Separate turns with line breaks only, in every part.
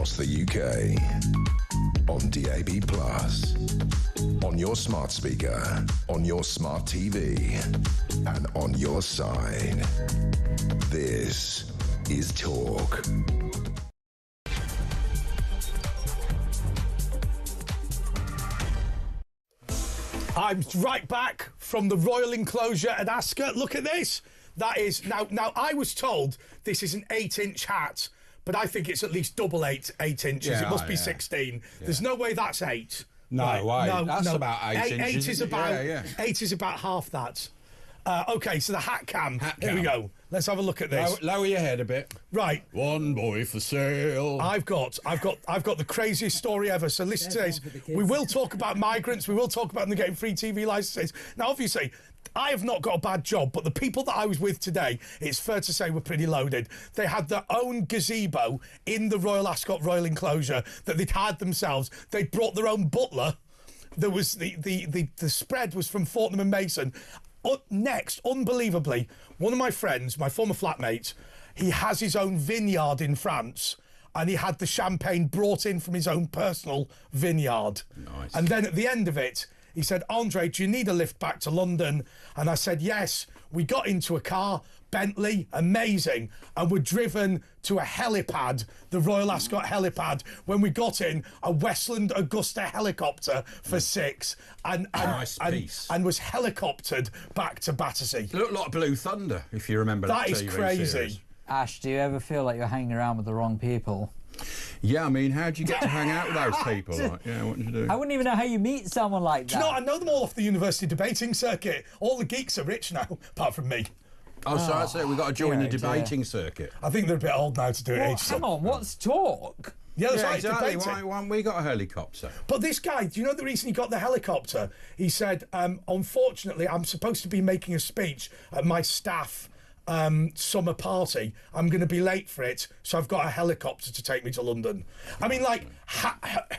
across the UK, on DAB+, on your smart speaker, on your smart TV, and on your side. This is Talk.
I'm right back from the Royal Enclosure at Ascot. Look at this. That is now. I was told this is an 8-inch hat, but I think it's at least double eight inches.
Yeah,
it must be 16. Yeah. There's no way that's 8.
No
right.
way.
No,
that's
no.
about 8 inches.
8 is about 8 is about half that. Okay, so the hat cam. Here we go. Let's have a look at this.
Lower your head a bit.
Right.
One boy for sale.
I've got the craziest story ever. So listen to this. We will talk about migrants. We will talk about them getting free TV licenses. Now, obviously, I have not got a bad job, but the people that I was with today, it's fair to say, were pretty loaded. They had their own gazebo in the Royal Ascot Royal Enclosure that they'd had themselves. They'd brought their own butler. There was the spread was from Fortnum and Mason. Next, unbelievably, one of my friends, my former flatmate, he has his own vineyard in France, and he had the champagne brought in from his own personal vineyard.
Nice.
And then at the end of it, he said, "Andre, do you need a lift back to London?" And I said, "Yes." We got into a car, Bentley, amazing, and we're driven to a helipad, the Royal Ascot helipad. When we got in, a Westland Augusta helicopter for 6, and was helicoptered back to Battersea.
It looked like Blue Thunder, if you remember that.
That is
TV
crazy.
series.
Ash, do you ever feel like you're hanging around with the wrong people?
Yeah, I mean, how do you get to hang out with those people? Like, yeah, what do you do?
I wouldn't even know how you meet someone like that.
Do you know, I know them all off the university debating circuit. All the geeks are rich now, apart from me.
Oh, so that's it. We've got to join the
dear.
debating circuit.
I think they're a bit old now to do it.
Well,
age.
hang on, what's talk?
Yeah, that's
Yeah,
right,
exactly.
debating.
Why haven't we got a helicopter?
But this guy, do you know the reason he got the helicopter? He said, unfortunately, I'm supposed to be making a speech at my staff summer party. I'm going to be late for it, so I've got a helicopter to take me to London. I mean, like,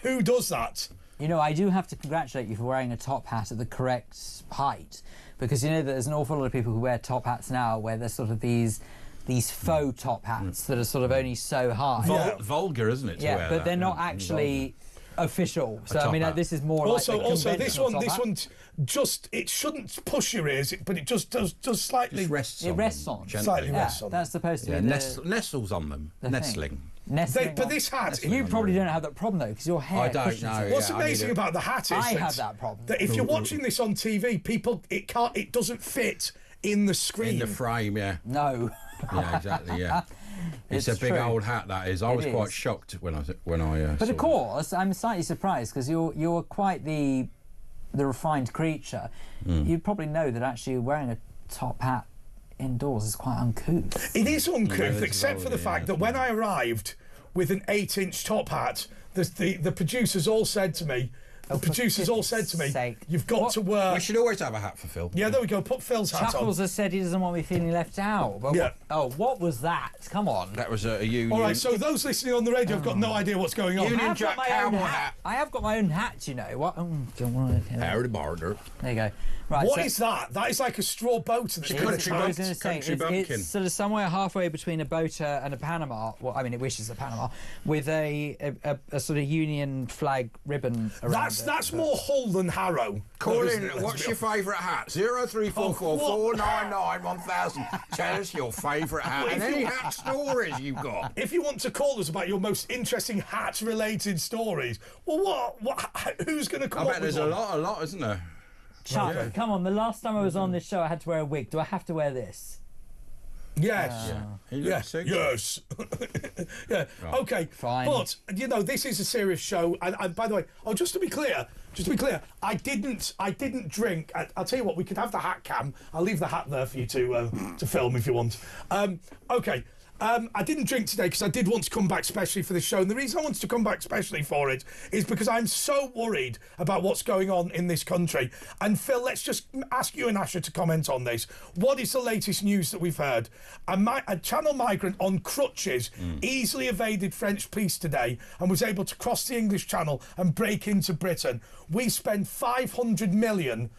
who does that?
You know, I do have to congratulate you for wearing a top hat at the correct height, because you know that there's an awful lot of people who wear top hats now where there's sort of these faux top hats that are sort of only so high.
Vulgar, isn't it?
Yeah, but they're not actually official. So I mean, this is more
also,
like
this one just, it shouldn't push your ears, but it just does slightly.
Just
it rests on.
Slightly rests on.
That's supposed to be
nestles on them. Nestling.
But this hat,
you probably don't have that problem though, because your hair.
I don't know.
What's amazing about the hat is
I have that problem.
That if you're watching this on TV, it doesn't fit in the screen.
In the frame, yeah.
No.
Yeah, exactly. Yeah. It's a big old hat, that is. I was quite shocked when I
But of course, I'm slightly surprised because you're quite the refined creature. You probably know that actually wearing a top hat indoors is quite uncouth.
It is uncouth, except for the fact that when I arrived with an 8-inch top hat, the producers all said to me, you've got to wear...
We should always have a hat for Phil.
Yeah, there we go. Put Phil's hat on.
Chuckles has said he doesn't want me feeling left out. But
yeah.
What was that? Come on.
That was a Union...
All right, so those listening on the radio have got no idea what's going on.
Union Jack cowboy hat.
I have got my own hat, you know. What?
Howdy, Barter.
There you go. Right,
What is that? That is like a straw boater.
It's sort of somewhere halfway between a boater and a Panama. Well, I mean, it wishes a Panama with a sort of Union flag ribbon around it.
That's more Hull than Harrow.
Call in. What's your favourite hat? 0344 499 1000. Tell us your favourite hat and any hat stories you've got.
If you want to call us about your most interesting hat-related stories, well, who's going to come up with
there's a lot, isn't there?
Chuck, come on. The last time I was on this show, I had to wear a wig. Do I have to wear this?
Yes.
Yes.
Yes. Yeah. Right. Okay.
Fine.
But you know, this is a serious show, and by the way, just to be clear, I didn't drink. I'll tell you what, we could have the hat cam. I'll leave the hat there for you to film if you want. Okay. I didn't drink today because I did want to come back specially for this show, and the reason I wanted to come back specially for it is because I'm so worried about what's going on in this country. And Phil, let's just ask you and Asher to comment on this. What is the latest news that we've heard? A Channel migrant on crutches easily evaded French police today and was able to cross the English Channel and break into Britain. We spend £500 million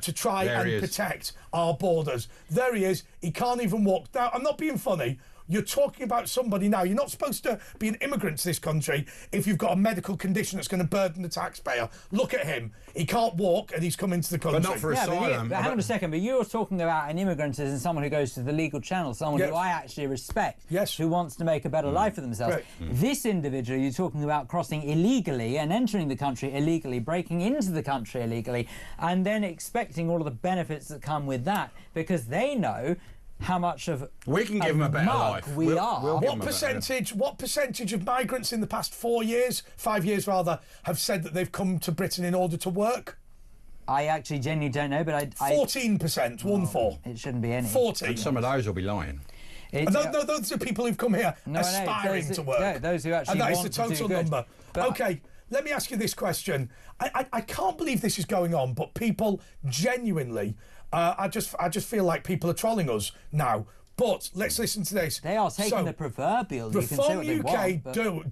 to try and protect our borders. There he is. He can't even walk. Now, I'm not being funny. you're talking about somebody now. You're not supposed to be an immigrant to this country if you've got a medical condition that's going to burden the taxpayer. Look at him. He can't walk and he's come into the country.
But not for asylum.
But hang on a second, but you're talking about an immigrant as in someone who goes to the legal channel, someone who I actually respect, who wants to make a better life for themselves. This individual you're talking about crossing illegally and entering the country illegally, breaking into the country illegally, and then expecting all of the benefits that come with that, because they know how much of
we can give them a better life.
We are.
What percentage of migrants in the past 5 years rather, have said that they've come to Britain in order to work?
I actually genuinely don't know, but
14%, 1-4.
It shouldn't be any.
14.
And some of those will be lying.
Those are people who've come here aspiring to work.
No, those who actually
and that
want
is the total
to do
number.
But
okay, let me ask you this question. I can't believe this is going on, but people genuinely, I just feel like people are trolling us now. But let's listen to this.
They are taking the proverbial.
Reform UK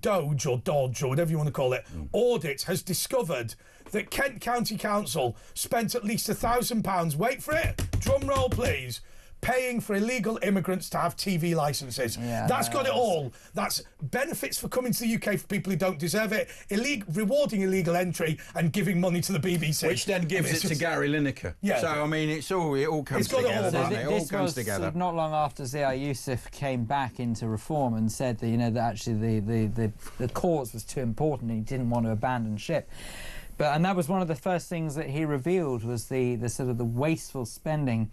Doge or Dodge or whatever you want to call it, audit has discovered that Kent County Council spent at least £1,000. Wait for it. Drum roll, please. Paying for illegal immigrants to have TV licences. That's got it all. That's benefits for coming to the UK for people who don't deserve it, rewarding illegal entry and giving money to the BBC.
Which then gives it to Gary Lineker. So, I mean, it all comes together, doesn't it? It all comes together.
Not long after Zia Youssef came back into reform and said that, that actually the cause was too important and he didn't want to abandon ship. And that was one of the first things that he revealed was the sort of the wasteful spending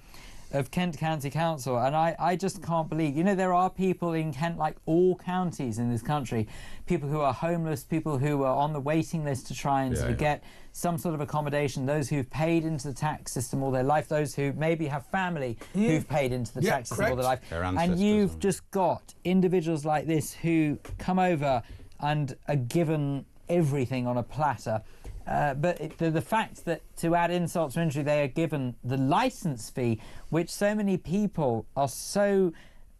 of Kent County Council. And I just can't believe, there are people in Kent, like all counties in this country, people who are homeless, people who are on the waiting list to try and sort of get some sort of accommodation, those who've paid into the tax system all their life, those who maybe have family who've paid into the tax system all their life. And you've just got individuals like this who come over and are given everything on a platter. But the fact that, to add insult to injury, they are given the licence fee, which so many people are so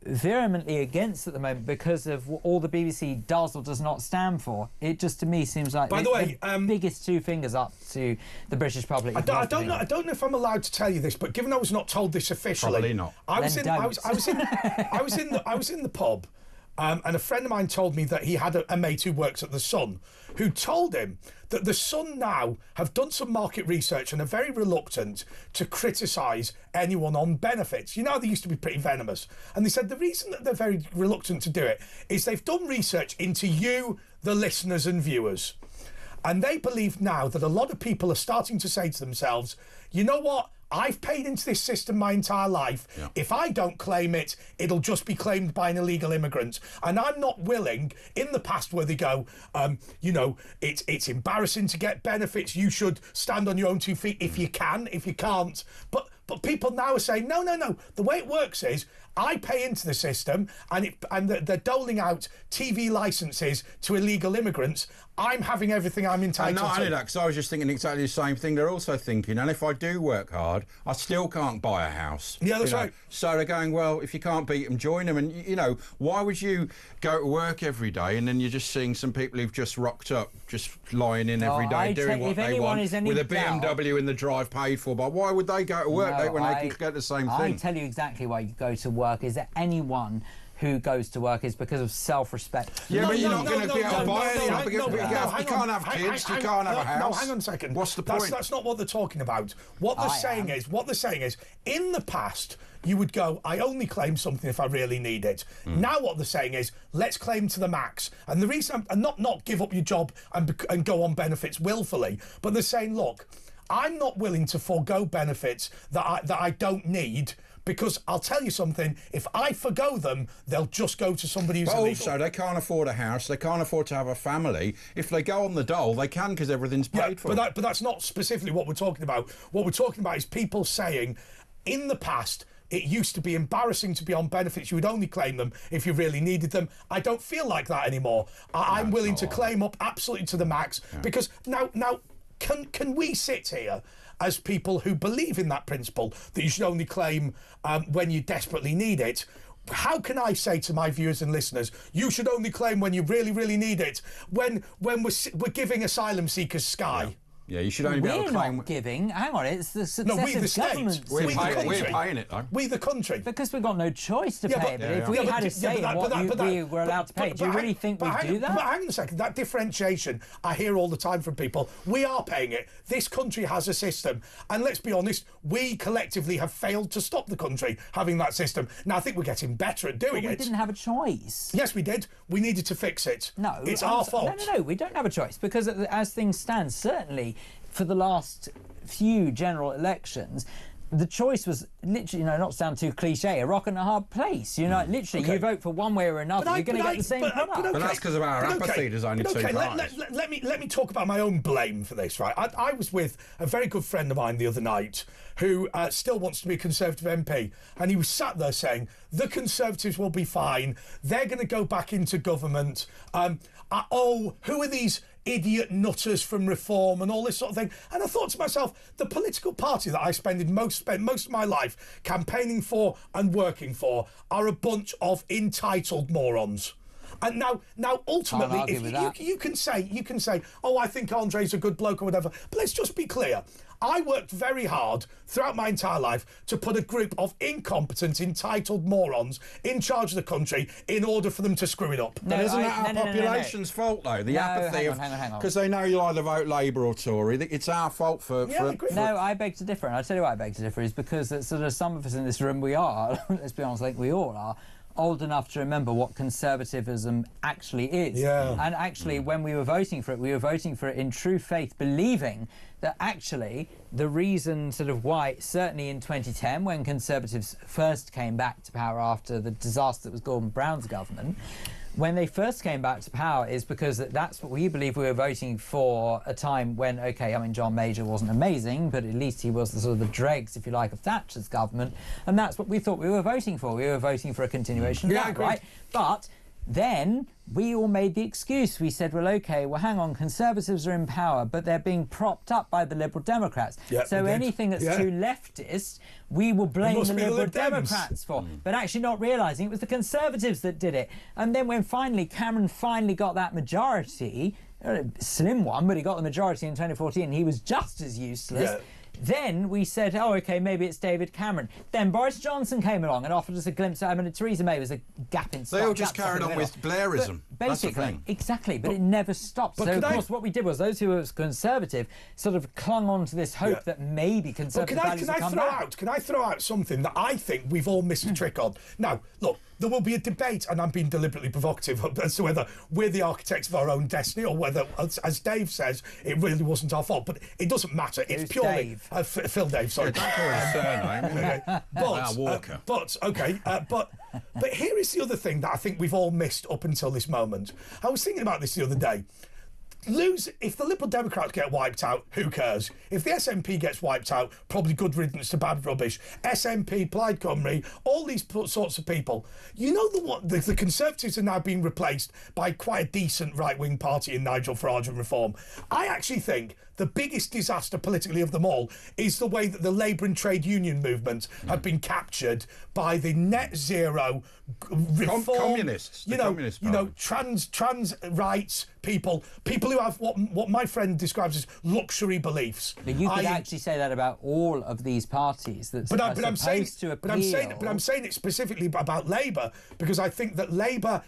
vehemently against at the moment because of what all the BBC does or does not stand for. It just, to me, seems like the biggest two fingers up to the British public.
I don't know if I'm allowed to tell you this, but given I was not told this officially,
probably not.
I was in the pub. And a friend of mine told me that he had a mate who works at The Sun who told him that The Sun now have done some market research and are very reluctant to criticise anyone on benefits. They used to be pretty venomous. And they said the reason that they're very reluctant to do it is they've done research into you, the listeners and viewers. And they believe now that a lot of people are starting to say to themselves, you know what? I've paid into this system my entire life. If I don't claim it, it'll just be claimed by an illegal immigrant. And I'm not willing, in the past where they go, it's embarrassing to get benefits. You should stand on your own 2 feet if you can. If you can't. But people now are saying, no. The way it works is I pay into the system and they're doling out TV licences to illegal immigrants. I'm having everything I'm entitled to.
Not only that, because I was just thinking exactly the same thing. They're also thinking, and if I do work hard, I still can't buy a house.
Yeah, that's right.
So they're going, well, if you can't beat them, join them. And, why would you go to work every day and then you're just seeing some people who've just rocked up, just lying in every day, doing what they want, with a BMW in the drive paid for? But why would they go to work when they can get the same thing?
I tell you exactly why you go to work. Is there anyone who goes to work is because of self-respect?
But you're not going to be able to buy it. You can't have kids. You can't have a house.
No, hang on a second.
What's the point?
That's not what they're talking about. What they're saying is, in the past, you would go, I only claim something if I really need it. Now what they're saying is, let's claim to the max. And the reason, and not give up your job and go on benefits willfully, but they're saying, look, I'm not willing to forego benefits that I don't need. Because I'll tell you something, if I forgo them, they'll just go to somebody who's illegal.
Also, they can't afford a house, they can't afford to have a family. If they go on the dole, they can because everything's paid for.
But that's not specifically what we're talking about. What we're talking about is people saying, in the past, it used to be embarrassing to be on benefits. You would only claim them if you really needed them. I don't feel like that anymore. I'm willing to claim up absolutely to the max. Because now, can we sit here as people who believe in that principle that you should only claim when you desperately need it? How can I say to my viewers and listeners, you should only claim when you really, really need it, when we're giving asylum seekers Sky?
Yeah, you should only be able to claim...
We're not giving. Hang on, it's the successive
we the state.
governments.
We're paying it, though.
We the country.
Because we've got no choice to pay it. But if we had a say in what we were allowed to pay, do you really think we'd do that?
But hang on a second. That differentiation I hear all the time from people. We are paying it. This country has a system. And let's be honest, we collectively have failed to stop the country having that system. Now, I think we're getting better at doing it.
We didn't have a choice.
Yes, we did. We needed to fix it.
No.
It's our fault.
No, we don't have a choice. Because as things stand, certainly for the last few general elections, the choice was literally, not to sound too cliche, a rock and a hard place. Literally, you vote for one way or another, you're going to get the same product.
But that's because of our apathy. There's only two parties.
Let me talk about my own blame for this, right? I was with a very good friend of mine the other night who still wants to be a Conservative MP, and he was sat there saying, the Conservatives will be fine, they're going to go back into government, who are these idiot nutters from Reform and all this sort of thing. And I thought to myself, the political party that I spent most of my life campaigning for and working for are a bunch of entitled morons. And now ultimately, if you can say, oh, I think Andre's a good bloke or whatever, but let's just be clear. I worked very hard throughout my entire life to put a group of incompetent, entitled morons in charge of the country in order for them to screw it up.
But isn't that our population's fault, though? The apathy
hang on.
Because they know you'll either vote Labour or Tory. It's our fault for...
No, I beg to differ. And I'll tell you why I beg to differ is because sort of some of us in this room, we are, let's be honest, I think we all are, old enough to remember what conservatism actually is.
Yeah.
And actually, when we were voting for it in true faith, believing that actually the reason sort of why, certainly in 2010, when Conservatives first came back to power after the disaster that was Gordon Brown's government, when they first came back to power is because that's what we believe we were voting for a time when, John Major wasn't amazing, but at least he was the sort of the dregs, if you like, of Thatcher's government. And that's what we thought we were voting for. We were voting for a continuation of that, right? But then we all made the excuse. We said, hang on, Conservatives are in power, but they're being propped up by the Liberal Democrats. So anything that's too leftist, we will blame the Liberal Democrats for. But actually not realising it was the Conservatives that did it. And then when Cameron finally got that majority, a slim one, but he got the majority in 2014, and he was just as useless. Yeah. Then we said, maybe it's David Cameron. Then Boris Johnson came along and offered us a glimpse. Theresa May was a gap in stock.
They all just carried on with Blairism.
Basically, exactly, but it never stopped. So, of course, what we did was those who were Conservative sort of clung on to this hope that maybe Conservative values would come back.
Can I throw out something that I think we've all missed a trick on? Now, look, there will be a debate, and I'm being deliberately provocative, as to whether we're the architects of our own destiny or whether, as Dave says, it really wasn't our fault. But it doesn't matter. It's purely... Phil Dave, sorry.
Yeah, don't call his surname.
Walker. But here is the other thing that I think we've all missed up until this moment. I was thinking about this the other day. If the Liberal Democrats get wiped out, who cares? If the SNP gets wiped out, probably good riddance to bad rubbish. SNP, Plaid Cymru, all these sorts of people. You know the Conservatives are now being replaced by quite a decent right-wing party in Nigel Farage and Reform. I actually think the biggest disaster politically of them all is the way that the Labour and trade union movement have been captured by the net zero reform,
communists,
trans rights people who have what my friend describes as luxury beliefs.
But you could actually say that about all of these parties. But I'm saying
it specifically about Labour because I think that Labour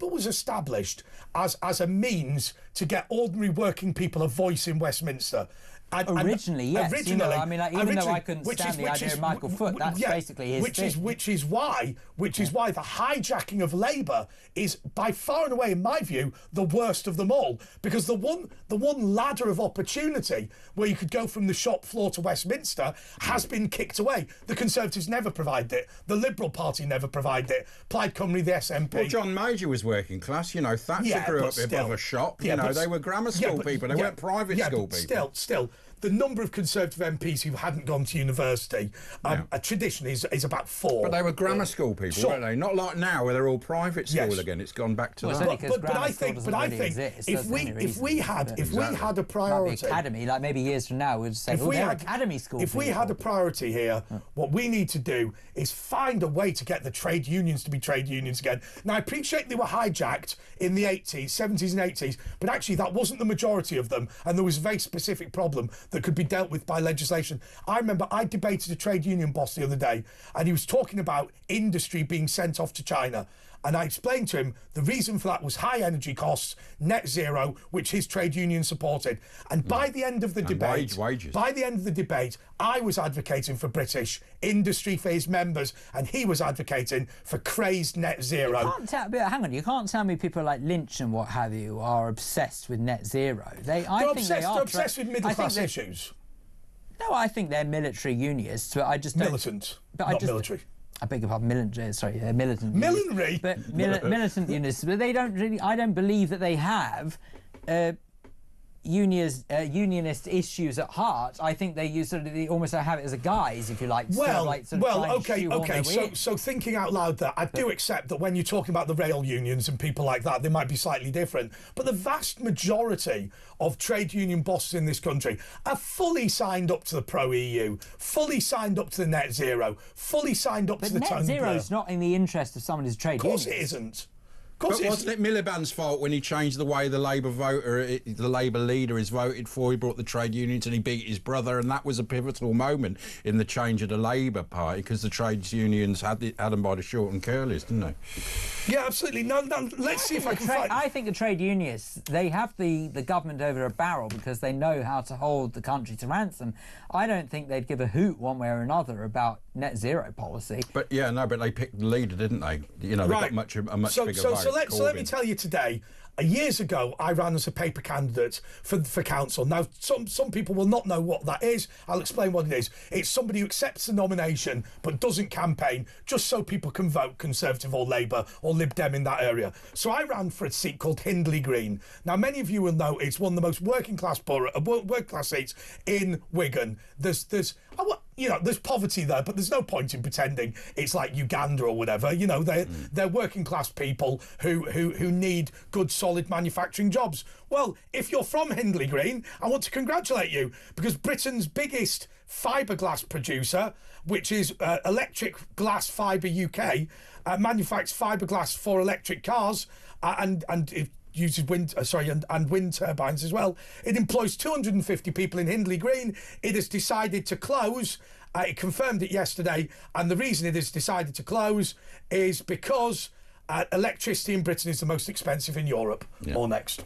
was established as a means to get ordinary working people a voice in Westminster.
Originally, yes. Even though I couldn't stand the idea of Michael Foot, that's basically his thing.
Which is why the hijacking of Labour is by far and away, in my view, the worst of them all. Because the one ladder of opportunity where you could go from the shop floor to Westminster has been kicked away. The Conservatives never provided it. The Liberal Party never provided it. Plaid Cymru, the SNP.
Well, John Major was working class. Thatcher grew up above a shop. They were grammar school people. They weren't private school people.
Still. the number of Conservative MPs who hadn't gone to university, a tradition is about 4.
But they were grammar school people, weren't they? Not like now where they're all private school again. It's gone back to that.
But I think if we had a priority,
academy, like maybe years from now, we'd say, academy school.
If we had a priority here, what we need to do is find a way to get the trade unions to be trade unions again. Now, I appreciate they were hijacked in the 80s, 70s and 80s, but actually that wasn't the majority of them, and there was a very specific problem that could be dealt with by legislation. I remember I debated a trade union boss the other day, and he was talking about industry being sent off to China. And I explained to him the reason for that was high energy costs, net zero, which his trade union supported. And by the end of the debate, I was advocating for British industry for his members, and he was advocating for crazed net zero.
Hang on, you can't tell me people like Lynch and what have you are obsessed with net zero. They're obsessed with middle class issues. No, I think they're military unionists, but I just don't...
Militant, not military.
I beg your pardon, militant. Sorry, they're militant.
Military,
but militant unionists. But they don't really. I don't believe that they have unionist issues at heart. I think they use they almost have it as a guise, if you like.
Okay. So thinking out loud, there, I do accept that when you're talking about the rail unions and people like that, they might be slightly different. But the vast majority of trade union bosses in this country are fully signed up to the pro-EU, fully signed up to the net zero, fully signed up to the
net zero is not in the interest of someone who's trade union.
Of course it isn't.
But wasn't it Miliband's fault when he changed the way the Labour leader is voted for? He brought the trade unions and he beat his brother, and that was a pivotal moment in the change of the Labour Party, because the trade unions had them by the short and curlies, didn't they?
Yeah, absolutely. No, let's see if I can find...
I think the trade unionists, they have the government over a barrel because they know how to hold the country to ransom. I don't think they'd give a hoot one way or another about net zero policy.
But but they picked the leader, didn't they? You know, they got a much bigger vote.
So let me tell you today, years ago, I ran as a paper candidate for council. Now, some people will not know what that is. I'll explain what it is. It's somebody who accepts the nomination but doesn't campaign, just so people can vote Conservative or Labour or Lib Dem in that area. So I ran for a seat called Hindley Green. Now, many of you will know it's one of the most working class seats in Wigan. There's poverty there, but there's no point in pretending it's like Uganda or whatever. You know, they're working class people who need good, solid manufacturing jobs. Well, if you're from Hindley Green, I want to congratulate you, because Britain's biggest fiberglass producer, which is Electric Glass Fibre UK, manufactures fiberglass for electric cars, and it uses wind turbines as well. It employs 250 people in Hindley Green. It has decided to close. It confirmed it yesterday, and the reason it has decided to close is because electricity in Britain is the most expensive in Europe. Yeah. Or next.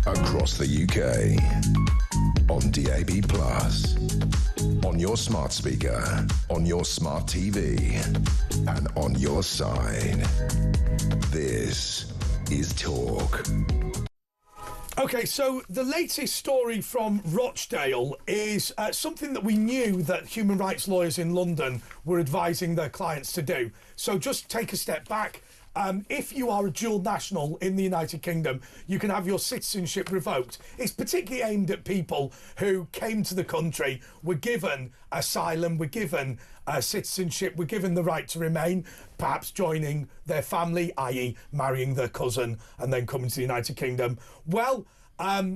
Across the UK, on DAB+, on your smart speaker, on your smart TV, and on your side. This is Talk.
Okay, so the latest story from Rochdale is something that we knew that human rights lawyers in London were advising their clients to do. So just take a step back. If you are a dual national in the United Kingdom, you can have your citizenship revoked. It's particularly aimed at people who came to the country, were given asylum, were given citizenship, were given the right to remain, perhaps joining their family, i.e. marrying their cousin and then coming to the United Kingdom. Well,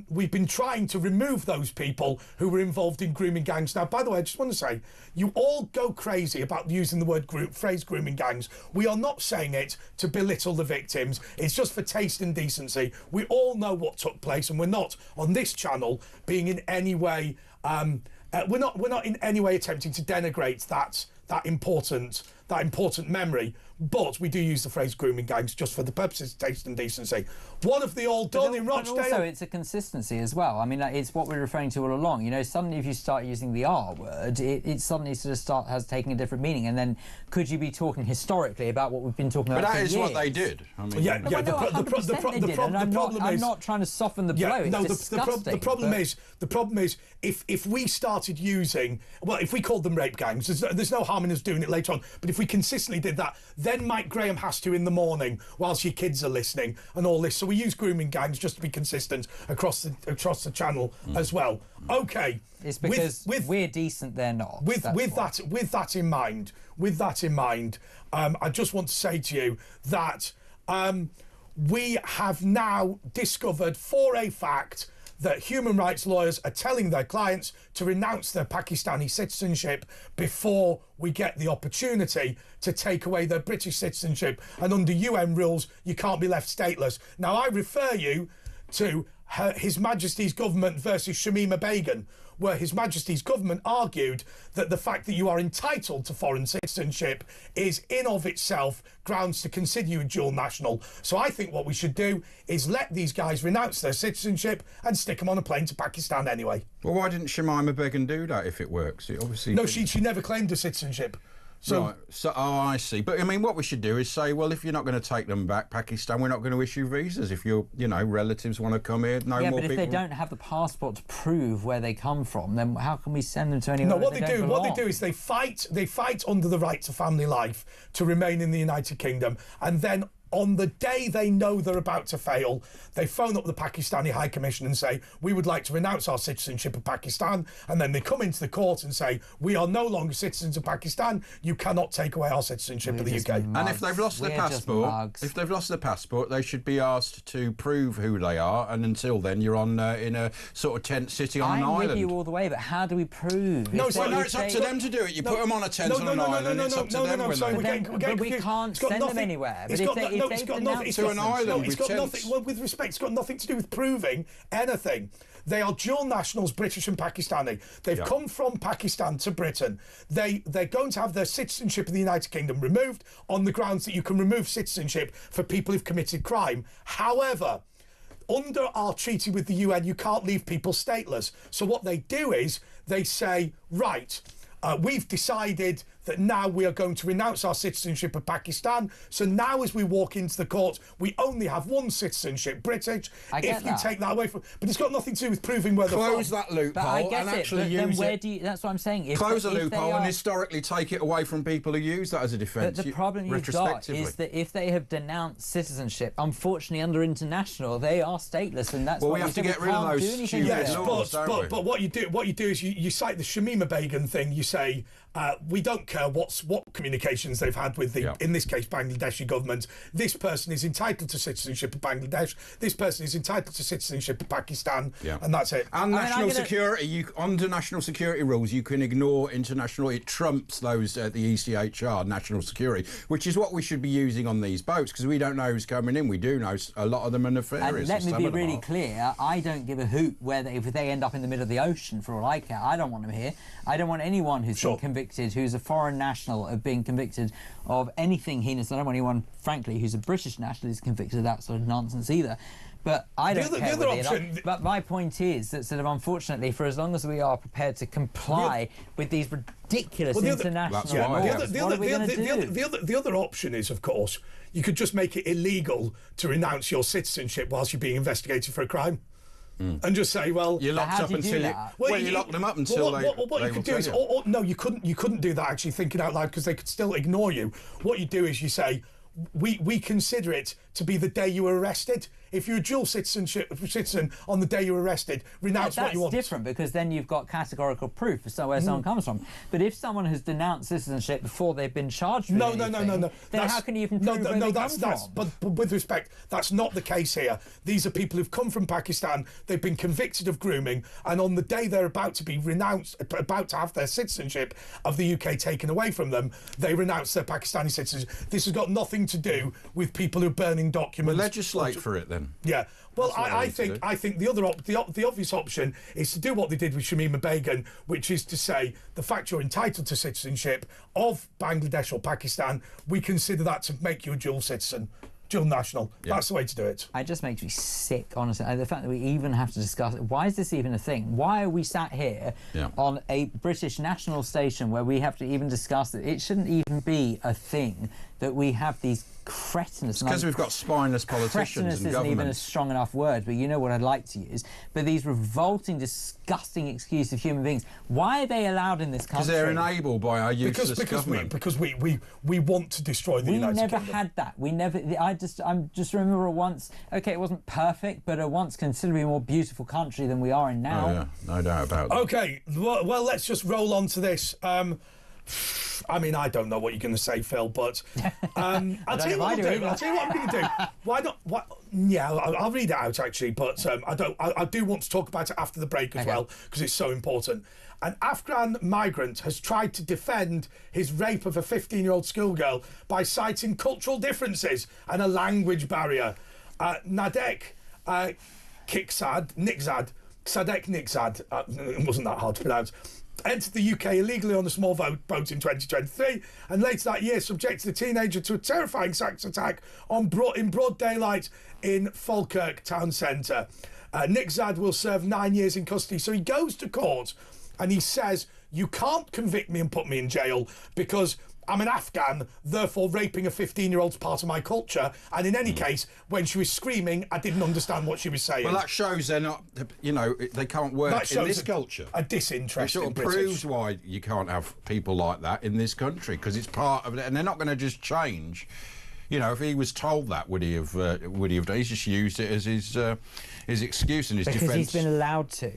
we've been trying to remove those people who were involved in grooming gangs. Now, by the way, I just want to say, you all go crazy about using the phrase grooming gangs. We are not saying it to belittle the victims. It's just for taste and decency. We all know what took place, and we're not on this channel being in any way. We're not in any way attempting to denigrate that important memory, but we do use the phrase grooming gangs just for the purposes of taste and decency. What have they all done in Rochdale?
But also, it's a consistency as well. I mean, it's what we're referring to all along. You know, suddenly if you start using the R word, it suddenly sort of has taken a different meaning. And then could you be talking historically about what we've been talking about for years?
But that is what they did. I mean,
I'm not trying to soften the blow.
The problem is if we started using, well, if we called them rape gangs, there's no harm in us doing it later on. But if we consistently did that, then Mike Graham has to in the morning whilst your kids are listening and all this. So we use grooming gangs just to be consistent across the channel as well. Okay,
it's because we're decent, they're not.
With that in mind, I just want to say to you that we have now discovered for a fact that human rights lawyers are telling their clients to renounce their Pakistani citizenship before we get the opportunity to take away their British citizenship. And under UN rules, you can't be left stateless. Now, I refer you to His Majesty's government versus Shamima Begum, where His Majesty's government argued that the fact that you are entitled to foreign citizenship is in of itself grounds to consider you a dual national. So I think what we should do is let these guys renounce their citizenship and stick them on a plane to Pakistan anyway.
Well, why didn't Shamima Begum do that if it works? It obviously
no, she never claimed a citizenship. So,
right. Oh, I see. But I mean, what we should do is say, well, if you're not going to take them back, Pakistan, we're not going to issue visas. If your, relatives want to come here, no more people.
Yeah, but if they don't have the passport to prove where they come from, then how can we send them to anywhere?
No, what they do is they fight under the right to family life to remain in the United Kingdom, and then on the day they know they're about to fail, they phone up the Pakistani High Commission and say, we would like to renounce our citizenship of Pakistan. And then they come into the court and say, we are no longer citizens of Pakistan. You cannot take away our citizenship of the UK.
And if they've lost their passport, they should be asked to prove who they are. And until then, you're on in a sort of tent city on an island.
I'm with you all the way, but how do we prove?
It's up to them to do it. You put them on a tent on an island. It's up to them.
But we can't send them anywhere.
It's got nothing to do with proving anything. They are dual nationals, British and Pakistani. They've come from Pakistan to Britain. They're going to have their citizenship of the United Kingdom removed on the grounds that you can remove citizenship for people who've committed crime. However, under our treaty with the UN, you can't leave people stateless. So what they do is they say, right, we've decided that now we are going to renounce our citizenship of Pakistan. So now as we walk into the court, we only have one citizenship, British. If you take that away from... But it's got nothing to do with proving where they're from.
Close that loophole and actually use it.
That's what I'm saying.
Close a loophole and historically take it away from people who use that as a defence.
But the problem you've got is that if they have denounced citizenship, unfortunately under international, they are stateless, and that's
we have to get rid of those stupid laws,
but what you do is you cite the Shamima Begum thing. You say we don't care what communications they've had with the, in this case, Bangladeshi government. This person is entitled to citizenship of Bangladesh. This person is entitled to citizenship of Pakistan, and that's it.
And national security, under national security rules, you can ignore international. It trumps those the ECHR national security, which is what we should be using on these boats, because we don't know who's coming in. We do know a lot of them are nefarious.
And let me be really clear. I don't give a hoot if they end up in the middle of the ocean. For all I care, I don't want them here. I don't want anyone who's been convicted, who's a foreign national, of being convicted of anything heinous. I don't want anyone, frankly, who's a British national is convicted of that sort of nonsense either. But I don't care.
The other option,
but my point is that sort of unfortunately, for as long as we are prepared to comply with these ridiculous international laws, what are we going to do?
The other option is, of course, you could just make it illegal to renounce your citizenship whilst you're being investigated for a crime. And just say, well,
you're locked up until you lock them up until
what you could do is, no, you couldn't do that. Actually, thinking out loud, because they could still ignore you. What you do is you say, we consider it to be the day you were arrested. If you're a dual citizen on the day you were arrested, renounce what you want.
That's different, because then you've got categorical proof of where someone comes from. But if someone has denounced citizenship before they've been charged with anything, then how can you even prove where they come from?
But with respect, that's not the case here. These are people who've come from Pakistan, they've been convicted of grooming, and on the day they're about to be renounced, about to have their citizenship of the UK taken away from them, they renounce their Pakistani citizenship. This has got nothing to do with people who are burning documents.
Well, legislate for it then.
Yeah, well, I think the obvious option is to do what they did with Shamima Begum, which is to say the fact you're entitled to citizenship of Bangladesh or Pakistan, we consider that to make you a dual citizen. Dual national. Yeah. That's the way to do it.
It just makes me sick, honestly. The fact that we even have to discuss it. Why is this even a thing? Why are we sat here on a British national station where we have to even discuss it? It shouldn't even be a thing that we have these cretinous...
Because we've got spineless politicians and
isn't even a strong enough word, but you know what I'd like to use. But these revolting, disgusting excuses of human beings, why are they allowed in this country?
Because they're enabled by our useless government.
Because we want to destroy the United Kingdom.
We never had that. We never... I just remember once... OK, it wasn't perfect, but a once considerably more beautiful country than we are in now.
Oh, yeah. No doubt about that.
OK, well, let's just roll on to this. I mean, I don't know what you're going to say, Phil, but I'll tell you what I'm going to do. Why not? Yeah, I'll read it out actually, but I do want to talk about it after the break as well, because it's so important. An Afghan migrant has tried to defend his rape of a 15-year-old schoolgirl by citing cultural differences and a language barrier. Nadek Nikzad, it wasn't that hard to pronounce, entered the UK illegally on a small boat in 2023, and later that year subjected the teenager to a terrifying sex attack in broad daylight in Falkirk town centre. Nikzad will serve 9 years in custody, so he goes to court and he says, you can't convict me and put me in jail because I'm an Afghan, therefore raping a 15-year-old's part of my culture. And in any case, when she was screaming, I didn't understand what she was saying.
Well, that shows they're not, they can't work in this culture.
A disinterest
in
British.
It sort of proves why you can't have people like that in this country, because it's part of it, and they're not going to just change. You know, if he was told that, would he have done? He's just used it as his excuse and his defence.
Because he's been allowed to.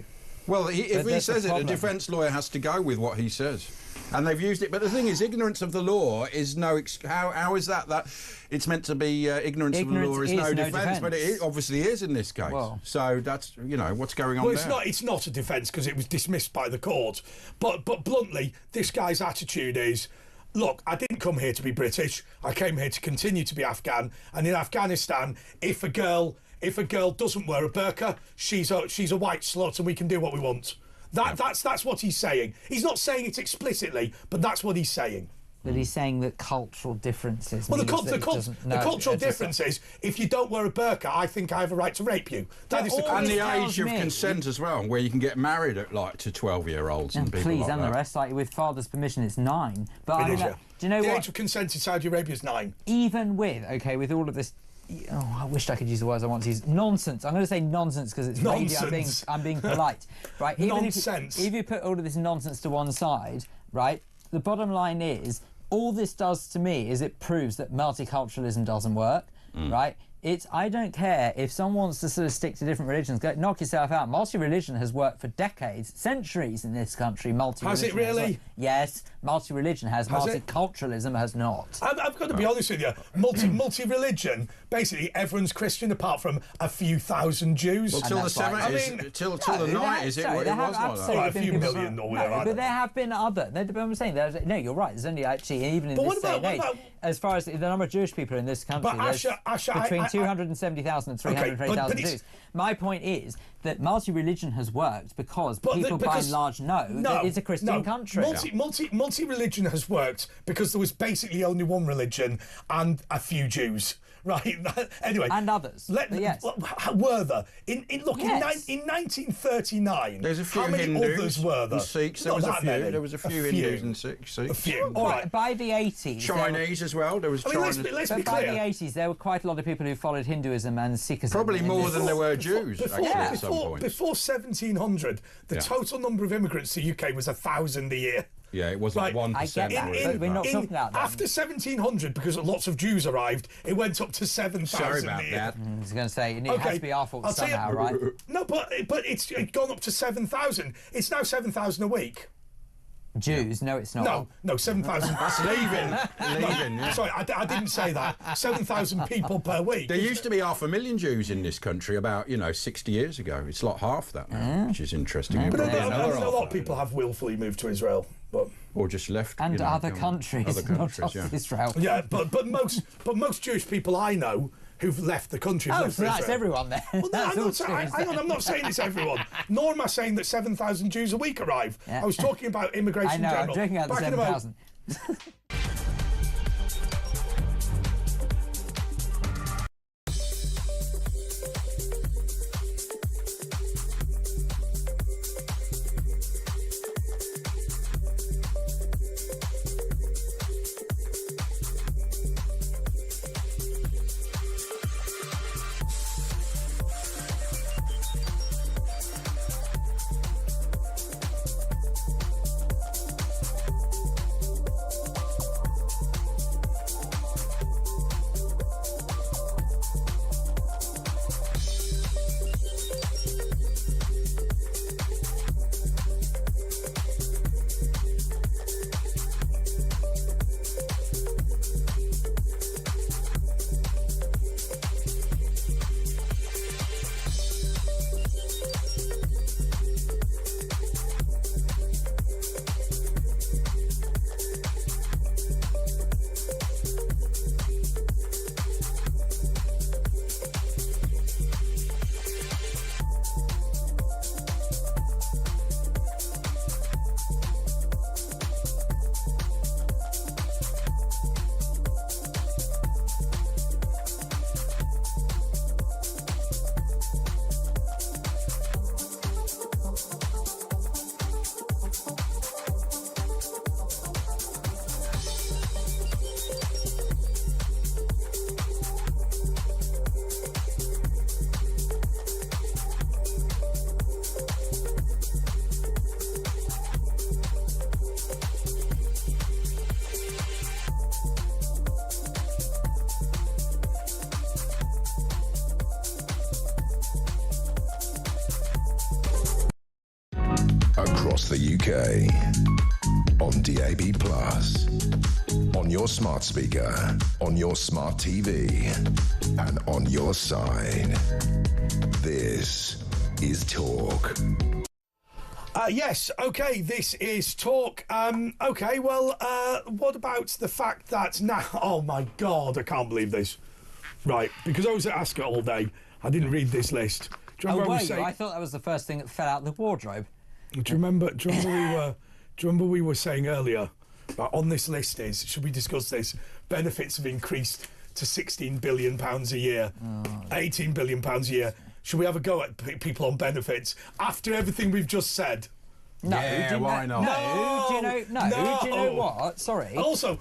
Well, if he says it, a defence lawyer has to go with what he says. And they've used it. But the thing is, ignorance of the law is no... How is that? That it's meant to be ignorance of the law is no defence. But it obviously is in this case. Well, so that's, what's going on there.
It's not a defence because it was dismissed by the court. But bluntly, this guy's attitude is... Look, I didn't come here to be British. I came here to continue to be Afghan. And in Afghanistan, if a girl doesn't wear a burqa, she's a white slut, and we can do what we want. That's what he's saying. He's not saying it explicitly, but that's what he's saying.
But he's saying that cultural differences.
Well, the cultural difference is if you don't wear a burqa, I think I have a right to rape you.
That is and the age of consent as well, where you can get married at to 12-year-olds and people like
and
that.
the rest, with father's permission, it's 9. But
do you know
what?
The age of consent in Saudi Arabia is 9.
Even with all of this. Oh, I wished I could use the words I want to use. Nonsense. I'm going to say nonsense because it's radio. I'm being polite, right?
Nonsense.
If you put all of this nonsense to one side, right? The bottom line is, all this does to me is it proves that multiculturalism doesn't work, right? I don't care if someone wants to sort of stick to different religions. Go knock yourself out. Multi-religion has worked for decades, centuries in this country.
Has it really?
Yes, multi-religion has. Multiculturalism has not.
I've got to be honest with you. Multi-religion, basically everyone's Christian apart from a few thousand Jews.
Well, till the 70s, till the 90s, it was like that.
A few million or whatever.
But there have been other. I'm saying, no, you're right. There's only actually, even in this day and age, as far as the number of Jewish people in this country, between 270,000 and 320,000 Jews. My point is that multi-religion has worked because people by and large know that it's a Christian country.
Multi-religion has worked because there was basically only one religion and a few Jews. Right. Anyway,
and others. Yes.
Were there? In 1939,
there's a few
how many
Hindus
others were there?
And Sikhs. There was a few. There was a few Hindus and Sikhs.
A few. All right.
By the 80s,
Chinese as well. There was Chinese.
Let's be
by
clear.
the 80s, there were quite a lot of people who followed Hinduism and Sikhism.
Probably more than there were Jews. At some point.
Before 1700, the total number of immigrants to the UK was 1,000 a year.
Yeah, it was like 1%.
I get that, but we're not talking about that.
After 1700, because lots of Jews arrived, it went up to 7,000
Sorry about
a year.
that.
I was going to say, it has to be our fault somehow, right?
No, but it's gone up to 7,000. It's now 7,000 a week.
Jews? No, it's not.
No, 7,000.
That's leaving. Yeah.
Sorry, I didn't say that. 7,000 people per week.
There used to be 500,000 Jews in this country about 60 years ago. It's like half that now, which is interesting.
But a lot of people have willfully moved to Israel,
or just left.
And other countries, not just Israel.
Yeah, but most Jewish people I know who've left the country.
Oh, so that's everyone then.
Well, no, I'm not saying it's everyone. Nor am I saying that 7,000 Jews a week arrive. Yeah. I was talking about immigration
I know,
general.
I'm talking about the 7,000.
Across the UK, on DAB+, on your smart speaker, on your smart TV, and on your side. This is Talk.
Yes, okay, this is Talk. Okay, well, what about the fact that now... Oh, my God, I can't believe this. Right, because I was at Ascot all day, I didn't read this list.
Do you remember I thought that was the first thing that fell out of the wardrobe.
Do you remember we were saying earlier that on this list is, should we discuss this, benefits have increased to £16 billion a year, £18 billion a year. Should we have a go at people on benefits after everything we've just said?
No,
why not?
No, do you know what? Sorry.
Also,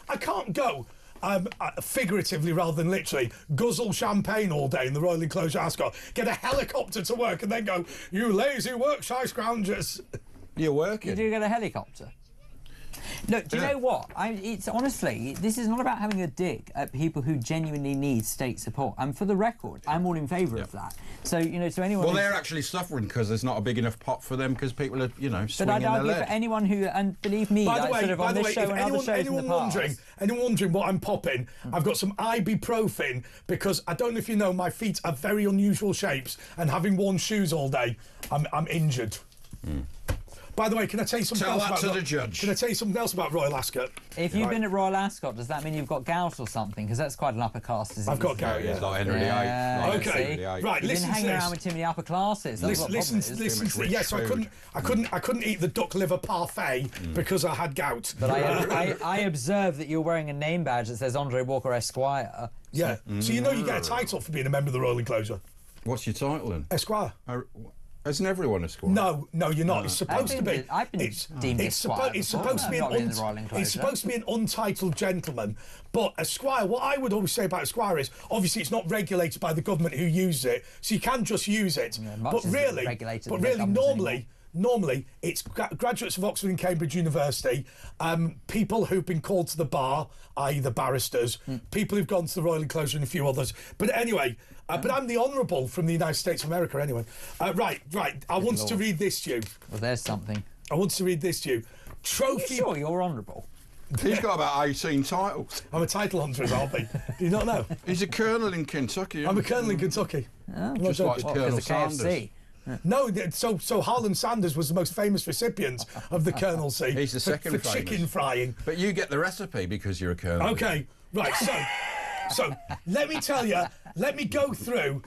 I can't go figuratively rather than literally guzzle champagne all day in the Royal Enclosure Ascot, get a helicopter to work and then go, you lazy work-shy scroungers.
You're working.
You do get a helicopter. Look, do you know what? It's honestly, this is not about having a dig at people who genuinely need state support. And for the record, I'm all in favour of that. So, to anyone...
Well, they're actually suffering because there's not a big enough pot for them because people are, swinging their lead. But I'd argue for
anyone who, and believe me,
by the way,
on this show and other shows in the past...
Anyone wondering what I'm popping, I've got some ibuprofen because I don't know if you know, my feet are very unusual shapes and having worn shoes all day, I'm injured. By the way, can I tell you something else about
the judge.
Can I tell you something else about Royal Ascot?
If you've been at Royal Ascot, does that mean you've got gout or something? Because that's quite an upper class disease.
I've got gout,
It's like Henry VIII.
Okay, right.
You've been hanging around with too many upper classes.
Listen. Yes, I couldn't eat the duck liver parfait because I had gout.
But I observe that you're wearing a name badge that says Andre Walker Esquire.
Yeah. So you know you get a title for being a member of the Royal Enclosure.
What's your title then?
Esquire.
Isn't everyone a squire?
No, you're not. It's supposed to be.
I've been deemed Esquire.
It's supposed to be it's supposed to be an untitled gentleman. But Esquire, what I would always say about Esquire is, obviously, it's not regulated by the government who uses it, so you can just use it.
Yeah,
but really, normally, it's graduates of Oxford and Cambridge University, people who've been called to the bar, i.e. the barristers, people who've gone to the Royal Enclosure and a few others. But anyway, but I'm the Honourable from the United States of America anyway. Right. I wanted to read this to you.
Well, there's something.
I wanted to read this to you. Trophy...
Are you sure you're Honourable?
He's got about 18 titles.
I'm a title hunter as I'll be. Do you not know?
He's a colonel in Kentucky.
I'm a colonel in Kentucky.
Just like Colonel Sanders.
KFC.
No, so Harlan Sanders was the most famous recipient of the colonelcy.
He's the second
for
famous.
Chicken frying.
But you get the recipe because you're a colonel.
Okay, right. So let me tell you. Let me go through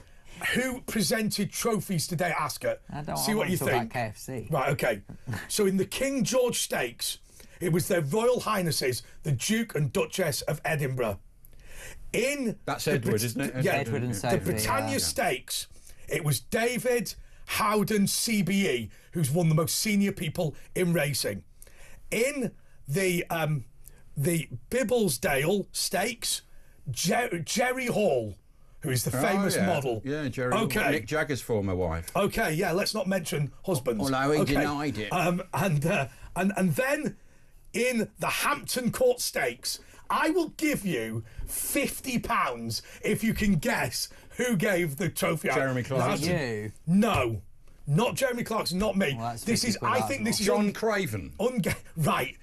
who presented trophies today at Ascot. See what you think.
About KFC.
Right. Okay. So in the King George Stakes, it was their Royal Highnesses, the Duke and Duchess of Edinburgh.
That's Edward, isn't it?
Yeah,
Edward and Sophie,
the Britannia Stakes. It was David Howden CBE, who's one of the most senior people in racing. In the Bibblesdale Stakes, Jerry Hall, who is the famous model.
Yeah, Jerry.
Okay.
Mick Jagger's former wife.
Okay, yeah, let's not mention husbands.
Although he denied it.
And then in the Hampton Court Stakes, I will give you £50 if you can guess who gave the trophy out.
Jeremy Clarkson.
You?
No, not Jeremy Clarkson, not me.
Well,
I think this is
John Craven.
Right,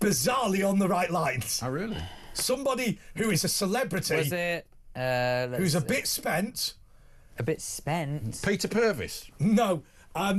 bizarrely on the right lines.
Oh, really?
Somebody who is a celebrity.
Was it?
Who's a bit spent.
A bit spent.
Peter Purvis.
No.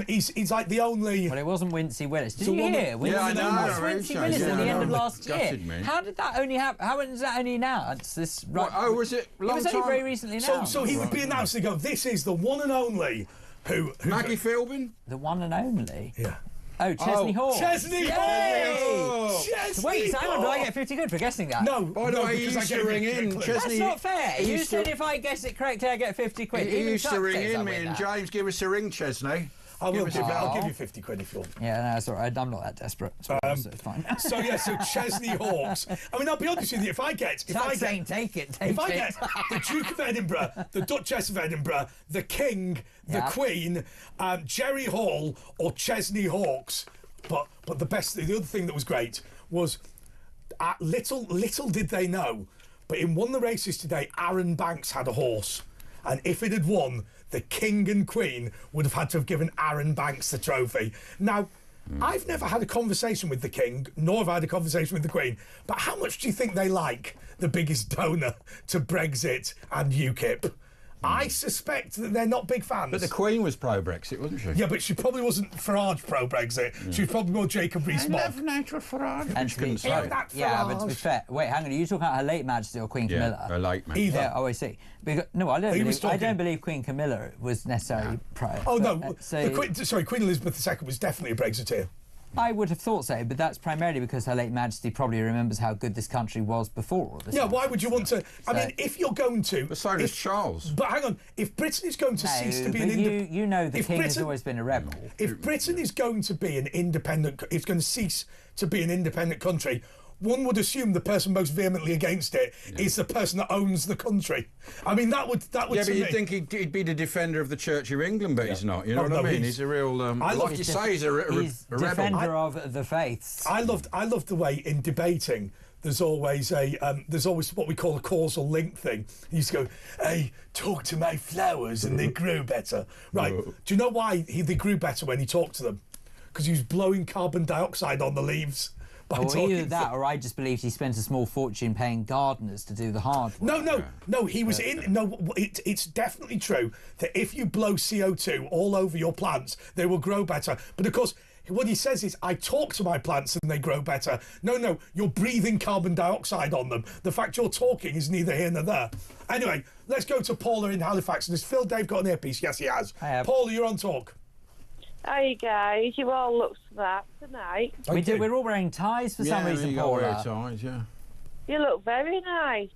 He's like the only...
Well, it wasn't Wincy Willis. Did
So
you
one
hear?
that-
Yeah, I know.
Wincy Willis at the end of last year.
Gutted me.
How did that only happen? How is that only now? It's this. Right,
What, was it
it
long
was
time?
only very recently now.
So he would be announced and go, this is the one and only who
Maggie Philbin?
The one and only.
Yeah.
Oh, Chesney Hawkes.
Chesney Hawkes! Chesney
Wait, hang on, do I
Hawkes!
get 50 quid for guessing that?
No,
By the way, he
because I
used to
gave
ring
you
in.
a clue.
Chesney,
That's not fair.
he
You
used
said
to-
if I guess it correctly, I get 50 quid.
He
Even
used to
Chuck
ring
says I
in
win
me and
that.
James, give us a ring, Chesney.
I'll give
Oh.
you 50 quid if you want.
Yeah, no, that's all right. I'm not that desperate. So it's fine.
So Chesney Hawkes. I mean, I'll be honest with you. If I get
Saying take it.
the Duke of Edinburgh, the Duchess of Edinburgh, the King, the Queen, Jerry Hall, or Chesney Hawkes, but the other thing that was great was little did they know, but in one of the races today, Aaron Banks had a horse, and if it had won, the King and Queen would have had to have given Aaron Banks the trophy. Now, I've never had a conversation with the King, nor have I had a conversation with the Queen, but how much do you think they like the biggest donor to Brexit and UKIP? I suspect that they're not big fans.
But the Queen was pro-Brexit, wasn't she?
Yeah, but she probably wasn't Farage pro-Brexit. She was probably more Jacob Rees-Mogg.
Nigel Farage.
And to be,
that
yeah, but to be
Farage.
fair, wait, hang on. Are you talking about Her Late Majesty or Queen Camilla?
Yeah, her late man.
Either.
Yeah, oh, I see. Because, no, I don't.
He was
Believe, I
talking-
don't believe Queen Camilla was necessarily pro.
Oh,
but,
no.
so
Queen Elizabeth II was definitely a Brexiteer.
I would have thought so, but that's primarily because Her Late Majesty probably remembers how good this country was before all this.
Yeah, why would you want to... I mean, if you're going to...
But so does Charles.
But hang on, if Britain is going to cease to be an
but
independent...
you know the
if
king has
Britain-
always been a rebel.
If Britain is going to be an independent... It's going to cease to be an independent country, one would assume the person most vehemently against it is the person that owns the country. I mean, that would
Yeah,
to
but
me...
you'd think he'd be the defender of the Church of England, but he's not. You know
Oh,
what I
no,
mean?
he's-
He's a real... like you say, he's a rebel.
defender of the faiths.
I loved the way in debating there's always what we call a causal link thing. He used to go, "Hey, talk to my flowers and they grew better." Right? Do you know why they grew better when he talked to them? Because he was blowing carbon dioxide on the leaves. by
Or
talking
either
to
that,
them.
or I just believed he spent a small fortune paying gardeners to do the hard work.
No, he was in. No, it's definitely true that if you blow CO2 all over your plants, they will grow better. But of course, what he says is, I talk to my plants and they grow better. No, you're breathing carbon dioxide on them. The fact you're talking is neither here nor there. Anyway, let's go to Paula in Halifax. Has Phil Dave got an earpiece? Yes, he has. Paula, you're on talk.
Hi guys, you all look smart tonight.
We do. We're all wearing ties for some reason, Paula.
Yeah, ties, yeah.
You look very nice.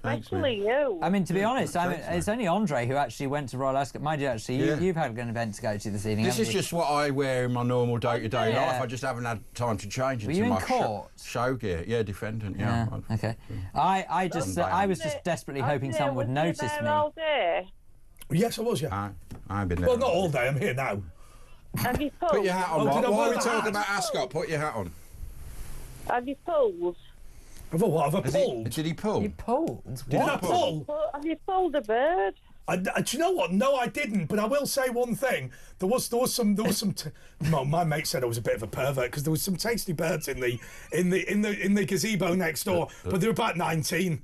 Especially you.
I mean, to be honest, it's only Andre who actually went to Royal Ascot. Mind you, actually, you've had an event to go to this evening.
This is just what I wear in my normal day-to-day life. I just haven't had time to change into my show gear. Yeah, defendant. Yeah.
Okay. I was just desperately hoping someone would notice me.
All day?
Yes, I was. Yeah.
I've been there.
Well, not all day. I'm here now.
Have you pulled?
Put your hat on. Why are we talking about Ascot? Put your hat on.
Have you pulled?
What have I pulled?
Did he pull?
You pulled?
Did I pull?
Have you pulled a bird?
Do you know what? No, I didn't. But I will say one thing. There was some. My mate said I was a bit of a pervert because there was some tasty birds in the gazebo next door, but they were about 19.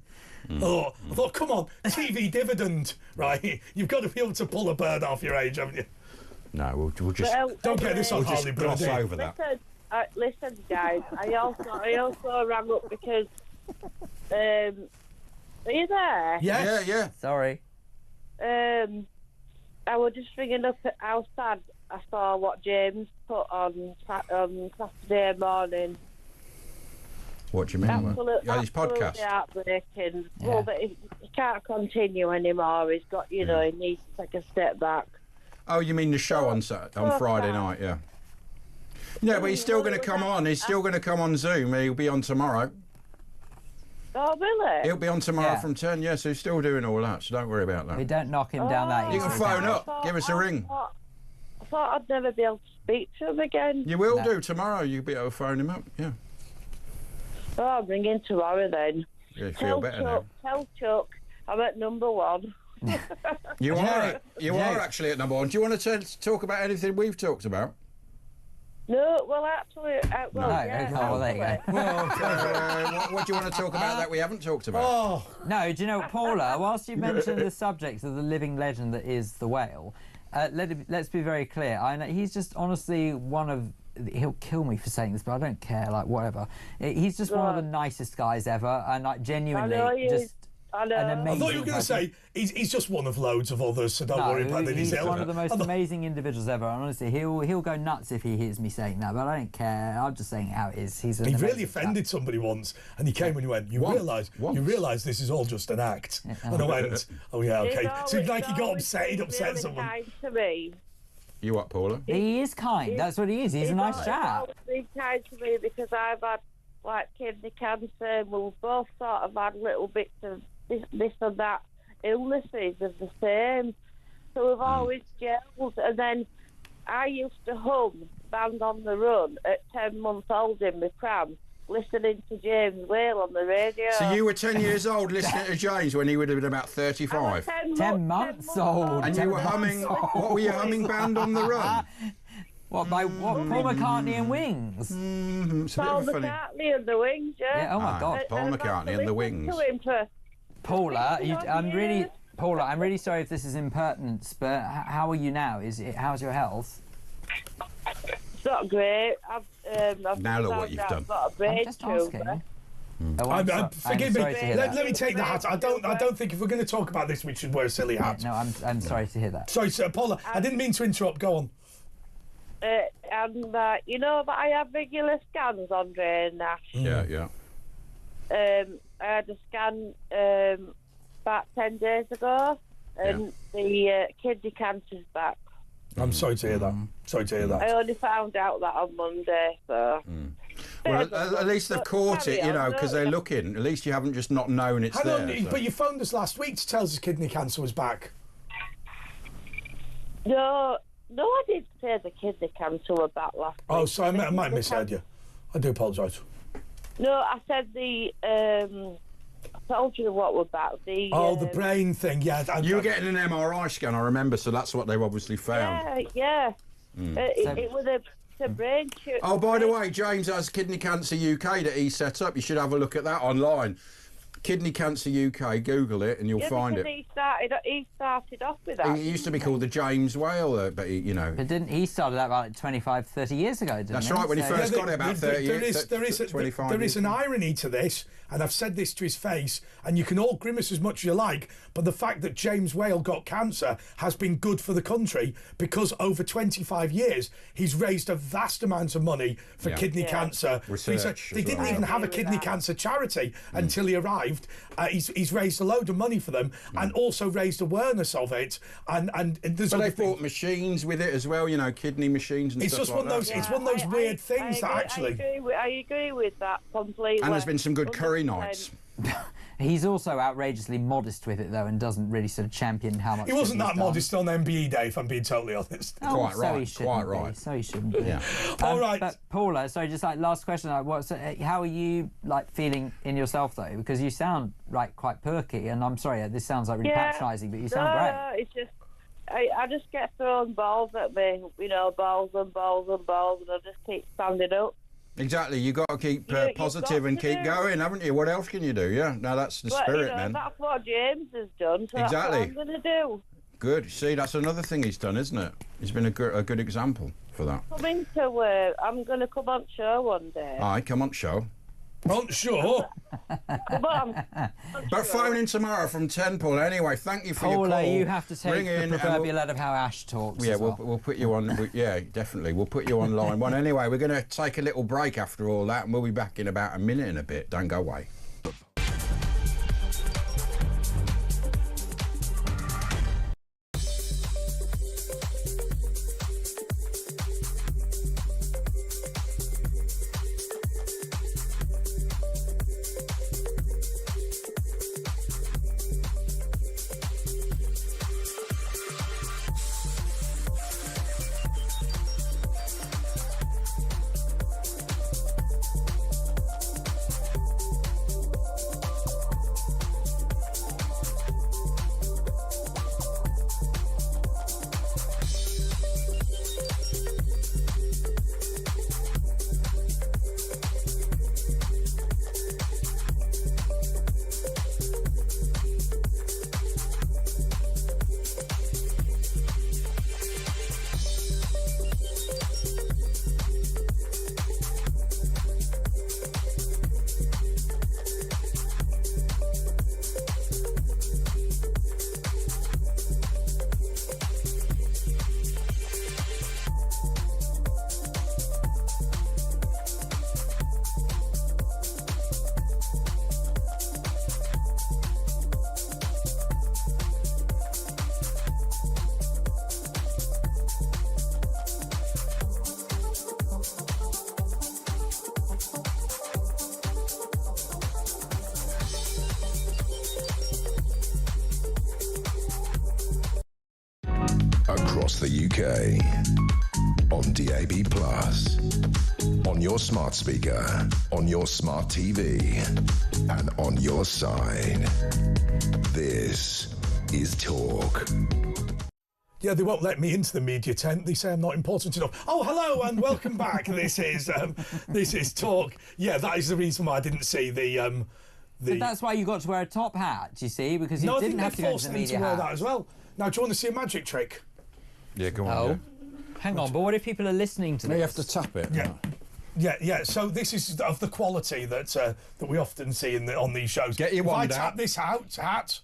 I thought, come on, TV dividend, right? You've got to be able to pull a bird off your age, haven't you?
No, we'll just
don't get this on Harley
gloss over that.
Listen, guys. I also rang up because. Are you there?
Yes.
Yeah.
Sorry.
I was just ringing up at how sad I saw what James put on Saturday morning.
What do you mean? His podcast.
Heartbreaking. Yeah. Well, that he can't continue anymore. He's got, he needs to take a step back.
Oh, you mean the show on Friday night? Yeah. Yeah, but he's still going to come on. He's still going to come on Zoom. He'll be on tomorrow.
Oh, really?
He'll be on tomorrow from 10. Yeah, so he's still doing all that. So don't worry about that.
We don't knock him down that easily.
You can phone up. Give us a ring.
I thought I'd never be able to speak to him again.
You will do tomorrow. You'll be able to phone him up. Yeah.
Oh, I'm ringing tomorrow then.
Yeah, you feel better now.
Tell Chuck I'm at number 1.
You are actually at number 1. Do you want to talk about anything we've talked about?
No, well, actually, yeah.
Well, there you go.
What do you want to talk about that we haven't talked about?
Oh.
No, do you know what, Paula, whilst you've mentioned the subject of the living legend that is the whale, let's be very clear. I know he's just honestly one of... He'll kill me for saying this, but I don't care, like, whatever. He's just one of the nicest guys ever, and, like, genuinely just...
I know.
I thought you were going to say he's just one of loads of others, so don't worry about that.
He's one of the most amazing individuals ever. And honestly, he'll go nuts if he hears me saying that, but I don't care. I'm just saying how it is. He
really offended somebody once, and he came and he went, "You realise this is all just an act." Yeah. And I went, "Oh yeah, okay." Seems like he got upset. He'd upset someone.
Kind to me.
You what, Paula?
He is kind. That's what he is. He's a nice chap.
He's kind to me because I've had like kidney cancer, and we've both sort of had little bits of this and that illnesses of the same, so we've always gelled. And then I used to hum Band on the Run at 10 months old in my pram, listening to James Whale on the radio.
So you were 10 years old listening to James when he would have been about 35.
10 months old.
And you were humming. What were you humming? Band on the Run.
What, by what? Paul McCartney and Wings?
Paul McCartney and the Wings, yeah.
Oh my God.
Paul McCartney and the Wings.
Paula, I'm really sorry if this is impertinence, but how are you now? How's your health?
It's not great. I've
now look what you've done.
I've got a brain
I'm just asking.
Forgive me. Let me take the hat. I don't think if we're going to talk about this, we should wear a silly hat.
No, I'm sorry to hear that.
Sorry, sir, Paula. I didn't mean to interrupt. Go on.
You know that I have regular scans, Andre and Nash.
Yeah.
I had a scan about 10 days ago, and the kidney cancer's back.
I'm sorry to hear that.
I only found out that on Monday, so...
Well, at least they've caught it, because they're looking. At least you haven't just not known it's there.
But you phoned us last week to tell us kidney cancer was back.
No, I didn't say the kidney cancer was back last week.
Oh, sorry, I might have misheard you. I do apologise.
No, I said I told you what was back.
The brain thing, yeah.
You were getting an MRI scan, I remember, so that's what they've obviously found.
Yeah. It was a brain tumour.
Oh, by the way, James has Kidney Cancer UK that he set up. You should have a look at that online. Kidney Cancer UK. Google it and you'll find it.
He started off with that.
He used to be called the James Whale, but he
But didn't he started that about 25, 30 years ago? Didn't
That's
he?
right. When he first got it, about 30 years.
There is an irony to this, and I've said this to his face, and you can all grimace as much as you like, but the fact that James Whale got cancer has been good for the country, because over 25 years he's raised a vast amount of money for kidney cancer research. They didn't even have a kidney cancer charity until he arrived. He's raised a load of money for them, and also raised awareness of it. And there's
they bought machines with it as well, you know, kidney machines and
it's
stuff
just
like
one of those.
that.
It's one of those weird things that actually.
I agree with that completely.
And there's been some good curry
100%.
nights.
He's also outrageously modest with it, though, and doesn't really sort of champion how much.
He wasn't that
he's done.
modest on MBE Day, if I'm being totally honest.
Oh,
Quite
so
right,
he shouldn't
quite
be,
right.
So he shouldn't be.
Yeah.
All right.
But Paula, sorry, just like last question, how are you like feeling in yourself though? Because you sound like quite perky, and I'm sorry, this sounds like really patronising, but you sound great.
No, it's just I just get thrown balls at me, you know, balls and balls and balls, and I just keep standing up.
Exactly, you got to keep positive and keep going, haven't you? What else can you do? Yeah, no, that's the spirit, man.
That's what James has done. So
Exactly.
That's what I'm going to do.
Good. See, that's another thing he's done, isn't it? He's been a good example for that.
Coming to work, I'm going to come on show one day.
Aye, come on, show.
Not sure.
Come on.
But phone in tomorrow from 10, Paul. Anyway, thank you for your
Paula,
call.
you have to take
Ring in
the
and
proverbial out of how Ash talks.
Yeah,
as well.
we'll put you on. Yeah, definitely. We'll put you on line one. Anyway, we're going to take a little break after all that, and we'll be back in about a minute and a bit. Don't go away.
Across the UK, on DAB+, on your smart speaker, on your smart TV, and on your side. This is Talk.
Yeah, they won't let me into the media tent. They say I'm not important enough. Oh, hello and welcome back. This is Talk. Yeah, that is the reason why I didn't see the.
But that's why you got to wear a top hat, you see, because you didn't have to go to the media
to wear
hat.
that as well. Now, do you want to see a magic trick?
Yeah, go on.
Oh, hang on. But what if people are listening to this?
You have to tap it.
Yeah. So this is of the quality that we often see on these shows.
Get your
if
wand
I tap
out.
this hat.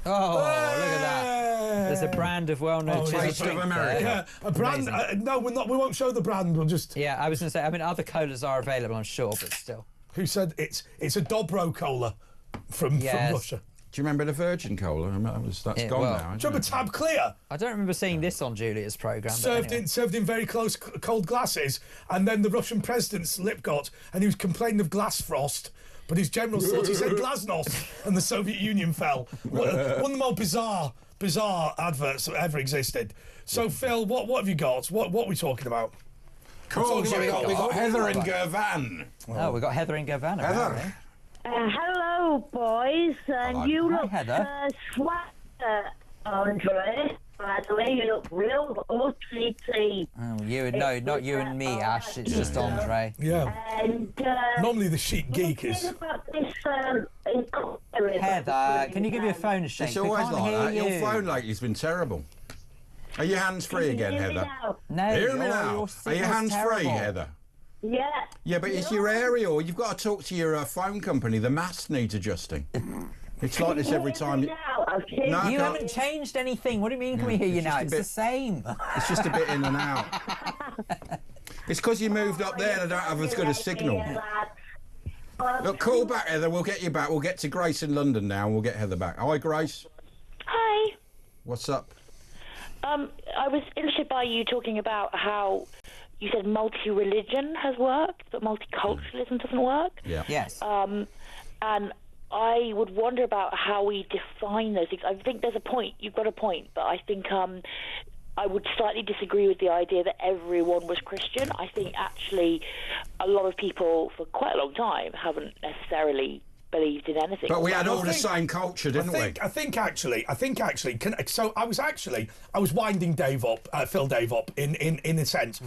Oh, look at that. There's a brand of well-known
Taste of America.
Yeah, a brand. No, we're not. We won't show the brand. We'll just.
Yeah, I was going to say. I mean, other colas are available, I'm sure, but still.
Who said it's a Dobro cola from Russia?
Do you remember the Virgin Cola? That's gone now.
Do you remember Tab Clear?
I don't remember seeing this on Julia's programme.
Served in very close cold glasses, and then the Russian president's lip got, and he was complaining of glass frost. But his generals thought he said glasnost, and the Soviet Union fell. One of the more bizarre adverts that ever existed. So, Phil, what have you got? What are we talking about?
Cool. We got Heather in Girvan.
Oh, we got Heather in Girvan.
Heather.
Hello, boys. And
Hello.
you
Hi,
look
Heather.
swagger, Andre. by the way. You look real utterly clean.
Oh, not you and me, Ash. It's just Andre.
Yeah.
And
normally the chic geek is.
about this,
Heather, can you give your phone a shake?
It's always
We can't
like
hear
that.
you.
Your phone lately's been terrible. Are you hands-free again, Heather?
No,
Hear me
your
now. Are you
signal's
hands-free,
terrible.
Heather?
Yeah.
Yeah, but it's your aerial. You've got to talk to your phone company. The masts need adjusting. It's like this every time.
No,
No,
You
no.
haven't changed anything. What do you mean? Can we hear you
it's
now?
just a
It's the
bit-
same.
It's just a bit in and out. It's because you moved up there and I don't have as good a signal. Look, call back, Heather. We'll get you back. We'll get to Grace in London now and we'll get Heather back. Hi, Grace.
Hi.
What's up?
I was interested by you talking about how you said multi-religion has worked, but multiculturalism doesn't work.
Yeah.
Yes.
And I would wonder about how we define those things. I think there's a point. You've got a point, but I think I would slightly disagree with the idea that everyone was Christian. I think actually a lot of people for quite a long time haven't necessarily believed in anything.
But we had all the
think-
same culture, didn't we?
I think actually, so I was winding Dave up, Phil Dave up in a sense.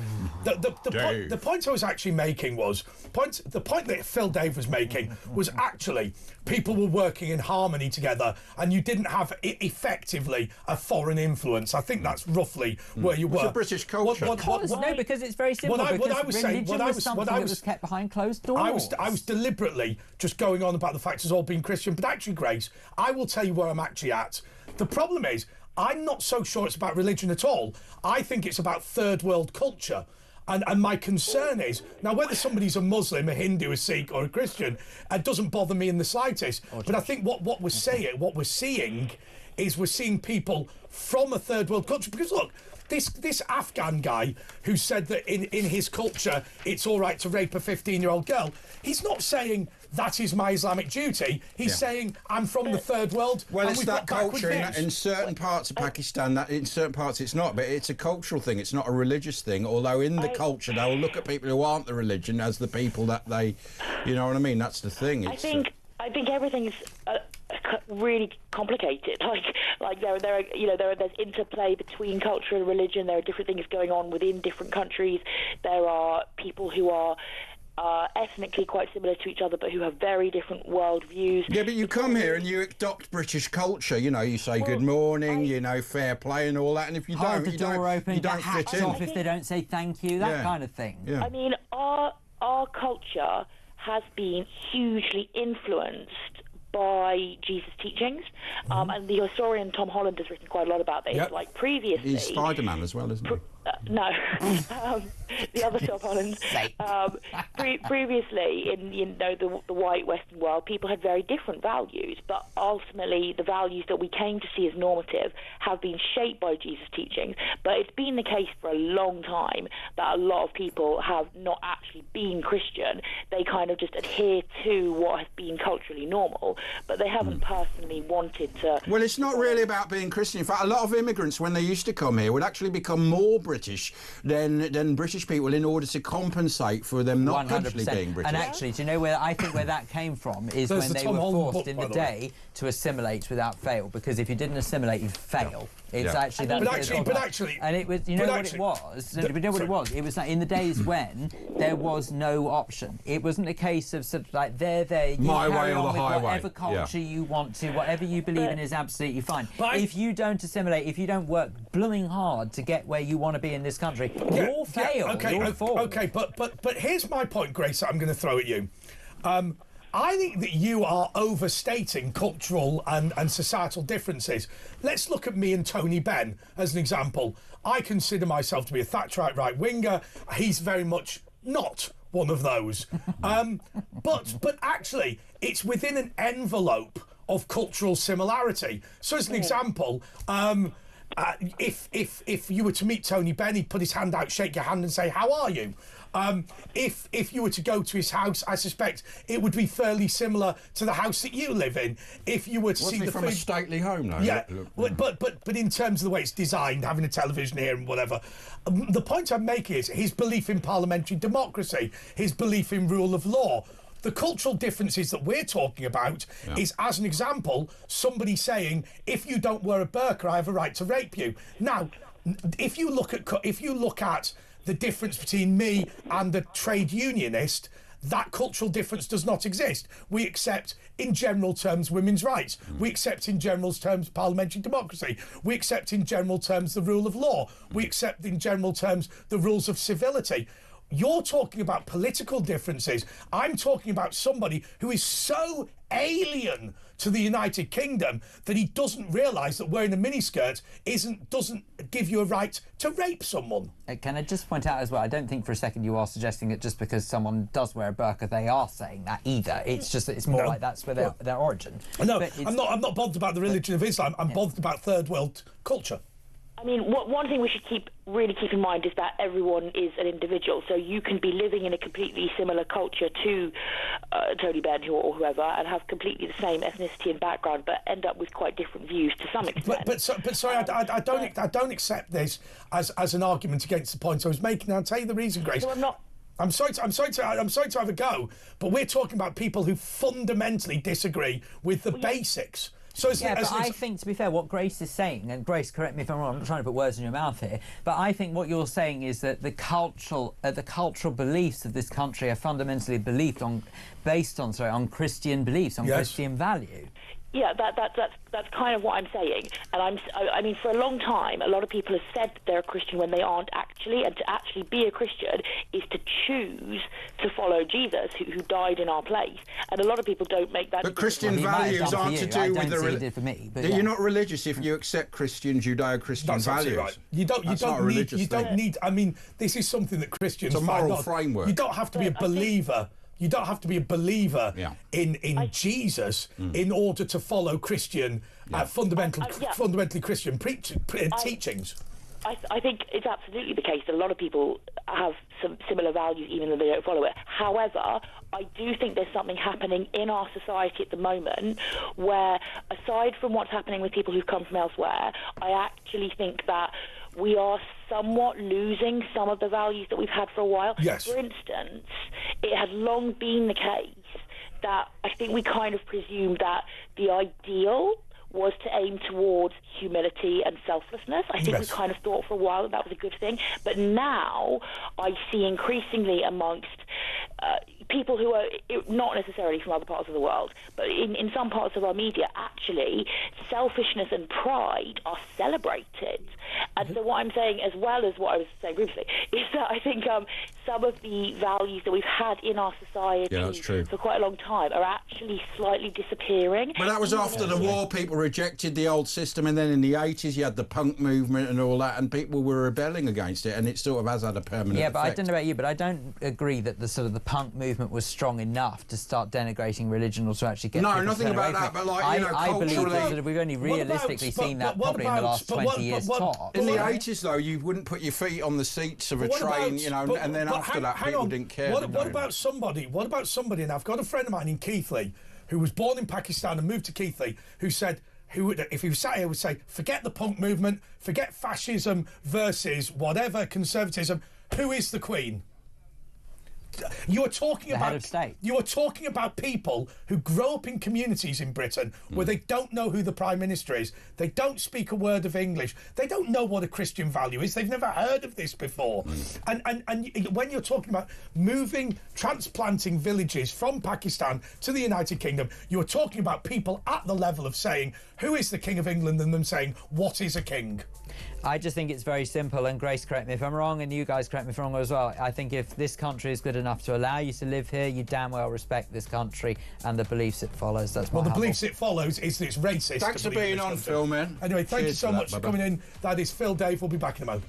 The point I was actually making was, the point that Phil Dave was making was actually people were working in harmony together and you didn't have effectively a foreign influence. I think that's roughly where you were.
It's a British culture.
No, because it's very simple.
What I
because
was
religion
saying-
was something that was kept behind closed doors.
I was deliberately just going on about the fact it's all been Christian, but actually, Grace, I will tell you where I'm actually at. The problem is, I'm not so sure it's about religion at all. I think it's about third world culture. And my concern is, now whether somebody's a Muslim, a Hindu, a Sikh or a Christian, it doesn't bother me in the slightest. But I think what we're seeing is we're seeing people from a third world culture. Because look, this Afghan guy who said that in his culture it's all right to rape a 15-year-old girl, he's not saying that is my Islamic duty. He's saying I'm from the third world.
Well,
and
it's
we've
that
got backward
culture
things.
in certain parts of Pakistan. That in certain parts it's not, but it's a cultural thing. It's not a religious thing. Although in the culture they will look at people who aren't the religion as the people that they, you know what I mean. That's the thing. It's,
I think everything is really complicated. Like there's interplay between culture and religion. There are different things going on within different countries. There are people who are ethnically quite similar to each other, but who have very different world views.
Yeah, but you come here and you adopt British culture. You know, you say good morning, you know, fair play and all that. And if you
Hold
don't,
the
you
door
don't,
open,
you
get
don't
hats
fit in.
off if they don't say thank you, that kind of thing.
Yeah.
I mean, our culture has been hugely influenced by Jesus' teachings, and the historian Tom Holland has written quite a lot about this.
Yep.
Like previously,
He's Spider-Man as well, isn't he?
no, the other Tom Holland. Previously, in the white Western world, people had very different values, but ultimately the values that we came to see as normative have been shaped by Jesus' teachings. But it's been the case for a long time that a lot of people have not actually been Christian. They kind of just adhere to what has been culturally normal, but they haven't personally wanted to.
Well, it's not really about being Christian. In fact, a lot of immigrants, when they used to come here, would actually become more British than British people in order to compensate for them not actually being British.
And actually, do you know where I think where that came from is
There's
when
the
they
Tom
were
Holland
forced
book,
in
by
the
the way.
day to assimilate without fail, because if you didn't assimilate, you fail. It's
Yeah.
actually that.
But actually,
and it was. You know
but
what
actually-
it was. You know what it was. It was like in the days when there was no option. It wasn't a case of sort of like there. You
My
carry
way or
on
the
with
highway.
whatever culture you want to, whatever you believe in is absolutely fine.
But
if you don't assimilate, if you don't work blooming hard to get where you want to be in this country, you'll fail. You'll fall.
Okay, but here's my point, Grace, that I'm going to throw at you. I think that you are overstating cultural and societal differences. Let's look at me and Tony Benn as an example. I consider myself to be a Thatcherite right-winger. He's very much not one of those. But actually, it's within an envelope of cultural similarity. So as an example, if you were to meet Tony Benn, he'd put his hand out, shake your hand and say, how are you? If you were to go to his house, I suspect it would be fairly similar to the house that you live in. If you were to see
Wasn't he
the
from
food,
a stately home, though?
yeah,
Look.
but in terms of the way it's designed, having a television here and whatever, the point I'm making is his belief in parliamentary democracy, his belief in rule of law. The cultural differences that we're talking about is, as an example, somebody saying, if you don't wear a burqa, I have a right to rape you. Now, if you look at the difference between me and the trade unionist, that cultural difference does not exist. We accept, in general terms, women's rights. We accept, in general terms, parliamentary democracy. We accept, in general terms, the rule of law. We accept, in general terms, the rules of civility. You're talking about political differences. I'm talking about somebody who is so alien to the United Kingdom that he doesn't realise that wearing a miniskirt doesn't give you a right to rape someone.
Can I just point out as well, I don't think for a second you are suggesting that just because someone does wear a burqa, they are saying that either. It's just that it's more like that's where their origin.
No, I'm not bothered about the religion of Islam. I'm bothered about third world culture.
I mean, one thing we should really keep in mind is that everyone is an individual. So you can be living in a completely similar culture to Tony Benn or whoever, and have completely the same ethnicity and background, but end up with quite different views to some extent.
But sorry, I don't accept this as an argument against the point I was making. I'll tell you the reason, Grace.
So I'm not.
I'm sorry to have a go, but we're talking about people who fundamentally disagree with the basics. So
I think, to be fair, what Grace is saying, and Grace, correct me if I'm wrong, I'm not trying to put words in your mouth here, but I think what you're saying is that the cultural beliefs of this country are fundamentally based on Christian beliefs, on Christian value.
Yeah, that's kind of what I'm saying. And I mean, for a long time, a lot of people have said that they're a Christian when they aren't actually, and to actually be a Christian is to choose to follow Jesus, who died in our place. And a lot of people don't make that.
But Christian values aren't to do with the religion. You're not religious if you accept Christian, Judeo-Christian values.
Right. You don't need. I mean, this is something that Christians.
It's a moral framework.
You don't have to be a believer. You don't have to be a believer in Jesus in order to follow Christian, fundamentally Christian teachings.
I think it's absolutely the case that a lot of people have some similar values even though they don't follow it. However, I do think there's something happening in our society at the moment where, aside from what's happening with people who've come from elsewhere, I actually think that we are somewhat losing some of the values that we've had for a while.
Yes.
For instance, it has long been the case that I think we kind of presumed that the ideal was to aim towards humility and selflessness. I think we kind of thought for a while that was a good thing. But now I see increasingly amongst people who are not necessarily from other parts of the world, but in some parts of our media, actually, selfishness and pride are celebrated. And so what I'm saying, as well as what I was saying previously, is that I think some of the values that we've had in our society for quite a long time are actually slightly disappearing.
But that was after the war. People rejected the old system, and then in the 80s you had the punk movement and all that, and people were rebelling against it, and it sort of has had a permanent effect.
But I don't know about you, but I don't agree that the punk movement was strong enough to start denigrating religion or to actually get people
nothing about that, but
I believe
culturally,
that we've only realistically seen that probably in the last 20 years top.
In the 80s, though, you wouldn't put your feet on the seats of a train, and then after that, people didn't care.
What about somebody, and I've got a friend of mine in Keighley who was born in Pakistan and moved to Keighley, who said, if he was sat here, would say, forget the punk movement, forget fascism versus whatever conservatism, who is the Queen? You are talking about
head of state.
You are talking about people who grow up in communities in Britain where they don't know who the Prime Minister is. They don't speak a word of English. They don't know what a Christian value is. They've never heard of this before. And when you're talking about transplanting villages from Pakistan to the United Kingdom, you're talking about people at the level of saying, who is the King of England, and them saying, what is a king?
I just think it's very simple, and Grace, correct me if I'm wrong, and you guys correct me if I'm wrong as well. I think if this country is good enough to allow you to live here, you damn well respect this country and the beliefs it follows. That's
the beliefs it follows is that it's racist.
Thanks for being on, Phil, man.
Anyway, thank you so much for coming in. That is Phil Dave. We'll be back in a moment.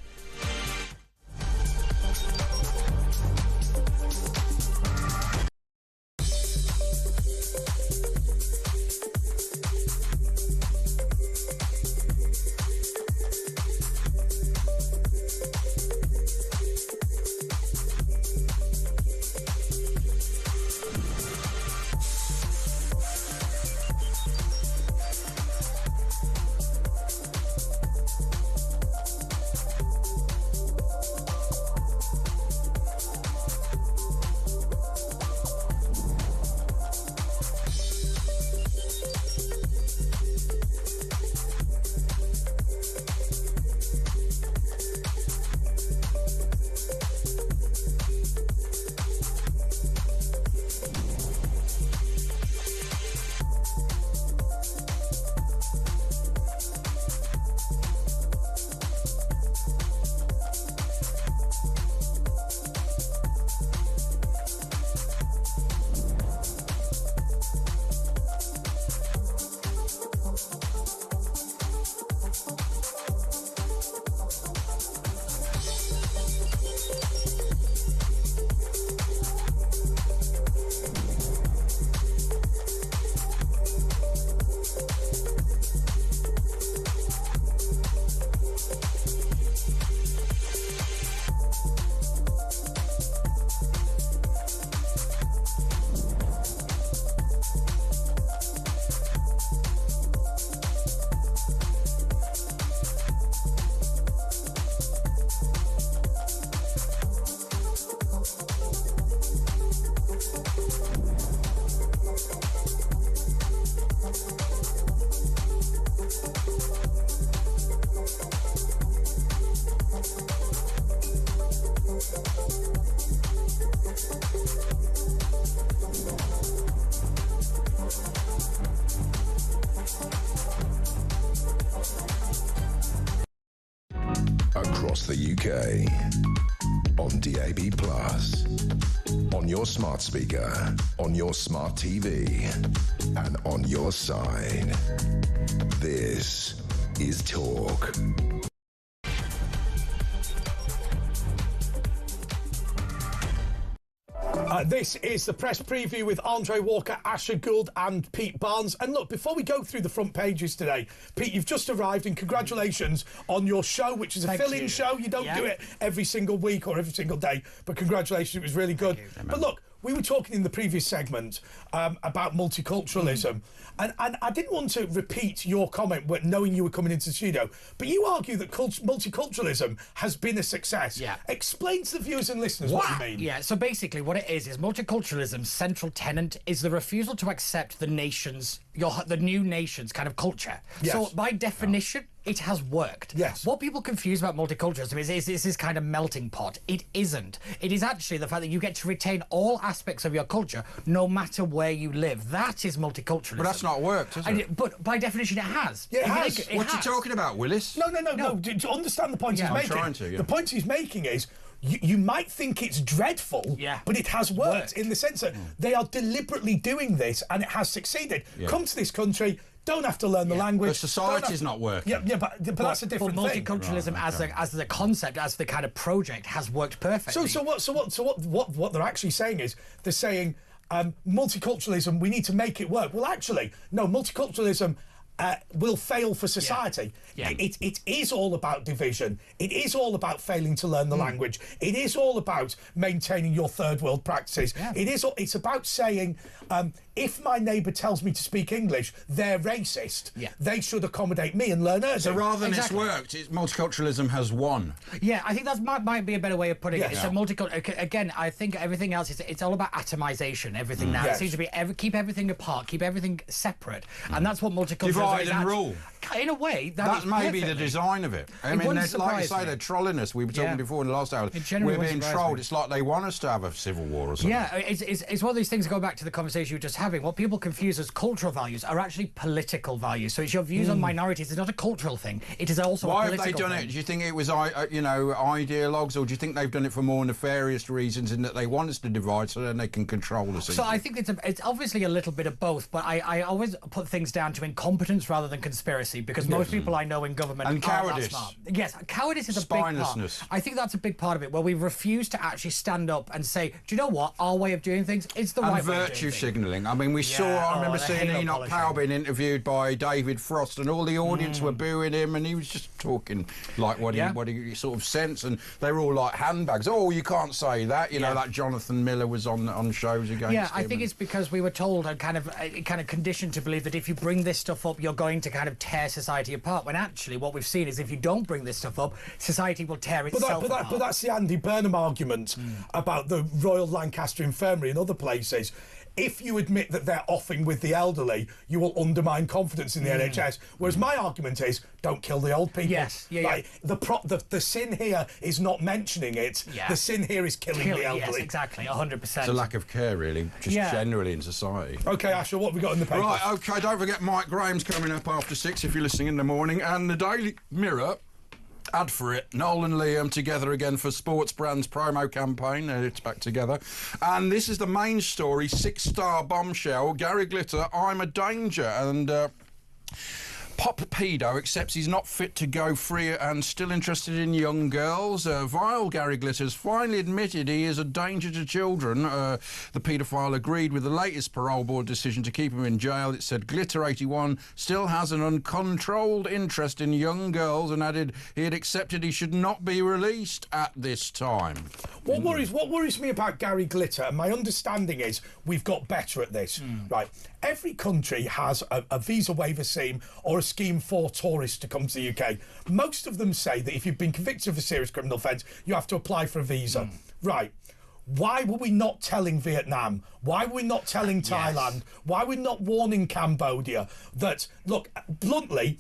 across the UK. On DAB+, on your smart speaker, on your smart TV, and on your side. This is Talk.
This is the press preview with Andre Walker, Asher Gould and Pete Barnes. And look, before we go through the front pages today, Pete, you've just arrived and congratulations on your show, which is a fill-in show. You don't do it every single week or every single day, but congratulations, it was really good. But look, we were talking in the previous segment about multiculturalism, and I didn't want to repeat your comment knowing you were coming into the studio, but you argue that multiculturalism has been a success.
Yeah.
Explain to the viewers and listeners what you mean.
Yeah, so basically what it is multiculturalism's central tenet is the refusal to accept the new nation's kind of culture.
Yes.
So by definition, it has worked.
Yes.
What people confuse about multiculturalism is this kind of melting pot. It isn't. It is actually the fact that you get to retain all aspects of your culture no matter where you live. That is multiculturalism.
But that's not worked, has it?
But by definition, it has.
Yeah, it has.
What are you talking about, Willis?
No. To understand the point he's making.
I'm trying to,
The point he's making is you might think it's dreadful, but it has worked in the sense that they are deliberately doing this and it has succeeded. Come to this country, don't have to learn the language.
But society's not working.
But that's a different thing.
Multiculturalism as the concept, as the kind of project, has worked perfectly.
So what they're actually saying is they're saying multiculturalism, we need to make it work. Well, actually, no, multiculturalism will fail for society.
Yeah.
It is all about division. It is all about failing to learn the language. It is all about maintaining your third world practices. Yeah. It's about saying, if my neighbour tells me to speak English, they're racist. Yeah. They should accommodate me and learn Urdu.
So rather than it's worked, multiculturalism has won.
Yeah, I think that might be a better way of putting it. So again, I think everything else it's all about atomization. Everything now it seems to be keep everything apart, keep everything separate, and that's what multiculturalism
divide and rule.
In a way,
that's maybe the design of it. I mean, like you say, they're trolling us. We were talking before in the last hour. We're being trolled. It's like they want us to have a civil war or something.
Yeah, it's one of these things. Go back to the conversation you were just having. What people confuse as cultural values are actually political values. So it's your views on minorities. It's not a cultural thing. It is also a political thing. Why have they done
it? Do you think it was ideologues, or do you think they've done it for more nefarious reasons in that they want us to divide so then they can control us?
So I think it's obviously a little bit of both, but I always put things down to incompetence rather than conspiracy, because most people I know in government
and cowardice.
Yes, cowardice is a big part. I think that's a big part of it, where we refuse to actually stand up and say, do you know what, our way of doing things is the right way of doing things.
And virtue signalling. I mean, I remember seeing Enoch Powell being interviewed by David Frost, and all the audience were booing him, and he was just talking like what he sort of sensed, and they were all like handbags. Oh, you can't say that. You know, like Jonathan Miller was on shows against him.
I think it's because we were told and kind of conditioned to believe that if you bring this stuff up, you're going to kind of tear society apart, when actually what we've seen is if you don't bring this stuff up, society will tear itself apart.
But that's the Andy Burnham argument about the Royal Lancaster Infirmary and other places. If you admit that they're offing with the elderly, you will undermine confidence in the NHS. Whereas my argument is, don't kill the old people.
Yes,
The sin here is not mentioning it. Yeah. The sin here is killing the elderly.
Yes, exactly, 100%.
It's a lack of care, really, just generally in society.
OK, Asher, what have we got in the paper?
Right, OK, don't forget Mike Graham's coming up after 6 if you're listening in the morning, and the Daily Mirror. Ad for it. Noel and Liam together again for Sports Brand's promo campaign. It's back together. And this is the main story. 6-star bombshell. Gary Glitter, I'm a danger. And Pop Pedo accepts he's not fit to go free and still interested in young girls. Vile Gary Glitter's finally admitted he is a danger to children. The paedophile agreed with the latest parole board decision to keep him in jail. It said Glitter 81 still has an uncontrolled interest in young girls, and added he had accepted he should not be released at this time.
What worries me about Gary Glitter, and my understanding is we've got better at this, right? Every country has a visa waiver scheme or a scheme for tourists to come to the UK. Most of them say that if you've been convicted of a serious criminal offence, you have to apply for a visa. Right. Why were we not telling Vietnam? Why were we not telling Thailand? Why were we not warning Cambodia that, look, bluntly,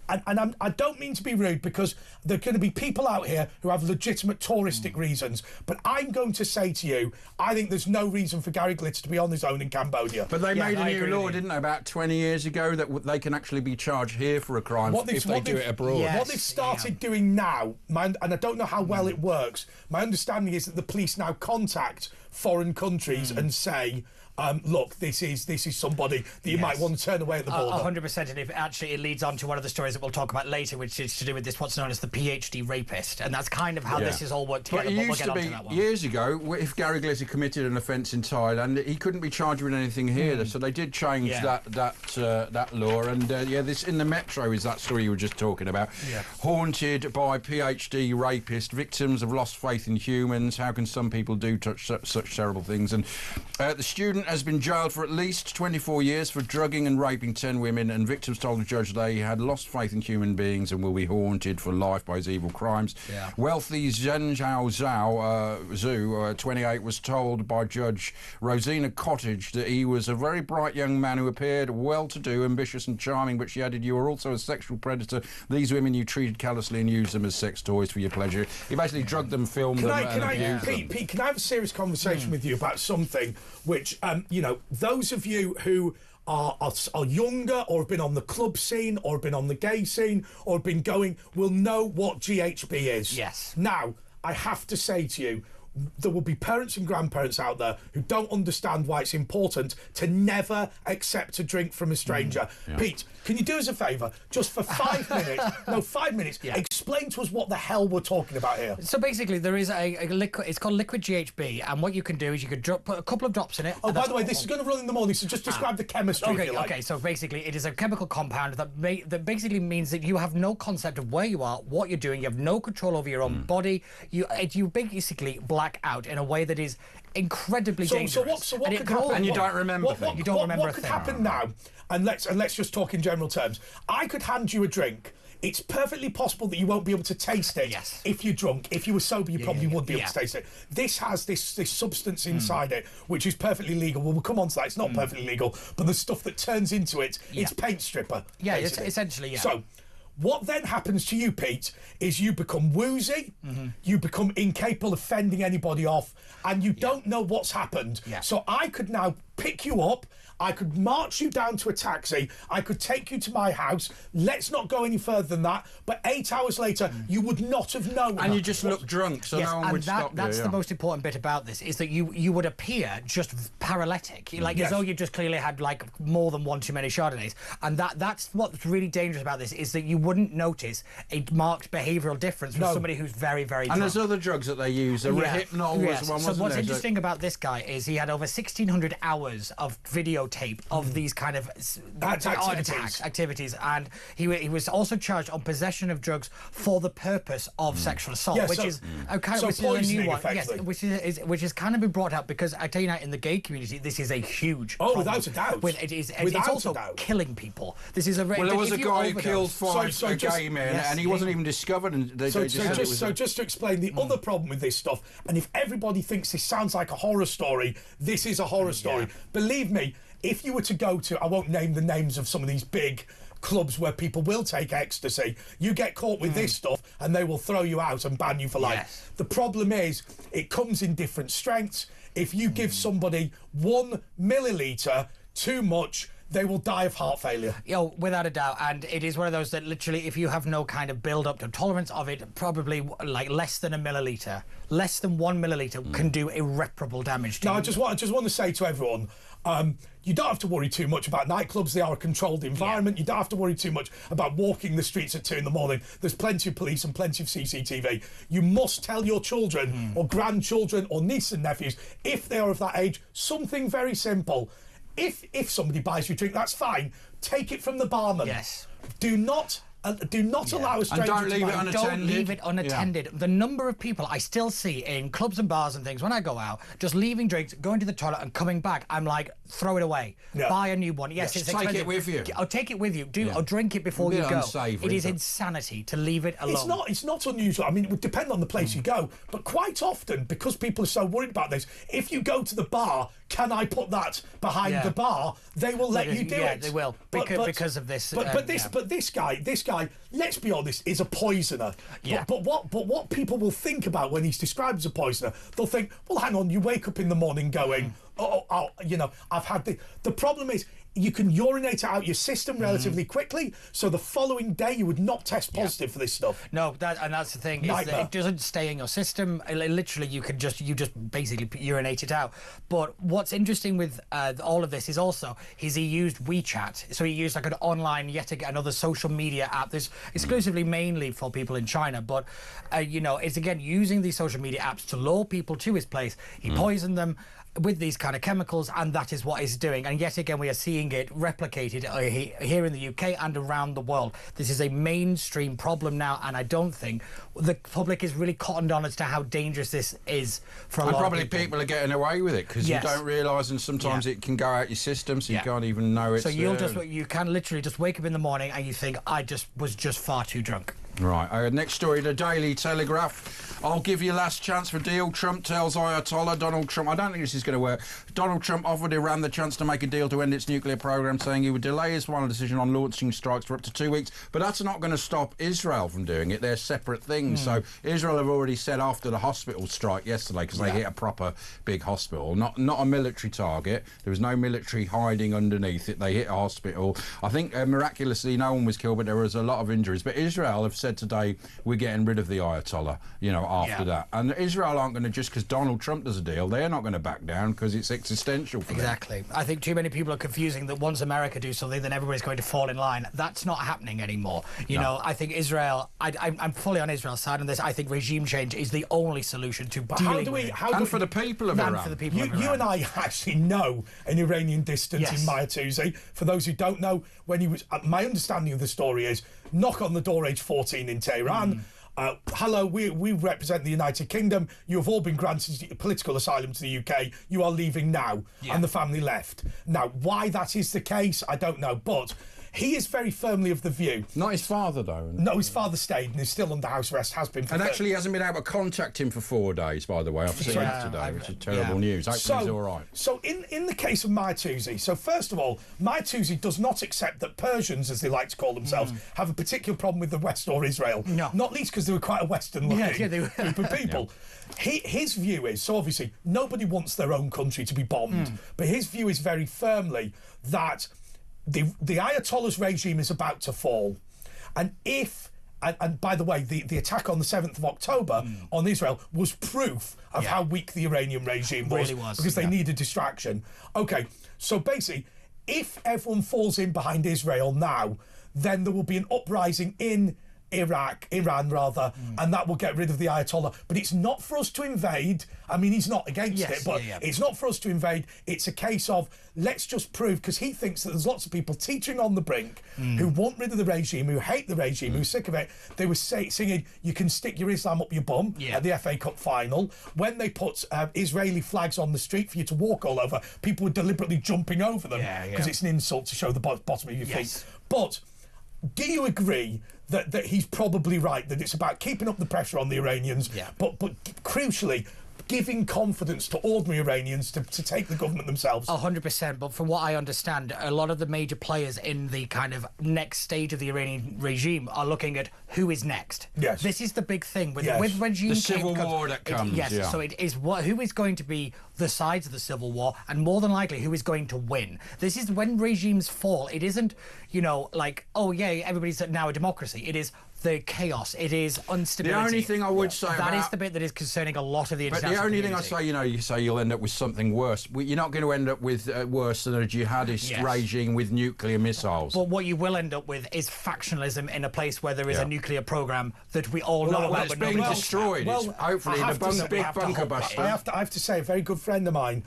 I don't mean to be rude, because there are going to be people out here who have legitimate touristic reasons, but I'm going to say to you, I think there's no reason for Gary Glitter to be on his own in Cambodia.
But they made a new law, didn't they, about 20 years ago, that they can actually be charged here for a crime if they do it abroad.
Yes, what they've started doing now, and I don't know how well it works, my understanding is that the police now contact foreign countries and say, look, this is somebody that you might want to turn away at the border.
100%, and it leads on to one of the stories that we'll talk about later, which is to do with this, what's known as the PhD rapist, and that's kind of how this is all worked together.
But it used to be, years ago, if Gary Glitter committed an offence in Thailand, he couldn't be charged with anything here, so they did change that law, and this in the Metro is that story you were just talking about. Haunted by PhD rapist, victims have lost faith in humans. How can some people do such terrible things? And the student has been jailed for at least 24 years for drugging and raping 10 women, and victims told the judge they had lost faith in human beings and will be haunted for life by his evil crimes. Wealthy Zhenjiao Zhu, 28, was told by Judge Rosina Cottage that he was a very bright young man who appeared well-to-do, ambitious and charming, but she added, you are also a sexual predator. These women you treated callously and used them as sex toys for your pleasure. He basically drugged them, filmed them, and abused them.
Pete, can I have a serious conversation with you about something which, those of you who are younger, or have been on the club scene, or have been on the gay scene, or have been going, will know what GHB is.
Yes.
Now, I have to say to you, there will be parents and grandparents out there who don't understand why it's important to never accept a drink from a stranger. Pete, can you do us a favour, just for 5 minutes, 5 minutes, explain to us what the hell we're talking about here.
So basically, there is a liquid, it's called liquid GHB, and what you can do is you could put a couple of drops in it.
Oh, by the way, this is going to run in the morning, so just describe the chemistry, if you like.
Okay, so basically, it is a chemical compound that basically means that you have no concept of where you are, what you're doing, you have no control over your own body, you basically black out in a way that is incredibly dangerous.
So what could happen?
And you don't remember things.
You don't remember
what could happen now? And let's just talk in general terms. I could hand you a drink. It's perfectly possible that you won't be able to taste it if you're drunk. If you were sober, you probably would be able to taste it. This has this substance inside it, which is perfectly legal. Well, we'll come on to that. It's not perfectly legal, but the stuff that turns into it, it's paint stripper.
Yeah, it's essentially,
So, what then happens to you, Pete, is you become woozy, you become incapable of fending anybody off, and you don't know what's happened. So I could now pick you up, I could march you down to a taxi, I could take you to my house. Let's not go any further than that. But 8 hours later, you would not have known.
And you just look drunk, so no one would stop you.
That's the most important bit about this, is that you would appear just paralytic, as though you just clearly had like more than one too many Chardonnays. And that's what's really dangerous about this, is that you wouldn't notice a marked behavioural difference from somebody who's very, very drunk.
And there's other drugs that they use. Rehypnol was one, wasn't there?
So what's interesting about this guy is he had over 1,600 hours of videotape of these kind of activities, and he was also charged on possession of drugs for the purpose of sexual assault, which is a new one. Yes, which is kind of been brought up, because I tell you now, in the gay community, this is a huge problem.
Without a doubt.
It's also killing people. This is a
well, there was a guy who killed 5 gay men, and he wasn't even discovered. And
just to explain the other problem with this stuff, and if everybody thinks this sounds like a horror story, this is a horror story. Believe me, if you were to go to, I won't name the names of some of these big clubs where people will take ecstasy, you get caught with this stuff and they will throw you out and ban you for life. The problem is, it comes in different strengths. If you give somebody 1 milliliter too much, they will die of heart failure.
Without a doubt. And it is one of those that literally, if you have no kind of build-up to tolerance of it, probably like less than 1 milliliter, less than 1 milliliter can do irreparable damage to you.
I just want to say to everyone, you don't have to worry too much about nightclubs. They are a controlled environment. You don't have to worry too much about walking the streets at 2 a.m. There's plenty of police and plenty of CCTV. You must tell your children or grandchildren or nieces and nephews, if they are of that age, something very simple. If somebody buys you a drink, that's fine. Take it from the barman.
Yes.
Do not allow a stranger
and don't leave it unattended.
Don't leave it unattended. The number of people I still see in clubs and bars and things when I go out, just leaving drinks, going to the toilet and coming back, I'm like, throw it away. Buy a new one. Yes, it's expensive.
Take it with you.
I'll take it with you. Or drink it before you go.
Unsavory,
it is insanity to leave it alone.
It's not unusual. I mean, it would depend on the place you go, but quite often, because people are so worried about this, if you go to the bar, can I put that behind the bar? They will let you do it.
Yeah, they will because of this.
But this guy, let's be honest, is a poisoner.
Yeah.
But what people will think about when he's described as a poisoner, they'll think, well, hang on, you wake up in the morning going, oh, you know, I've had the. The problem is, you can urinate it out your system relatively quickly, so the following day you would not test positive for this stuff.
No, that's the thing. Is that it doesn't stay in your system. Literally, you just basically urinate it out. But what's interesting with all of this is also he used WeChat, so he used like an online, yet again another social media app. That's exclusively mainly for people in China, but you know, it's again using these social media apps to lure people to his place. He poisoned them with these kind of chemicals, and that is what he's doing. And yet again, we are seeing it replicated here in the UK and around the world. This is a mainstream problem now, and I don't think the public is really cottoned on as to how dangerous this is for a lot of people.
And probably people are getting away with it because you don't realise, and sometimes it can go out your system, so you can't even know it's
so you can literally just wake up in the morning and you think, I was just far too drunk.
Right, next story, the Daily Telegraph. I'll give you last chance for deal. Trump tells Ayatollah Donald Trump. I don't think this is going to work. Donald Trump offered Iran the chance to make a deal to end its nuclear program, saying he would delay his final decision on launching strikes for up to 2 weeks. But that's not going to stop Israel from doing it. They're separate things. So Israel have already said after the hospital strike yesterday, because they hit a proper big hospital, not a military target. There was no military hiding underneath it. They hit a hospital. I think miraculously no one was killed, but there was a lot of injuries. But Israel have said today we're getting rid of the Ayatollah, you know, after that. And Israel aren't going to, just because Donald Trump does a deal, they're not going to back down because it's existential for them.
Exactly. I think too many people are confusing that once America do something, then everybody's going to fall in line. That's not happening anymore. You know, I think Israel, I'm fully on Israel's side on this. I think regime change is the only solution to dealing with it.
And for the people of Iran.
For the people of Iran.
You and I actually know an Iranian dissident in Mayatouzi. For those who don't know, when he was, my understanding of the story is, knock on the door age 14 in Tehran. Hello, we represent the United Kingdom. You have all been granted political asylum to the UK. You are leaving now. And the family left. Now, why that is the case, I don't know. But he is very firmly of the view.
Not his father, though.
No, his father stayed and is still under house arrest, has been for...
And actually hasn't been able to contact him for 4 days, by the way. I've seen it today, which is terrible news. Hopefully he's all right.
So in the case of Mayatouzi, so first of all, Mayatouzi does not accept that Persians, as they like to call themselves, have a particular problem with the West or Israel.
No.
Not least because they were quite a Western-looking group of people. His view is, so obviously, nobody wants their own country to be bombed, but his view is very firmly that the Ayatollah's regime is about to fall. And and by the way, the attack on the 7th of October on Israel was proof of how weak the Iranian regime was.
Really was.
Because they needed distraction. Okay, so basically, if everyone falls in behind Israel now, then there will be an uprising in Iran rather, and that will get rid of the Ayatollah. But it's not for us to invade. I mean, he's not against it, but it's not for us to invade. It's a case of, let's just prove, because he thinks that there's lots of people teetering on the brink who want rid of the regime, who hate the regime, who are sick of it. They were singing, you can stick your Islam up your bum at the FA Cup final. When they put Israeli flags on the street for you to walk all over, people were deliberately jumping over them because it's an insult to show the bottom of your feet. But do you agree that he's probably right, that it's about keeping up the pressure on the Iranians, but crucially, giving confidence to ordinary Iranians to take the government themselves?
100%, but from what I understand, a lot of the major players in the kind of next stage of the Iranian regime are looking at who is next.
Yes.
This is the big thing with regime
the civil war that comes.
So it is who is going to be the sides of the civil war, and more than likely who is going to win. This is when regimes fall. It isn't, you know, like, oh yeah, everybody's now a democracy. It is the chaos. It is instability.
The only thing I would say
that is the bit that is concerning a lot of the international
But the only
community.
thing I say, you know, you say you'll end up with something worse. You're not going to end up with worse than a jihadist regime with nuclear missiles.
But what you will end up with is factionalism in a place where there is a nuclear program that we all know about.
It's being destroyed. It's hopefully the big bunker buster.
I have to say, a very good friend of mine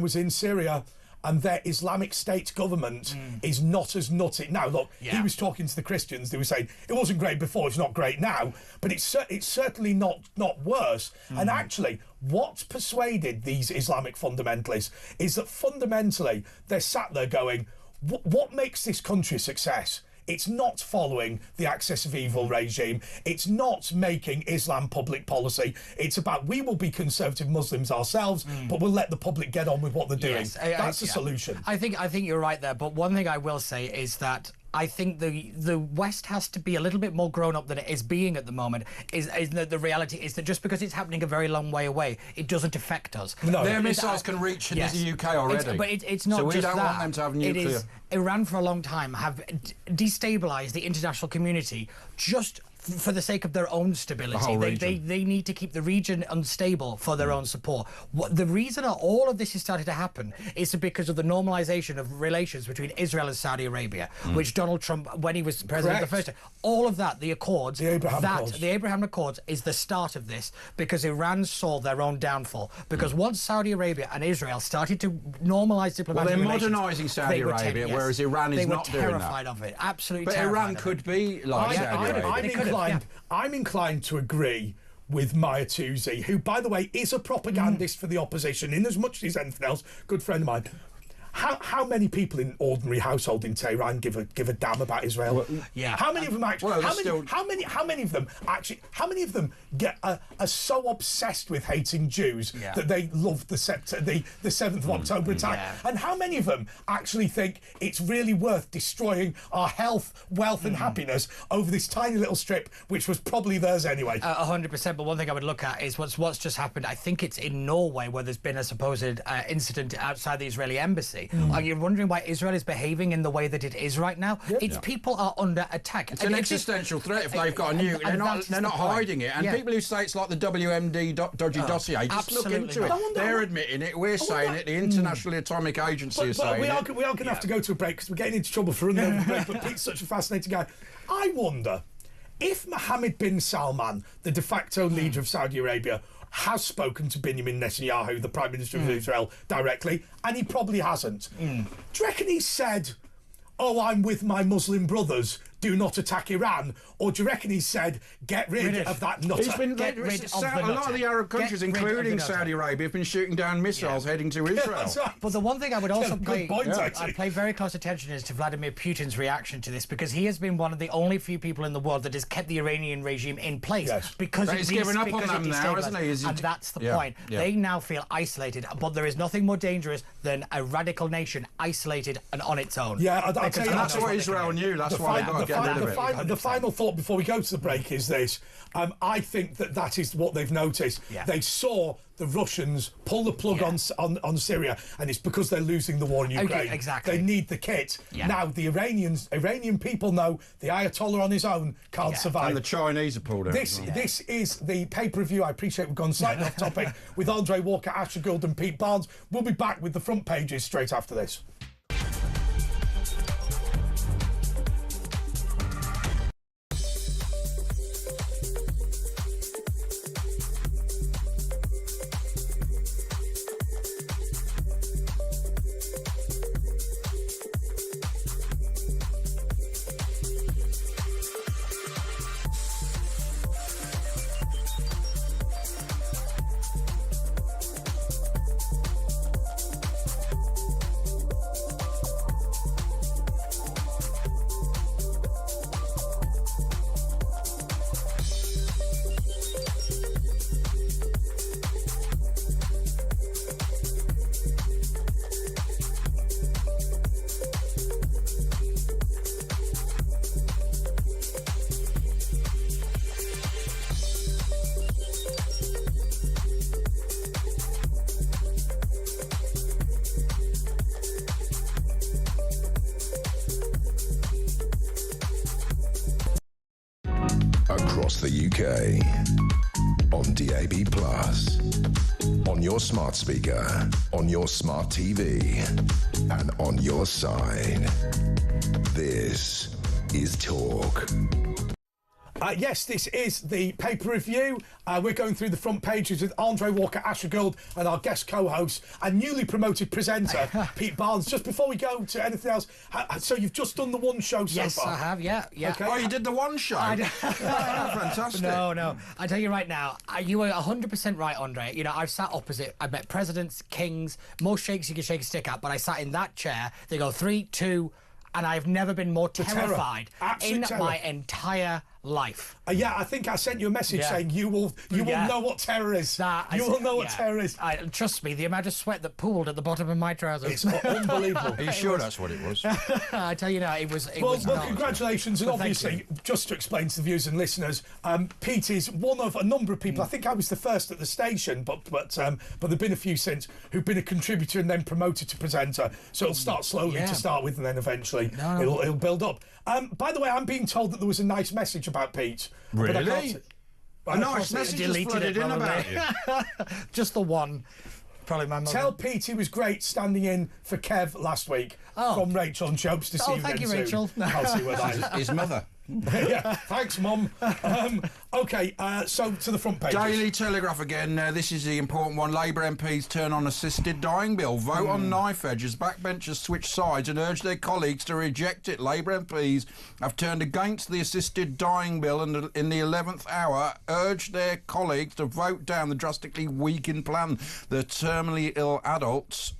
was in Syria, and their Islamic State government is not as nutty. Now, look, he was talking to the Christians. They were saying, it wasn't great before, it's not great now, but it's certainly not worse. And actually, what's persuaded these Islamic fundamentalists is that fundamentally, they're sat there going, what makes this country a success? It's not following the Axis of Evil regime. It's not making Islam public policy. It's about, we will be conservative Muslims ourselves, but we'll let the public get on with what they're doing.
Yes,
That's the solution.
I think you're right there, but one thing I will say is that I think the West has to be a little bit more grown up than it is being at the moment. Is that the reality is that just because it's happening a very long way away, it doesn't affect us.
No. Their missiles can reach into the UK already.
But it's not
so we
just
don't
that.
want them to have nuclear.
It is, Iran for a long time have destabilised the international community just for the sake of their own stability. They need to keep the region unstable for their own support. The reason all of this has started to happen is because of the normalisation of relations between Israel and Saudi Arabia, which Donald Trump, when he was president the first time, all of that, the Accords, the Abraham Accords is the start of this, because Iran saw their own downfall. Because once Saudi Arabia and Israel started to normalise diplomatic relations,
they're modernising Saudi Arabia, whereas Iran is not doing that.
They were terrified of it, absolutely
but
terrified.
But Iran could be like Saudi Arabia.
I'm inclined to agree with Maya Toosey, who, by the way, is a propagandist for the opposition, in as much as anything else. Good friend of mine. How many people in ordinary household in Tehran give a damn about Israel?
Well, yeah.
How many of them actually? How many of them actually? How many of them are so obsessed with hating Jews that they love the 7th of October attack? Yeah. And how many of them actually think it's really worth destroying our health, wealth, and happiness over this tiny little strip, which was probably theirs anyway?
100%. But one thing I would look at is what's just happened. I think it's in Norway, where there's been a supposed incident outside the Israeli embassy. Are you wondering why Israel is behaving in the way that it is right now? People are under attack.
It's an existential threat if they've got a nuke. They're not hiding it. And people who say it's like the WMD dodgy dossier, just look into it. They're admitting it. We're saying it. The International Atomic Agency is saying it.
We are going to have to go to a break because we're getting into trouble for running over the break. But Pete's such a fascinating guy. I wonder if Mohammed bin Salman, the de facto leader of Saudi Arabia, has spoken to Benjamin Netanyahu, the Prime Minister of Israel, directly, and he probably hasn't. Do you reckon he said, "Oh, I'm with my Muslim brothers, do not attack Iran"? Or do you reckon he said, "Get rid of that nutter"?
A lot of the Arab countries, including Saudi Arabia, have been shooting down missiles heading to Israel.
But the one thing I would also pay very close attention is to Vladimir Putin's reaction to this, because he has been one of the only few people in the world that has kept the Iranian regime in place. Because
he's given up on them now, isn't he?
And that's the point. They now feel isolated, but there is nothing more dangerous than a radical nation isolated and on its own.
Yeah, I'll tell you,
that's what Israel knew. That's why they got to get rid of it.
The final thought before we go to the break is this. I think that is what they've noticed. They saw the Russians pull the plug on Syria, and it's because they're losing the war in Ukraine.
Exactly.
They need the kit. Now the Iranian people know the Ayatollah on his own can't survive.
And the Chinese are pulled out.
This is the pay-per-view. I appreciate we've gone slightly off topic with Andre Walker, Asher Gould and Pete Barnes. We'll be back with the front pages straight after this.
Across the UK, on DAB+, on your smart speaker, on your smart TV, and on your side. This is Talk.
Yes, this is the paper review. We're going through the front pages with Andre Walker, Asher Gould, and our guest co-host and newly promoted presenter, Pete Barnes. Just before we go to anything else, so you've just done the one show so far?
Yes, I have, yeah.
Okay.
Oh, you did the one show? Fantastic.
No. I tell you right now, you were 100% right, Andre. You know, I've sat opposite. I've met presidents, kings, most shakes you can shake a stick at, but I sat in that chair. They go 3, 2... and I've never been more terrified in
terror.
my entire life.
Yeah, I think I sent you a message saying you will know what terror is. You will know what terror is.
Trust me, the amount of sweat that pooled at the bottom of my trousers.
It's unbelievable.
Are you sure that's what it was?
I tell you now, it was.
Well,
not.
Congratulations, and obviously, just to explain to the viewers and listeners, Pete is one of a number of people. I think I was the first at the station, but there've been a few since who've been a contributor and then promoted to presenter. So it'll start slowly to start with, and then eventually it'll build up. By the way, I'm being told that there was a nice message about Pete.
Really? A nice message just flooded in about you.
Just the one. Probably my mother.
Tell Pete he was great standing in for Kev last week from Rachel, and she hopes to see you
thank
again
you, Rachel.
soon. I'll see where that is.
His mother.
Yeah, thanks, Mum. Okay, so to the front page.
Daily Telegraph again. This is the important one. Labour MPs turn on assisted dying bill. Vote on knife edge as backbenchers switch sides and urge their colleagues to reject it. Labour MPs have turned against the assisted dying bill and in the 11th hour urged their colleagues to vote down the drastically weakened plan. The terminally ill adults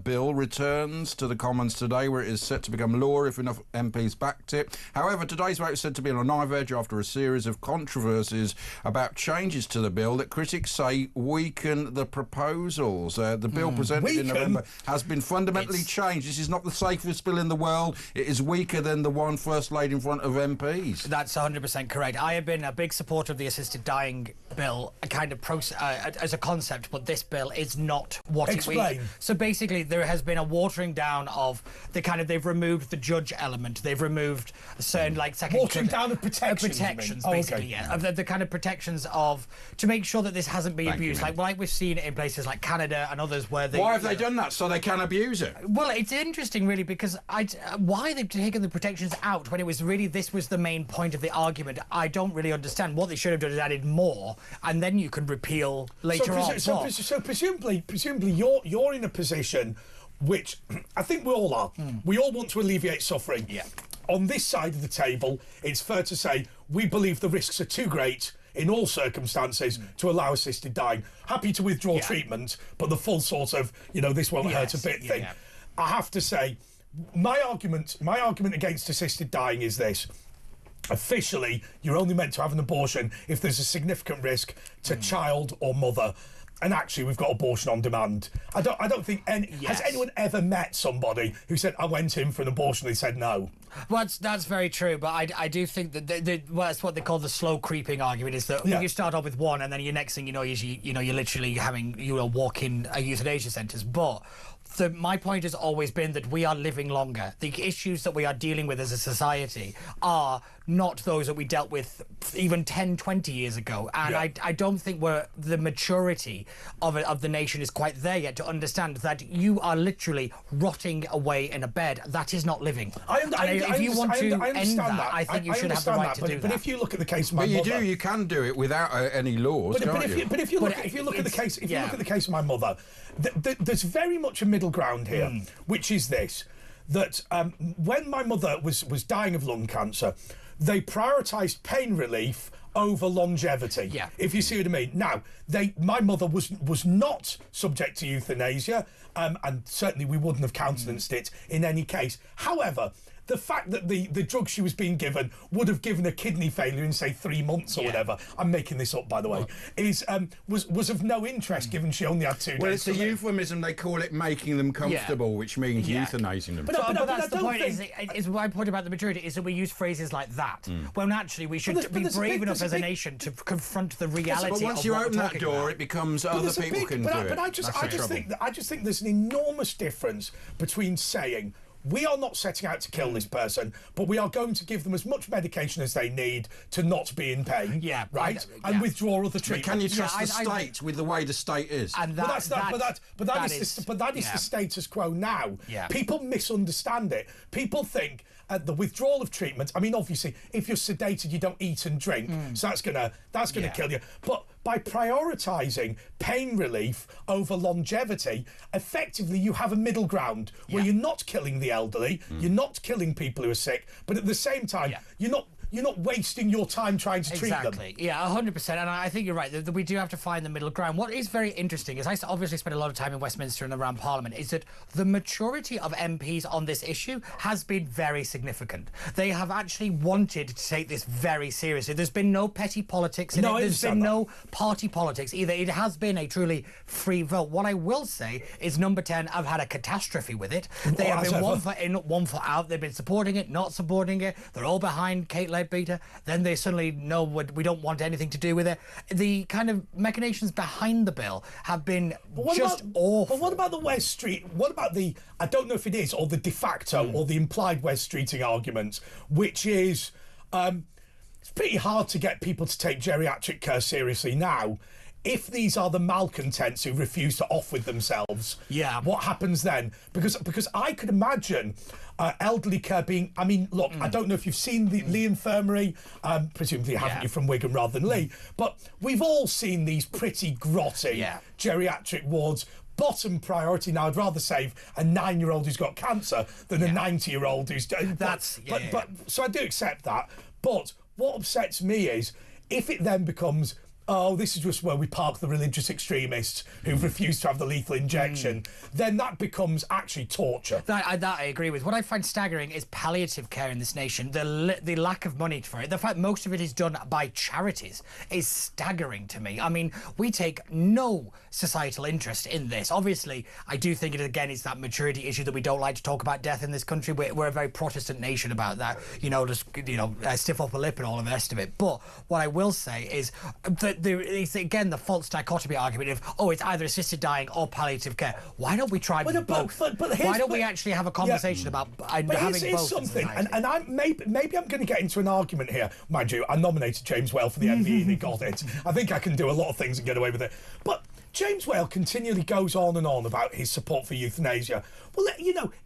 bill returns to the Commons today, where it is set to become law if enough MPs backed it. However, today's vote is said to be on a knife edge after a series of controversies about changes to the bill that critics say weaken the proposals. The bill presented in November has been fundamentally changed. This is not the safest bill in the world. It is weaker than the one first laid in front of MPs.
That's 100% correct. I have been a big supporter of the assisted dying bill, a kind of as a concept, but this bill is not what
Explain.
it is. So basically, there has been a watering down of the kind of, they've removed the judge element. They've removed certain, like, second...
Watering down of protections,
basically, yeah. Of the kind of protections to make sure that this hasn't been abused. Like we've seen it in places like Canada and others where they...
Why have they done that? So they can abuse it?
Well, it's interesting, really, because why they've taken the protections out when it was really, this was the main point of the argument, I don't really understand. What they should have done is added more, and then you could repeal later on.
So presumably you're in a position which I think we all are. We all want to alleviate suffering.
Yeah.
On this side of the table, it's fair to say we believe the risks are too great in all circumstances to allow assisted dying. Happy to withdraw treatment, but the full sort of, this won't hurt a bit thing. I have to say, my argument against assisted dying is this. Officially, you're only meant to have an abortion if there's a significant risk to child or mother. And actually, we've got abortion on demand. I don't think has anyone ever met somebody who said, I went in for an abortion, they said no.
Well, that's very true, but I do think that that's what they call the slow creeping argument, is that you start off with one, and then your next thing you know is you're literally having walk-in euthanasia centres. But my point has always been that we are living longer. The issues that we are dealing with as a society are not those that we dealt with even 10, 20 years ago. And I don't think the maturity of the nation is quite there yet to understand that you are literally rotting away in a bed. That is not living. If you want to end that, I think you should have the right to do that.
But if you look at the case of my mother...
you can do it without any laws, can't you?
But if you look at the case, if you look at the case of my mother, there's very much a middle ground here, which is this: that when my mother was dying of lung cancer, they prioritised pain relief over longevity.
Yeah.
If you see what I mean. Now, my mother was not subject to euthanasia, and certainly we wouldn't have countenanced it in any case. However, the fact that the drug she was being given would have given her kidney failure in, say, 3 months or whatever, I'm making this up, by the way, was of no interest, given she only had 2 days.
Well, it's a euphemism. They call it making them comfortable, which means euthanizing them.
But that's the point. Is my point about the maturity is that we use phrases like that. When actually we should be brave enough as a nation to confront the reality.
But once you open that door, it becomes other people can do it.
But I just think there's an enormous difference between saying, we are not setting out to kill this person, but we are going to give them as much medication as they need to not be in pain.
Yeah,
right. And withdraw other treatment.
But can you trust the state with the way the state is?
And that is the status quo now.
Yeah.
People misunderstand it. People think the withdrawal of treatment. I mean, obviously, if you're sedated, you don't eat and drink, so that's gonna kill you. But by prioritising pain relief over longevity, effectively you have a middle ground where you're not killing the elderly, you're not killing people who are sick, but at the same time, you're not wasting your time trying to treat them.
Exactly. Yeah, 100%. And I think you're right. That we do have to find the middle ground. What is very interesting is I obviously spent a lot of time in Westminster and around Parliament. Is that the maturity of MPs on this issue has been very significant. They have actually wanted to take this very seriously. There's been no petty politics in it. There's been no party politics either. It has been a truly free vote. What I will say is Number 10 have had a catastrophe with it. They have been one foot in, one foot out. They've been supporting it, not supporting it. They're all behind Kate Leadbeater. Then they suddenly know we don't want anything to do with it. The kind of machinations behind the bill have been just awful.
But what about the Wes Street? What about the, I don't know if it is, or the de facto or the implied Wes Streeting argument, which is it's pretty hard to get people to take geriatric care seriously now. If these are the malcontents who refuse to off with themselves, what happens then? Because I could imagine elderly care being, I mean, look, I don't know if you've seen the Lee Infirmary, presumably haven't you, from Wigan rather than Lee, but we've all seen these pretty grotty geriatric wards. Bottom priority now. I'd rather save a 9-year-old who's got cancer than a 90-year-old who's... So I do accept that. But what upsets me is if it then becomes... oh, this is just where we park the religious extremists who've refused to have the lethal injection, then that becomes actually torture.
That I agree with. What I find staggering is palliative care in this nation. The lack of money for it. The fact most of it is done by charities is staggering to me. I mean, we take no societal interest in this. Obviously, I do think it, again, is that maturity issue that we don't like to talk about death in this country. We're a very Protestant nation about that. Stiff upper lip and all the rest of it. But what I will say is that it's again the false dichotomy argument of it's either assisted dying or palliative care. Why don't we try both? Why don't we actually have a conversation about having both?
Something, and maybe I'm going to get into an argument here. Mind you, I nominated James Whale for the MBE and he got it. I think I can do a lot of things and get away with it. But James Whale continually goes on and on about his support for euthanasia. Well,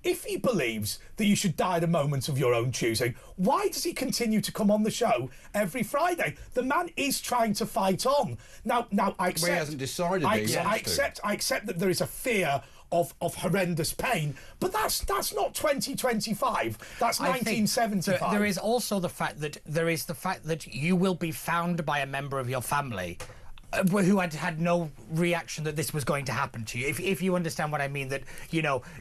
if he believes that you should die at a moment of your own choosing, why does he continue to come on the show every Friday? The man is trying to fight on. Now I accept...
Well, he hasn't decided
I accept that there is a fear of horrendous pain, but that's not 2025. That's 1975.
There is also the fact that you will be found by a member of your family who had no reaction that this was going to happen to you. If you understand what I mean, that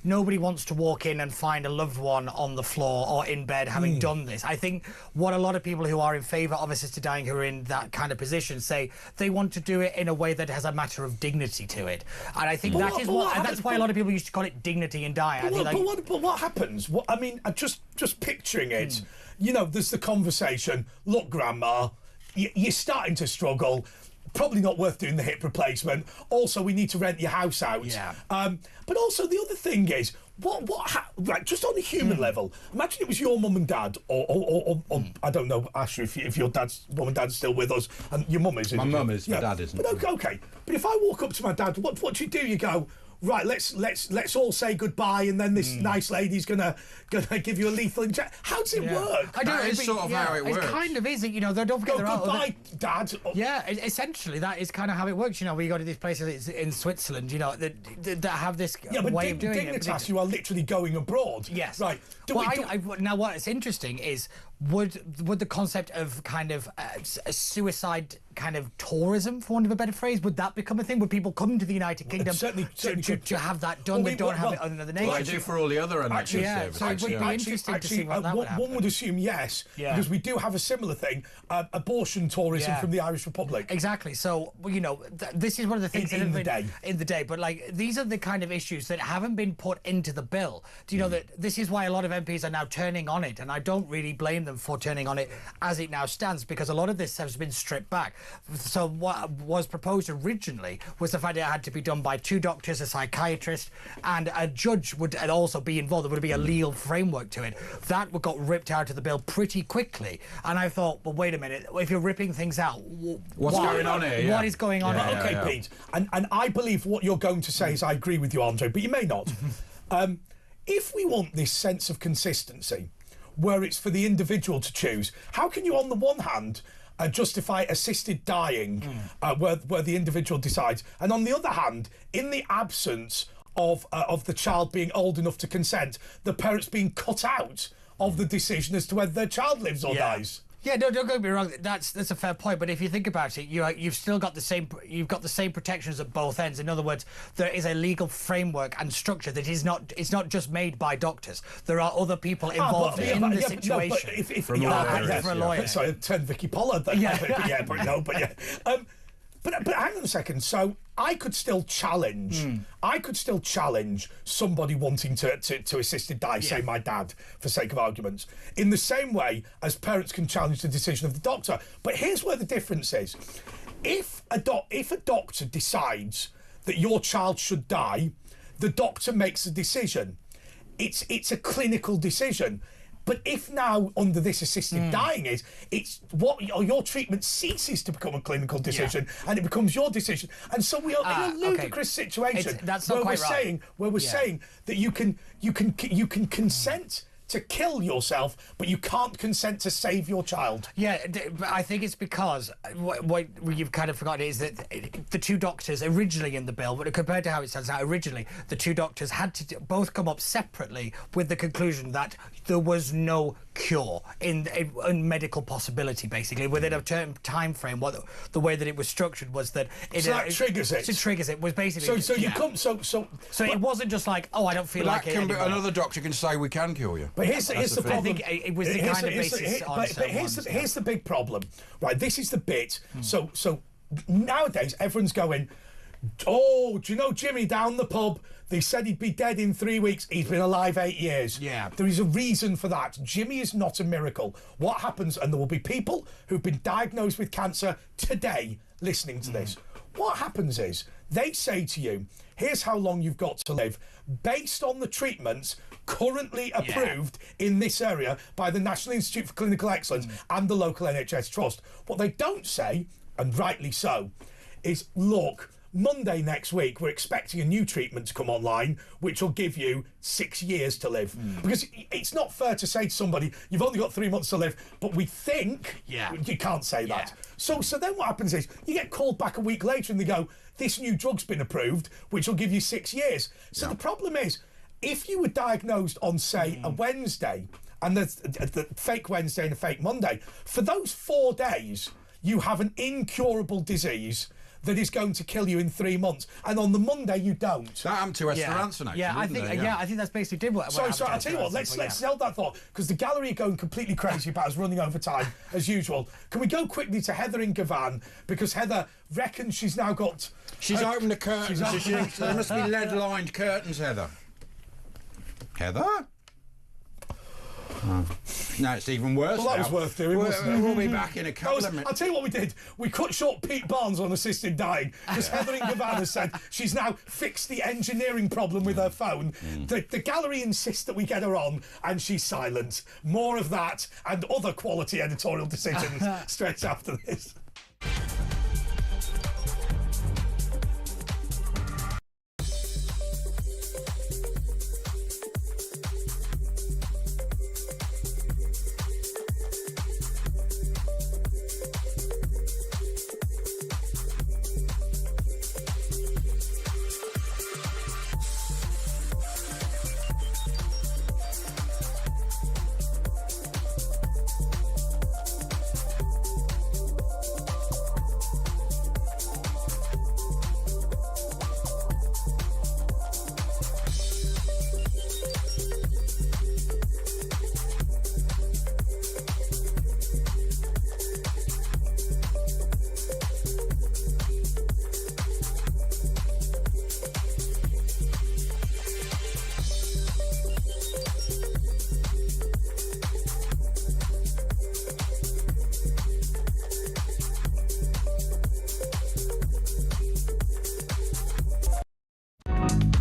nobody wants to walk in and find a loved one on the floor or in bed having done this. I think what a lot of people who are in favour of assisted dying, who are in that kind of position, say they want to do it in a way that has a matter of dignity to it. And I think that's why a lot of people used to call it dignity in dying.
But what happens? Just picturing it. There's the conversation. Look, Grandma, you're starting to struggle. Probably not worth doing the hip replacement. Also, we need to rent your house out. Yeah. But also, the other thing is, just on a human level, imagine it was your mum and dad, or I don't know, Asher, if your mum and dad is still with us, and your mum is.
My mum is, my dad isn't.
But okay. But if I walk up to my dad, what do? You go, right, let's all say goodbye, and then this nice lady's gonna give you a lethal injection. How does it work?
I don't know. It's sort of how it works.
It kind of is. They don't forget
goodbye, Dad.
Yeah, essentially that is kind of how it works. We go to these places in Switzerland, that have this way of doing it.
Dignitas, you are literally going abroad.
Yes.
Right.
Now, what's interesting is would the concept of kind of suicide kind of tourism, for want of a better phrase, would that become a thing? Would people come to the United Kingdom to have that done? They don't have it under the nation.
Well, they do for all the other NHS services.
So it would be interesting to see what that would happen.
One would assume yes, because we do have a similar thing, abortion tourism from the Irish Republic.
Exactly. So, this is one of the things
in
the day. But these are the kind of issues that haven't been put into the bill. Do you know that this is why a lot of MPs are now turning on it, and I don't really blame them for turning on it as it now stands, because a lot of this has been stripped back. So what was proposed originally was the fact that it had to be done by 2 doctors, a psychiatrist, and a judge would also be involved. There would be a legal framework to it. That got ripped out of the bill pretty quickly. And I thought, well, wait a minute, if you're ripping things out,
what's going on here?
What is going on here?
Okay, Pete. And I believe what you're going to say is I agree with you, Andre, but you may not. If we want this sense of consistency, where it's for the individual to choose, how can you, on the one hand, justify assisted dying, where the individual decides, and on the other hand, in the absence of the child being old enough to consent, the parents being cut out of the decision as to whether their child lives or dies?
Yeah, no, don't get me wrong. That's a fair point. But if you think about it, you've still got the same protections at both ends. In other words, there is a legal framework and structure that is not. It's not just made by doctors. There are other people involved in the situation.
No, but if for a lawyer, sorry, I turned Vicky Pollard. But hang on a second. So I could still challenge. I could still challenge somebody wanting to assisted die, say my dad, for sake of arguments, in the same way as parents can challenge the decision of the doctor. But here's where the difference is: if a doctor decides that your child should die, the doctor makes a decision. It's a clinical decision. But if now under this assisted dying it's what your treatment ceases to become a clinical decision and it becomes your decision, and so we are in a ludicrous situation where we're saying that you can consent to kill yourself, but you can't consent to save your child.
Yeah, but I think it's because what you've kind of forgotten is that the two doctors originally in the bill, but compared to how it stands now, originally the two doctors had to both come up separately with the conclusion that there was no cure in medical possibility, basically within a time frame. What the way that it was structured was that
that triggers it.
It triggers it was basically.
So
it wasn't just like, oh, I don't feel like it anymore.
Another doctor can say we can cure you.
But here's the problem.
I think it was the kind of basis on
but here's the big problem, right? This is the bit. So nowadays everyone's going, oh, do you know Jimmy down the pub? They said he'd be dead in 3 weeks. He's been alive 8 years.
Yeah.
There is a reason for that. Jimmy is not a miracle. What happens, and there will be people who've been diagnosed with cancer today listening to this. What happens is they say to you, here's how long you've got to live based on the treatments currently approved in this area by the National Institute for Clinical Excellence and the local NHS Trust. What they don't say, and rightly so, is look, Monday next week we're expecting a new treatment to come online which will give you 6 years to live. Because it's not fair to say to somebody, you've only got 3 months to live, but we think you can't say that. So then what happens is you get called back a week later and they go, this new drug's been approved which will give you 6 years. So the problem is, if you were diagnosed on, say, a Wednesday, and there's the fake Wednesday and a fake Monday, for those 4 days you have an incurable disease that is going to kill you in 3 months, and on the Monday you don't.
That happened to Esther Ranson, actually.
I think that's basically did what.
So I'll tell you what. Let's hold that thought, because the gallery are going completely crazy about us running over time as usual. Can we go quickly to Heather in Gavan, because Heather reckons she's now got.
She's opened the curtains. There must be lead-lined curtains, Heather. Heather. No, it's even worse.
Well, that
now.
was worth doing, wasn't it?
We'll be back in a couple of minutes.
I'll tell you what we did. We cut short Pete Barnes on assisted dying, because Heather in Gavan said she's now fixed the engineering problem with her phone. The gallery insists that we get her on, and she's silent. More of that and other quality editorial decisions straight after this.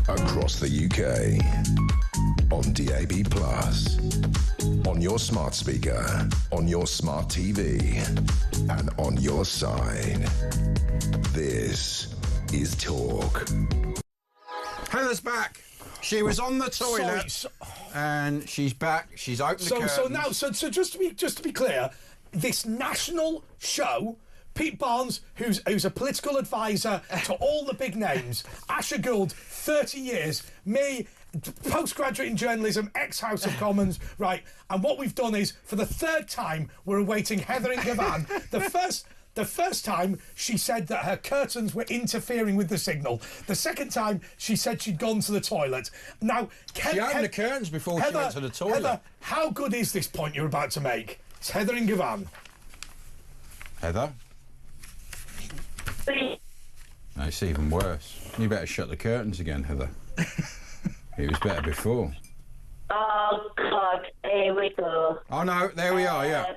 Across the UK, on DAB+, on your smart speaker, on your smart TV, and on your side. This is Talk.
Heather's back. She was on the toilet, and she's back. She's opened the curtains.
So just to be clear, this national show, Pete Barnes, who's a political advisor to all the big names, Asher Gould, 30 years, me, postgraduate in journalism, ex-House of Commons, right? And what we've done is, for the third time, we're awaiting Heather in Gavan. The first time, she said that her curtains were interfering with the signal. The second time, she said she'd gone to the toilet. Now,
she opened the curtains before she went to the toilet.
Heather, how good is this point you're about to make? It's Heather in Gavan.
Heather? No, it's even worse. You better shut the curtains again, Heather. It was better before.
Oh, God, here we go.
Oh, no, there we are, yeah.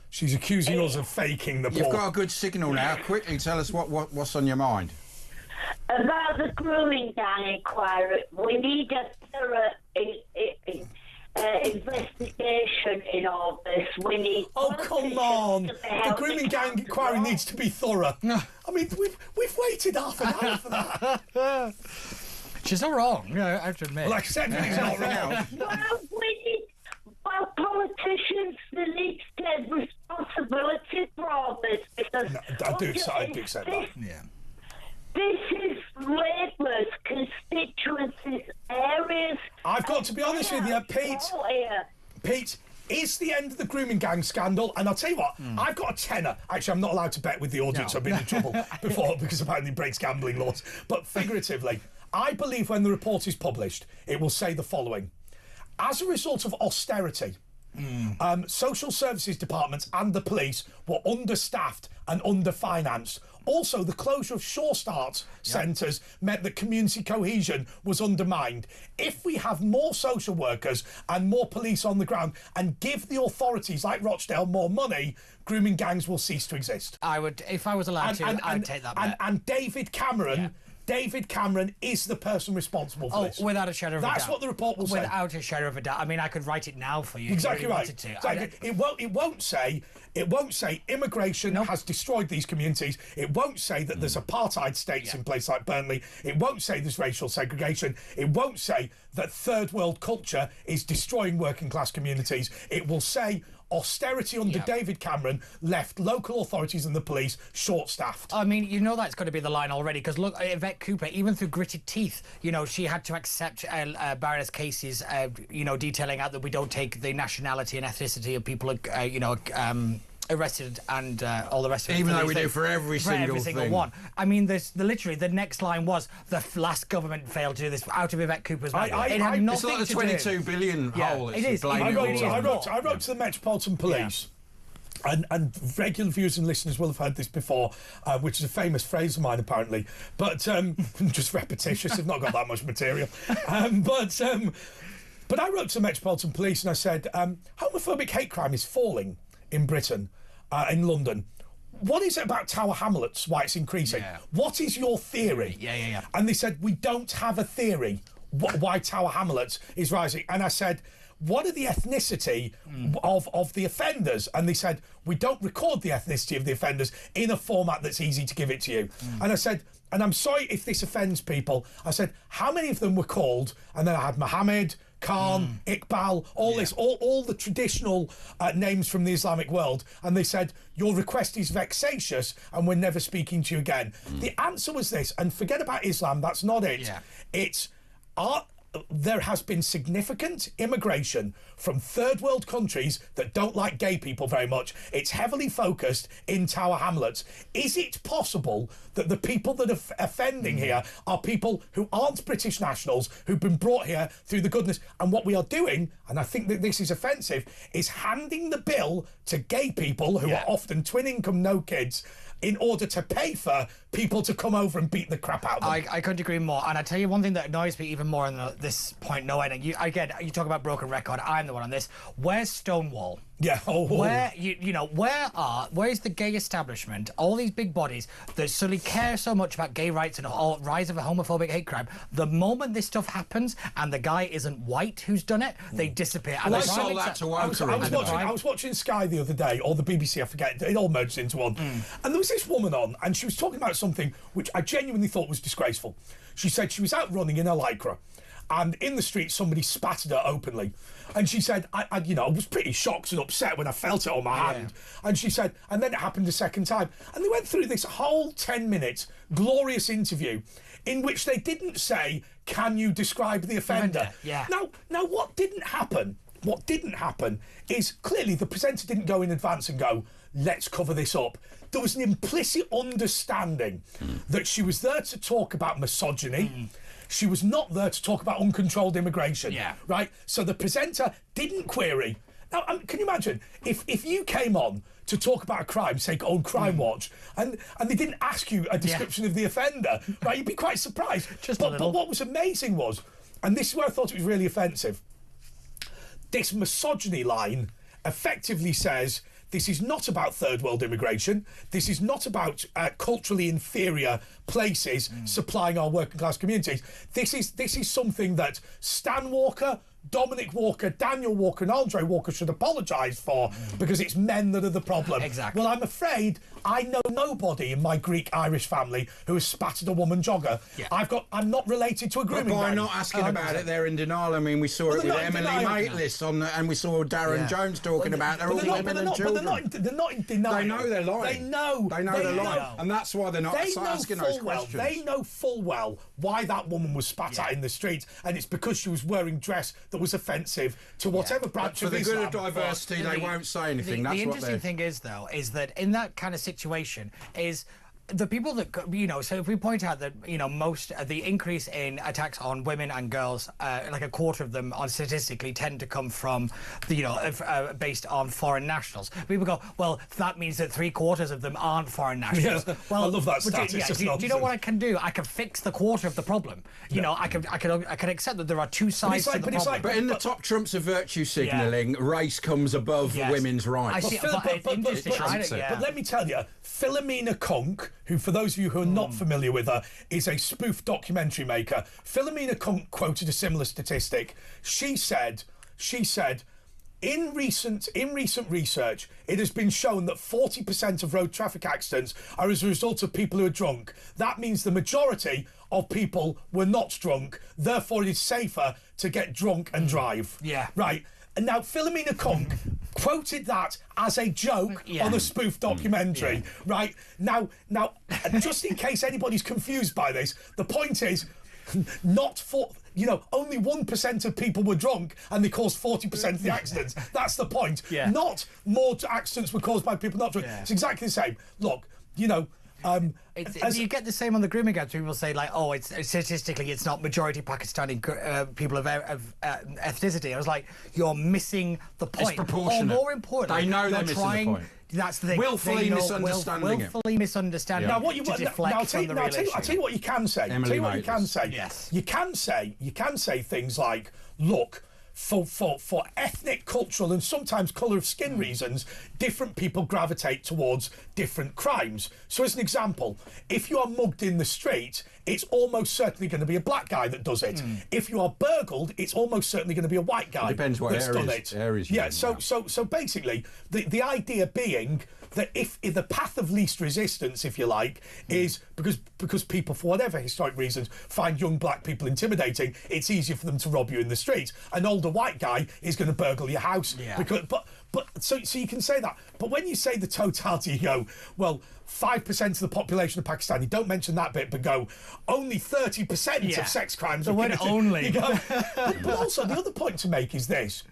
She's accusing us of faking the
You've
poll.
got a good signal now. Quickly, tell us what's on your mind.
About the grooming gang inquiry, we need a thorough investigation in all this. We need.
Oh, come on! The grooming gang inquiry needs to be thorough. I mean, we've waited half an hour for that.
She's not wrong. I have to admit.
Well, except that he's not wrong.
Well, politicians need to take responsibility for all this because
I do accept that.
Yeah.
This is Labour's constituencies areas.
I've got to be honest with you, Pete. Pete, it's the end of the grooming gang scandal, and I'll tell you what, I've got a tenner. Actually, I'm not allowed to bet with the audience. I've been in trouble before because apparently it breaks gambling laws. But figuratively, I believe when the report is published, it will say the following. As a result of austerity, social services departments and the police were understaffed and underfinanced. Also, the closure of Sure Start centres meant that community cohesion was undermined. If we have more social workers and more police on the ground and give the authorities like Rochdale more money, grooming gangs will cease to exist.
I would, if I was allowed I would take that bet.
And David Cameron... David Cameron is the person responsible for this.
Without a shadow of a doubt.
That's what the report will say.
Without a shadow of a doubt. I mean, I could write it now for you.
Exactly
if you
right.
wanted to.
Exactly. It won't say immigration has destroyed these communities. It won't say that there's apartheid states in place like Burnley. It won't say there's racial segregation. It won't say that third world culture is destroying working class communities. It will say austerity under David Cameron left local authorities and the police short-staffed.
I mean, you know that's going to be the line already, because look, Yvette Cooper, even through gritted teeth, she had to accept Baroness Casey's, detailing out that we don't take the nationality and ethnicity of people, arrested and all the rest of it.
Even though we do for every single
one. I mean, literally, the next line was, the last government failed to do this out of Yvette Cooper's mouth.
It's like the 22 billion hole.
It is.
I wrote to the Metropolitan Police. And regular viewers and listeners will have heard this before, which is a famous phrase of mine, apparently. But just repetitious. I've not got that much material. But I wrote to the Metropolitan Police and I said, homophobic hate crime is falling in Britain, in London. What is it about Tower Hamlets, why it's increasing? What is your theory? And they said, we don't have a theory why Tower Hamlets is rising. And I said, what are the ethnicity of the offenders? And they said, we don't record the ethnicity of the offenders in a format that's easy to give it to you. And I said, and I'm sorry if this offends people, I said, how many of them were called? And then I had Mohammed, Khan, Iqbal, all the traditional names from the Islamic world, and they said, your request is vexatious and we're never speaking to you again. The answer was this, and forget about Islam, that's not it. It's there has been significant immigration from third world countries that don't like gay people very much. It's heavily focused in Tower Hamlets. Is it possible that the people that are offending here are people who aren't British nationals, who've been brought here through the goodness? And what we are doing, and I think that this is offensive, is handing the bill to gay people who are often twin income, no kids, in order to pay for people to come over and beat the crap out of them.
I couldn't agree more. And I tell you one thing that annoys me even more on this point, no ending. You talk about broken record. I'm the one on this. Where's Stonewall?
Yeah.
Where where is the gay establishment? All these big bodies that suddenly care so much about gay rights and all rise of a homophobic hate crime. The moment this stuff happens and the guy isn't white who's done it, they disappear.
Well, I saw that to
I was watching Sky the other day, or the BBC, I forget. It all merged into one. And there was this woman on, and she was talking about something which I genuinely thought was disgraceful. She said she was out running in her Lycra, and in the street somebody spattered her openly. And she said, I was pretty shocked and upset when I felt it on my hand. And she said, and then it happened a second time. And they went through this whole 10-minute glorious interview in which they didn't say, can you describe the offender?
Yeah.
Now, what didn't happen is clearly the presenter didn't go in advance and go, let's cover this up. There was an implicit understanding that she was there to talk about misogyny. She was not there to talk about uncontrolled immigration.
Yeah.
Right? So the presenter didn't query. Now, can you imagine if you came on to talk about a crime, say on Crime Watch, and they didn't ask you a description of the offender, right? You'd be quite surprised. But what was amazing was, and this is where I thought it was really offensive, this misogyny line effectively says, this is not about third world immigration. This is not about culturally inferior places supplying our working class communities. This is something that Stan Walker, Dominic Walker, Daniel Walker and Andre Walker should apologise for because it's men that are the problem.
Exactly.
Well, I'm afraid I know nobody in my Greek-Irish family who has spattered a woman jogger.
Yeah.
I'm not related to a grooming
By
gang.
not asking about it, they're in denial. I mean, we saw it with Emily Maitlis and we saw Darren Jones talking about they're all women and children.
They're not in denial.
They know they're lying.
They know
they're lying. And that's why they're not asking those questions.
They know full well why that woman was spat at in the street, and it's because she was wearing dress that was offensive to whatever branch of Islam.
For the good of diversity, they won't say anything.
The interesting thing is, though, is that in that kind of situation is the people that, so if we point out that, most the increase in attacks on women and girls, like a quarter of them statistically tend to come from, based on foreign nationals. People go, well, that means that 3/4 of them aren't foreign nationals.
Yeah,
well,
I love that stat.
Do you know what I can do? I can fix the quarter of the problem. I can accept that there are two sides to the problem.
But in the top trumps of virtue signalling, race comes above women's rights.
But let me tell you, Philomena Kunk, who, for those of you who are not familiar with her, is a spoof documentary maker. Philomena Kunk quoted a similar statistic. She said, in recent research, it has been shown that 40% of road traffic accidents are as a result of people who are drunk. That means the majority of people were not drunk. Therefore, it is safer to get drunk and drive.
Yeah.
Right. And now Philomena Kunk quoted that as a joke on a spoof documentary, right? Now, just in case anybody's confused by this, the point is, only 1% of people were drunk and they caused 40% of the accidents. That's the point.
Yeah.
Not more accidents were caused by people not drunk. Yeah. It's exactly the same. Look, you
get the same on the grooming ads. People say it's statistically it's not majority Pakistani people of ethnicity. I was like, you're missing the point.
It's proportionate.
Or more importantly,
they know they're missing the point.
That's the thing.
Willfully
misunderstanding.
Now, what you want? I'll tell you what you can say.
Yes.
You can say things like, look, for ethnic, cultural and sometimes colour of skin reasons, different people gravitate towards different crimes. So as an example, if you are mugged in the street, it's almost certainly going to be a black guy that does it. If you are burgled, it's almost certainly going to be a white guy that's done it. Yeah, so basically, the idea being that if the path of least resistance, if you like, is because people, for whatever historic reasons, find young black people intimidating, it's easier for them to rob you in the street. An older white guy is going to burgle your house.
Yeah.
So you can say that. But when you say the totality, you go, well, 5% of the population of Pakistan, you don't mention that bit, but go, only 30% of sex crimes are committed.
Only.
You go, but also, the other point to make is this.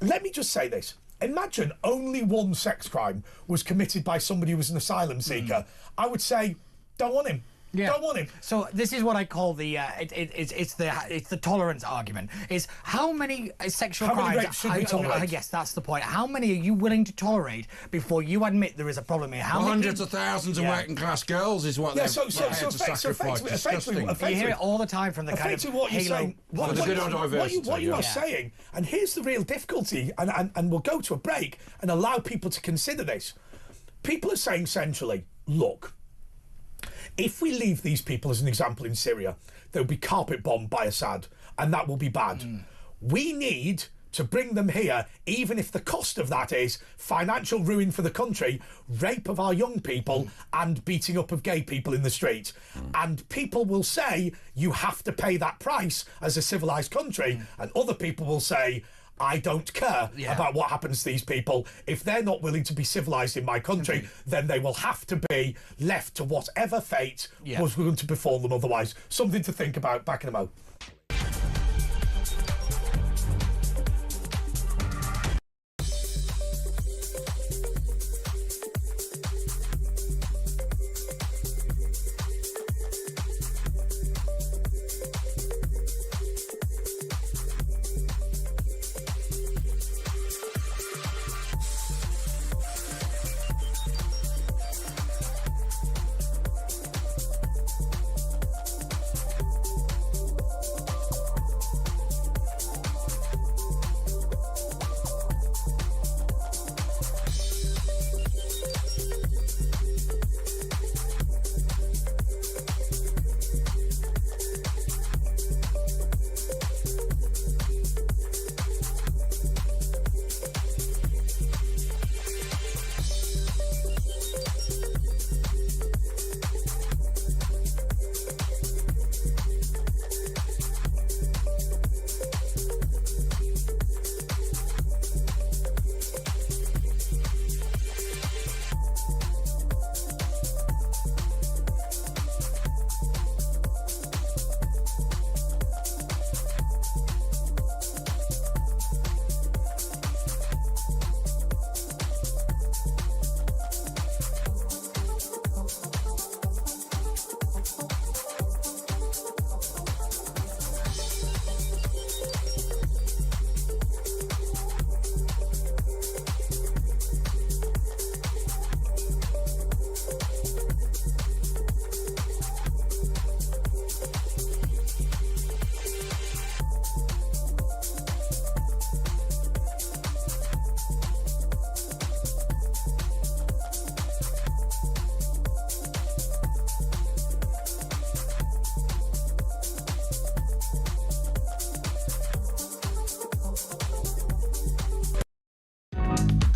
Let me just say this. Imagine only one sex crime was committed by somebody who was an asylum seeker. I would say, don't want him.
Yeah.
Don't want him.
So this is what I call the it's the tolerance argument. Is how many sexual crimes?
Many rapes should we tolerate?
Yes, that's the point. How many are you willing to tolerate before you admit there is a problem here? How
hundreds of thousands of working class girls is what they're prepared to sacrifice.
Effectively,
you hear it all the time from the kind of
what you're
halo.
saying.
What
you are saying, and here's the real difficulty, and we'll go to a break and allow people to consider this. People are saying centrally, look, if we leave these people as an example in Syria, they'll be carpet bombed by Assad, and that will be bad. We need to bring them here, even if the cost of that is financial ruin for the country, rape of our young people, and beating up of gay people in the street. And people will say, you have to pay that price as a civilised country, and other people will say, I don't care about what happens to these people. If they're not willing to be civilised in my country, then they will have to be left to whatever fate was going to befall them otherwise. Something to think about. Back in a mo.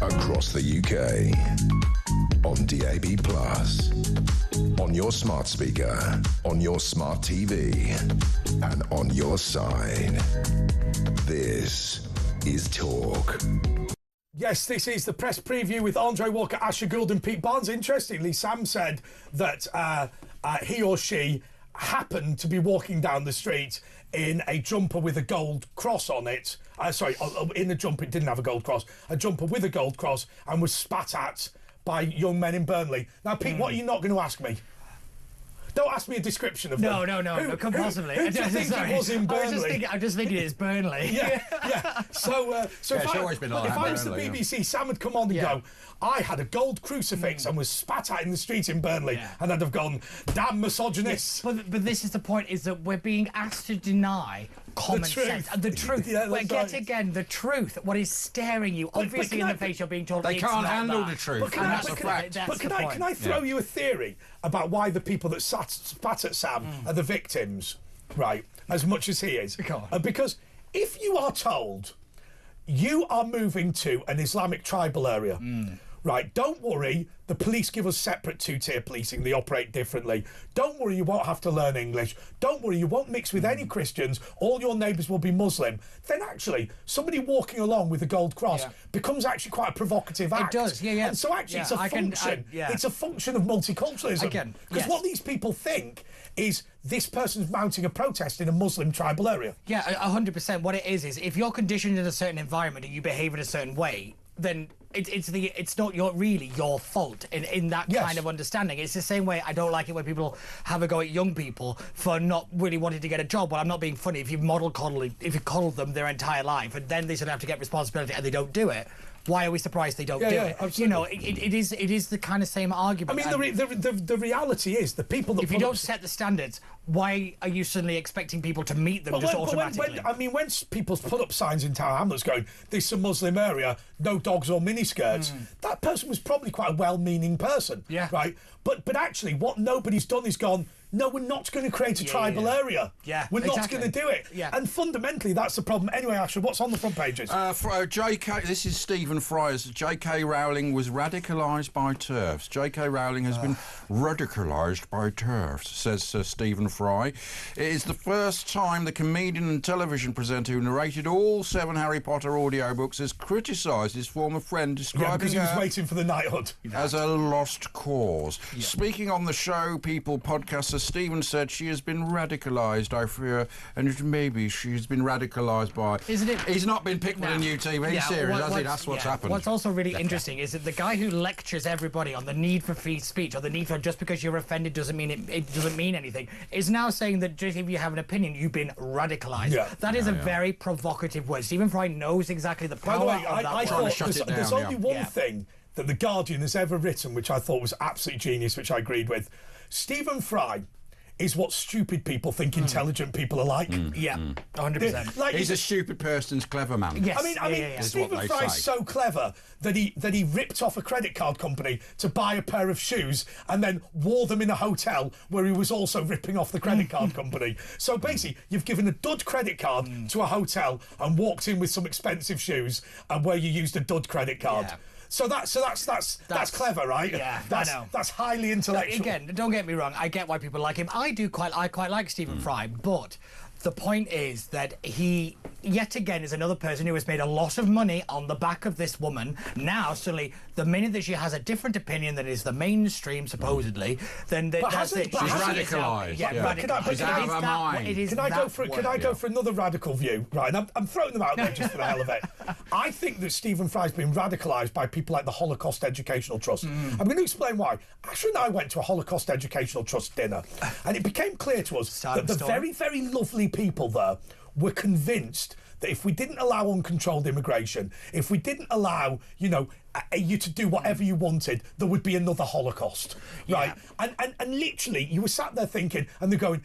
Across the UK, on DAB+, on your smart speaker, on your smart TV, and on your side. This is Talk.
Yes, this is the press preview with Andre Walker, Asher Gould and Pete Barnes. Interestingly, Sam said that he or she happened to be walking down the street in a jumper with a gold cross on it. In a jumper, it didn't have a gold cross. A jumper with a gold cross, and was spat at by young men in Burnley. Now, Pete, what are you not going to ask me? Don't ask me a description of them.
No, come possibly.
Who do you think it was in Burnley?
I'm just thinking it's Burnley.
Yeah. So if I was the BBC, Sam would come on and go, I had a gold crucifix and was spat at in the street in Burnley, and I'd have gone, damn misogynist.
But this is the point, is that we're being asked to deny common sense. The truth. Again, the truth. What is staring you, obviously in the face, you're being told
they can't handle the truth.
But can I throw you a theory about why the people that spat at Sam are the victims, right? As much as he is. Because if you are told you are moving to an Islamic tribal area, right, don't worry, the police give us separate two-tier policing, they operate differently. Don't worry, you won't have to learn English. Don't worry, you won't mix with any Christians. All your neighbours will be Muslim. Then actually, somebody walking along with a gold cross becomes actually quite a provocative act.
It does,
And so actually it's a function. It's a function of multiculturalism. Because what these people think is this person's mounting a protest in a Muslim tribal area.
Yeah, 100%. What it is if you're conditioned in a certain environment and you behave in a certain way, then it's not really your fault in that kind of understanding. It's the same way I don't like it when people have a go at young people for not really wanting to get a job. Well, I'm not being funny. If you coddle them their entire life and then they sort of have to get responsibility and they don't do it, why are we surprised they don't do it?
Absolutely.
You know, it is the kind of same argument.
I mean, the reality is the people that
if you don't set the standards, why are you suddenly expecting people to meet them automatically?
When people put up signs in Tower Hamlets going, this is a Muslim area, no dogs or miniskirts, that person was probably quite a well-meaning person, right? But actually, what nobody's done is gone, no, we're not going to create a tribal area.
Yeah,
we're not going to do it.
Yeah.
And fundamentally, that's the problem. Anyway, Asher, what's on the front pages?
J.K. This is Stephen Fry's. J.K. Rowling was radicalised by TERFs. J.K. Rowling has been radicalised by TERFs, says Stephen Fry. It is the first time the comedian and television presenter who narrated all 7 Harry Potter audiobooks has criticised his former friend, describing
because he was waiting for the knighthood.
as a lost cause. Yeah. Speaking on the Show People podcaster, Stephen said she has been radicalised, I fear, and maybe she's been radicalised by...
Isn't it?
He's not been picked with a new TV series, has he? That's what's happened.
What's also really interesting is that the guy who lectures everybody on the need for free speech, or the need for just because you're offended doesn't mean it doesn't mean anything, is now saying that just if you have an opinion, you've been radicalised. Yeah. That is a very provocative word. Stephen Fry knows exactly the power
By the way,
of that.
I thought there's only one thing that The Guardian has ever written, which I thought was absolutely genius, which I agreed with. Stephen Fry is what stupid people think intelligent people are like.
Yeah, 100%.
Like, he's a stupid person's clever man.
Yes.
I mean, Stephen Fry's so clever that he ripped off a credit card company to buy a pair of shoes and then wore them in a hotel where he was also ripping off the credit card company. So basically, you've given a dud credit card to a hotel and walked in with some expensive shoes and where you used a dud credit card. Yeah. So that's clever, right?
Yeah,
I
know.
That's highly intellectual.
Again, don't get me wrong. I get why people like him. I quite like Stephen Fry, but the point is that he, yet again, is another person who has made a lot of money on the back of this woman. Now, suddenly, the minute that she has a different opinion than is the mainstream, supposedly, then that's it.
She's radicalised.
Yeah, radicalised.
She's out of her mind.
Can I go for another radical view? Right, and I'm throwing them out there just for the hell of it. I think that Stephen Fry's been radicalised by people like the Holocaust Educational Trust. I'm going to explain why. Asher and I went to a Holocaust Educational Trust dinner, and it became clear to us that the very, very lovely people there were convinced that if we didn't allow uncontrolled immigration, if we didn't allow, you to do whatever you wanted, there would be another Holocaust, right? And literally, you were sat there thinking, and they're going,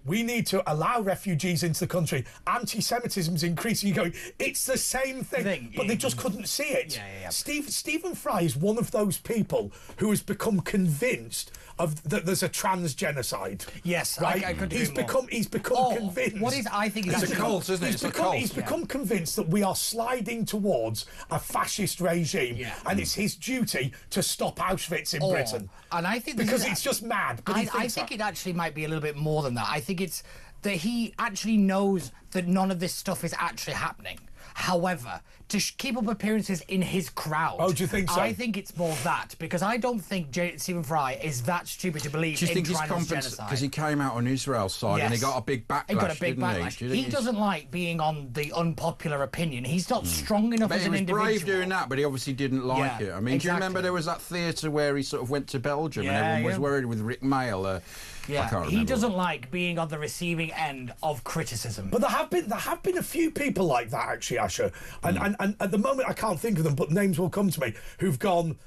we need to allow refugees into the country. Anti-Semitism's increasing. You're going, it's the same thing. But they just couldn't see it. Stephen Fry is one of those people who has become convinced that there's a trans genocide.
Yes,
right.
I could
He's become convinced.
What is? I think
it's a cult, isn't it? It's a cult.
He's become convinced that we are sliding towards a fascist regime, and it's his duty to stop Auschwitz in Britain.
And I think
because it's just mad. But
I think it actually might be a little bit more than that. I think it's that he actually knows that none of this stuff is actually happening. However, to keep up appearances in his crowd.
Oh, do you think so?
I think it's more that, because I don't think Stephen Fry is that stupid to believe in trans genocide.
Because he came out on Israel's side and he got a big backlash,
He got a big backlash. He doesn't like being on the unpopular opinion. He's not strong enough as an individual.
He was brave doing that, but he obviously didn't like it. I mean, do you remember there was that theatre where he sort of went to Belgium and everyone was worried with Rick Mail?
He doesn't like being on the receiving end of criticism.
But there have been a few people like that, actually, Asher. And at the moment I can't think of them, but names will come to me, who've gone,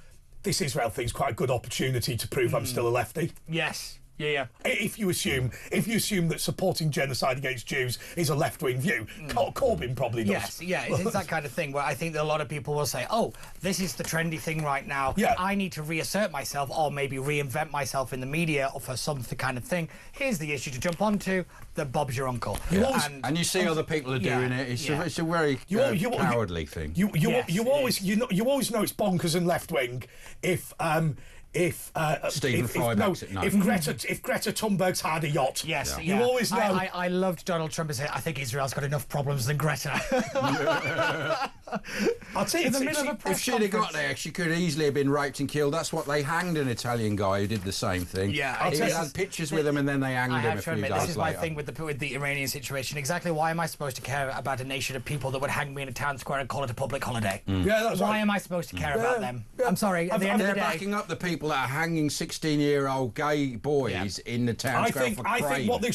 this Israel thing's quite a good opportunity to prove I'm still a lefty.
Yes. Yeah.
If you assume that supporting genocide against Jews is a left-wing view, Corbyn probably does.
Yes, it's that kind of thing where I think that a lot of people will say, "Oh, this is the trendy thing right now. I need to reassert myself, or maybe reinvent myself in the media, or for some kind of thing. Here's the issue to jump onto. That Bob's your uncle."
And you see other people are doing it. It's a very cowardly thing.
You always know it's bonkers and left-wing if
Stephen Fry backs it. No.
If Greta Thunberg's had a yacht, you always know.
I loved Donald Trump as I think Israel's got enough problems than Greta.
I'll tell you,
if she'd have got there, she could easily have been raped and killed. That's what they hanged an Italian guy who did the same thing. He had pictures with him and then they hanged him a few days later.
This is my thing with the Iranian situation. Exactly why am I supposed to care about a nation of people that would hang me in a town square and call it a public holiday? Why am I supposed to care about them? I'm sorry. At the end of the day,
they're backing up the people that are hanging 16-year-old gay boys in the town square for crime.
I think what they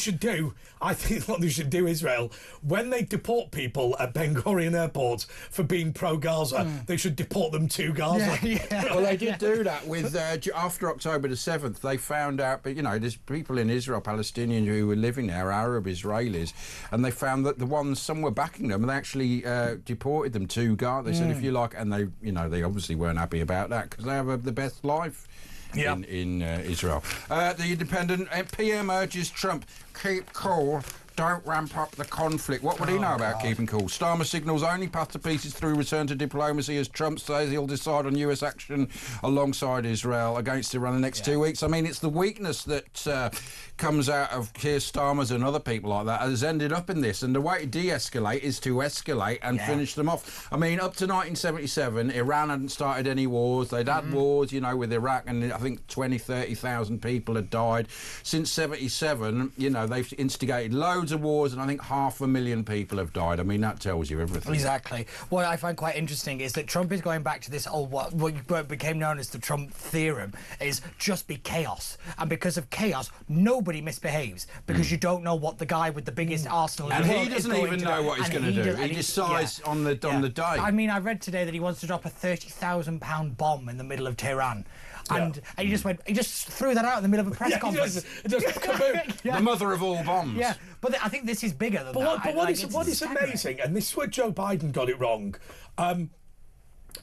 should do, Israel, when they deport people at Ben Gurion Airport for being pro-Gaza, they should deport them to Gaza.
Well, they did do that with after October the 7th. They found out, but there's people in Israel, Palestinians who were living there, Arab Israelis, and they found that some were backing them, and they actually deported them to Gaza. They said, if you like, and they obviously weren't happy about that because they have the best life in Israel. The Independent PM urges Trump, keep cool. Don't ramp up the conflict. What would he know about keeping cool? Starmer signals only path to peace is through return to diplomacy as Trump says he'll decide on US action alongside Israel against Iran the next 2 weeks. I mean, it's the weakness that comes out of Keir Starmer's and other people like that has ended up in this. And the way to de-escalate is to escalate and finish them off. I mean, up to 1977, Iran hadn't started any wars. They'd had wars, you know, with Iraq, and I think 20, 30,000 people had died. Since 77, you know, they've instigated loads of wars, and I think 500,000 people have died. I mean, that tells you everything.
Exactly. What I find quite interesting is that Trump is going back to this old what became known as the Trump theorem, is just be chaos, and because of chaos nobody misbehaves, because you don't know what the guy with the biggest arsenal
and he doesn't even know what he's going to do. He decides on the day.
I mean, I read today that he wants to drop a 30,000-pound bomb in the middle of Tehran. And he just threw that out in the middle of a press conference.
The mother of all bombs.
Yeah, but I think this is bigger than that.
But what is amazing, and this is where Joe Biden got it wrong,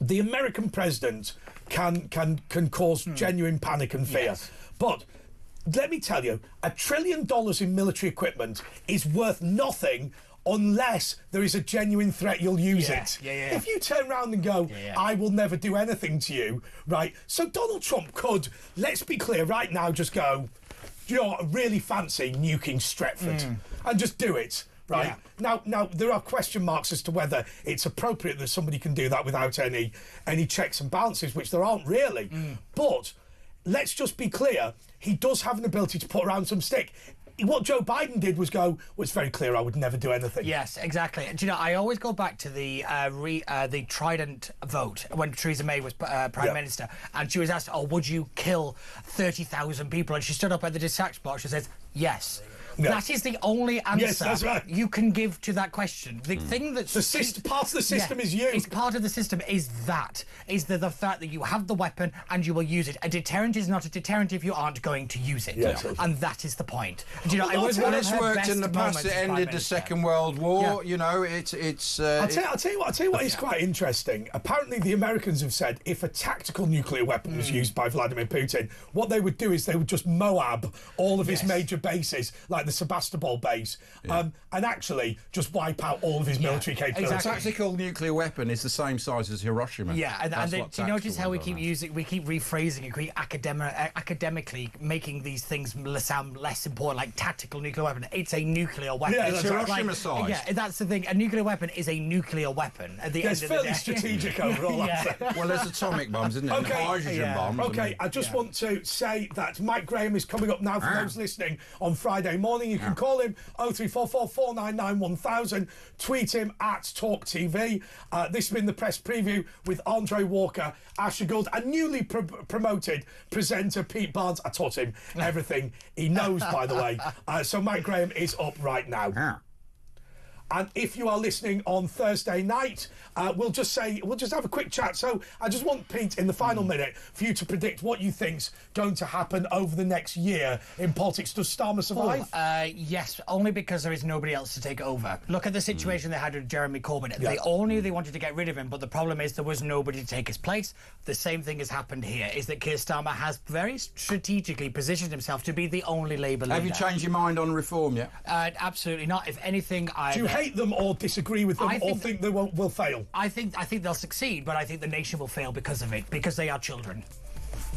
the American president can cause genuine panic and fear.
Yes.
But let me tell you, $1 trillion in military equipment is worth nothing unless there is a genuine threat you'll use it. If you turn around and go, I will never do anything to you, right? So Donald Trump could, let's be clear right now, just go, you know what, I really fancy nuking Stretford and just do it. Right. Now there are question marks as to whether it's appropriate that somebody can do that without any checks and balances, which there aren't really. But let's just be clear, he does have an ability to put around some stick. What Joe Biden did was go, well, it's very clear I would never do anything.
Yes, exactly. Do you know, I always go back to the Trident vote when Theresa May was Prime Minister, and she was asked, would you kill 30,000 people? And she stood up at the dispatch box and says, yes. That is the only answer you can give to that question. The thing that's
part of the system is you.
It's part of the system is the fact that you have the weapon and you will use it. A deterrent is not a deterrent if you aren't going to use it, and that is the point. Do you know,
it's worked in the past. It ended the Second World War. You know, it's.
I'll tell you what is quite interesting. Apparently, the Americans have said if a tactical nuclear weapon was used by Vladimir Putin, what they would do is they would just Moab all of his major bases, like the Sebastopol base, and actually just wipe out all of his military capabilities.
A tactical nuclear weapon is the same size as Hiroshima.
Yeah, and do you notice how we keep rephrasing it, we academically making these things sound less important, like tactical nuclear weapon. It's a nuclear weapon.
Yeah, it's Hiroshima size.
Yeah, that's the thing. A nuclear weapon is a nuclear weapon. At the end
it's
of
fairly
the day.
strategic overall.
Well, there's atomic bombs, isn't there? And hydrogen bombs.
Okay, I just want to say that Mike Graham is coming up now for those listening on Friday morning. You can call him 0344 499 1000, tweet him at talkTV. This has been the press preview with Andre Walker, Asher Gould, and newly promoted presenter Pete Barnes. I taught him everything he knows, by the way. So Mike Graham is up right now. And if you are listening on Thursday night, we'll just have a quick chat. So I just want, Pete, in the final minute, for you to predict what you think's going to happen over the next year in politics. Does Starmer survive?
Yes, only because there is nobody else to take over. Look at the situation they had with Jeremy Corbyn. They all knew they wanted to get rid of him, but the problem is there was nobody to take his place. The same thing has happened here, is that Keir Starmer has very strategically positioned himself to be the only Labour leader.
Have you changed your mind on reform yet?
Absolutely not. If anything,
Do you hate them or disagree with them or think they will fail?
I think they'll succeed, but I think the nation will fail because of it, because they are children.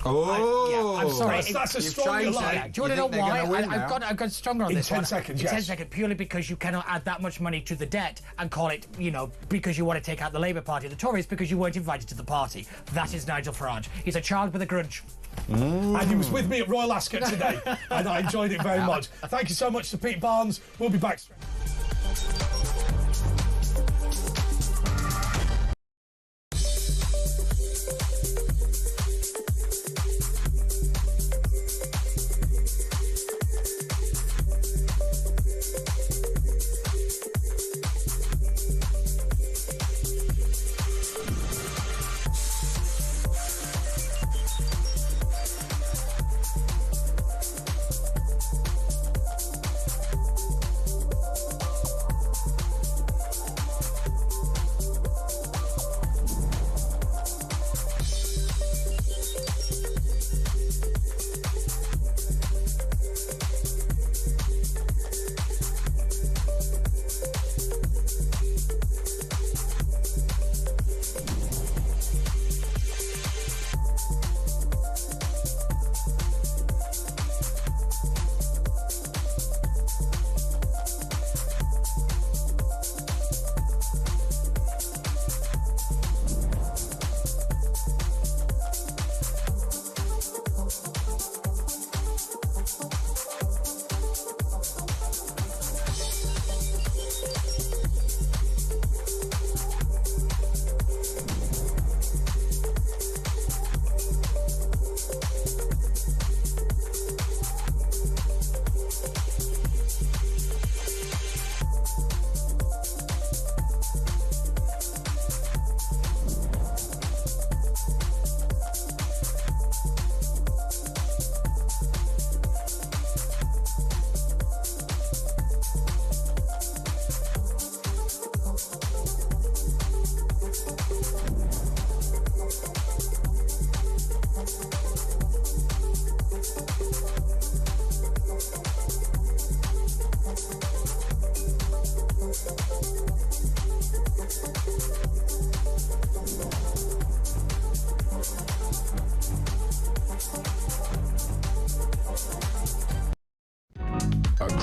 I'm sorry. That's a strong line.
Do you want to know why? I've got stronger on this
10 seconds,
in 10 seconds, purely because you cannot add that much money to the debt and call it, because you want to take out the Labour Party, the Tories, because you weren't invited to the party. That is Nigel Farage. He's a child with a grudge.
And he was with me at Royal Ascot today, and I enjoyed it very much. Thank you so much to Pete Barnes. We'll be back straight.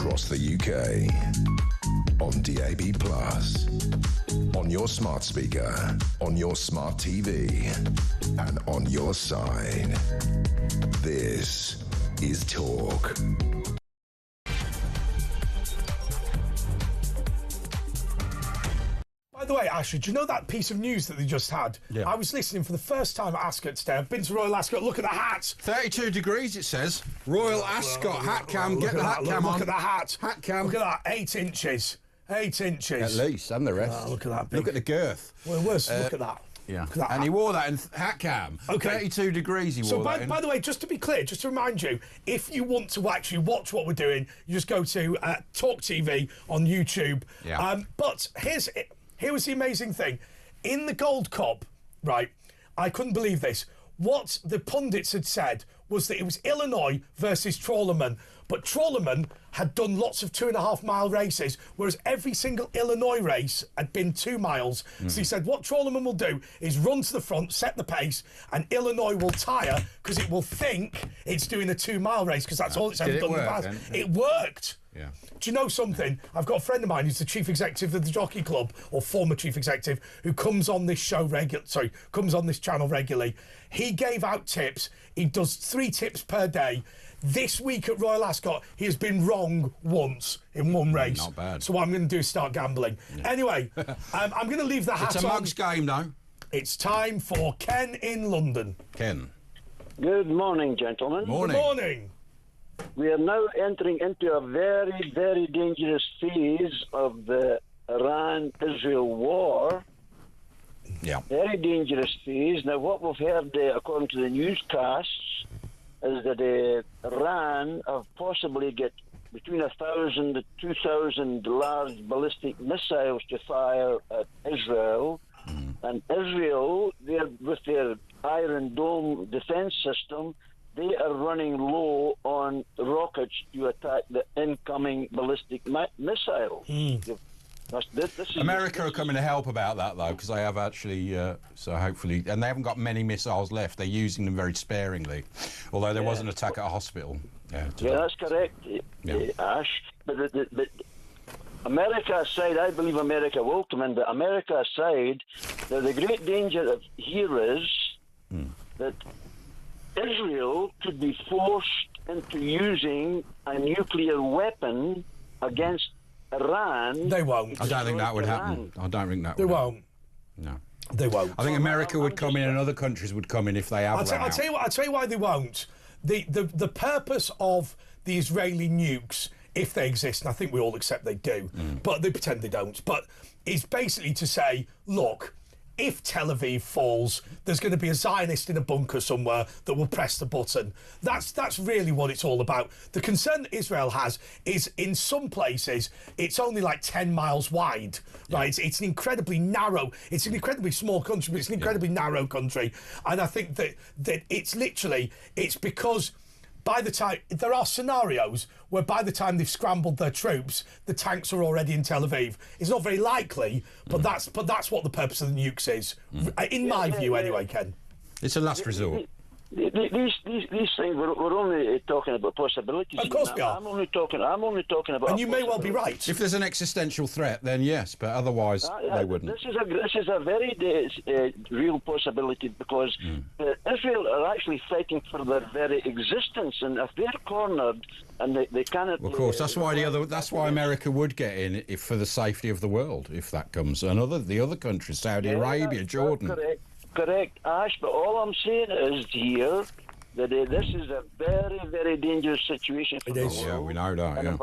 across the UK. On DAB+, on your smart speaker, on your smart TV, and on your side. This is Talk.
By the way, Ashley, do you know that piece of news that they just had?
Yeah.
I was listening for the first time at Ascot today. I've been to Royal Ascot. Look at the hat.
32 degrees, it says. Royal Ascot hat cam. Get the hat cam on.
Look at the hat.
Hat cam.
Look at that. 8 inches. 8 inches.
At least, and the rest.
Oh, look at that. Big.
Look at the girth.
Well, worse. Look at that.
Yeah.
Look at that
And
hat.
he wore that in hat cam.
Okay.
32 degrees he wore that in.
By the way, just to be clear, just to remind you, if you want to actually watch what we're doing, you just go to talkTV on YouTube.
Yeah.
But here was the amazing thing. In the Gold Cup, right, I couldn't believe this. What the pundits had said was that it was Illinois versus Trawlerman, but Trawlerman had done lots of 2.5 mile races, whereas every single Illinois race had been 2 miles. So he said what Trawlerman will do is run to the front, set the pace, and Illinois will tire because it will think it's doing a 2 mile race because that's all it's ever done in the past. It worked.
Yeah.
Do you know something? I've got a friend of mine who's the chief executive of the Jockey Club, or former chief executive, who comes on this show comes on this channel regularly. He gave out tips. He does 3 tips per day. This week at Royal Ascot, he has been wrong once in one race.
Not bad.
So what I'm going to do is start gambling. Yeah. Anyway, I'm going to leave the hat on.
It's a mug's game, though.
It's time for Ken in London.
Ken.
Good morning, gentlemen.
Morning.
Good morning.
We are now entering into a very, very dangerous phase of the Iran-Israel war.
Yeah.
Very dangerous phase. Now, what we've heard, according to the newscasts, is that Iran have possibly got between 1,000 to 2,000 large ballistic missiles to fire at Israel. And Israel, with their Iron Dome defense system, they are running low on rockets to attack the incoming ballistic missiles.
America are coming to help about that, though, because they have actually, so hopefully, and they haven't got many missiles left. They're using them very sparingly, although there was an attack at a hospital. Yeah,
that's correct, Ash. But America aside, I believe America will come in, but America aside, the great danger here is that Israel could be forced into using a nuclear weapon against Iran.
They won't.
I don't think that would happen. I don't think that would.
They won't.
No.
They won't.
I think America would come in and other countries would come in if they have
I'll tell you why they won't. The purpose of the Israeli nukes, if they exist, and I think we all accept they do, but they pretend they don't, but is basically to say, look, if Tel Aviv falls, there's going to be a Zionist in a bunker somewhere that will press the button. That's really what it's all about. The concern that Israel has is in some places it's only like 10 miles wide, right? It's an incredibly narrow, it's an incredibly small country, but it's an incredibly narrow country. And I think that it's because by the time there are scenarios where by the time they've scrambled their troops, the tanks are already in Tel Aviv. It's not very likely, but that's what the purpose of the nukes is, in my view, anyway, Ken.
It's a last resort.
These things we're only talking about possibilities.
Of course we are.
I'm only talking about.
And you may well be right.
If there's an existential threat, then yes, but otherwise they wouldn't.
This is a very real possibility because Israel are actually fighting for their very existence, and if they're cornered and they cannot.
Well, of course, that's why America would get in if for the safety of the world if that comes, and the other countries, Saudi Arabia, Jordan.
Correct, Ash, but all I'm saying is here that this is a very, very dangerous situation for the world.
Yeah, we know that,
and if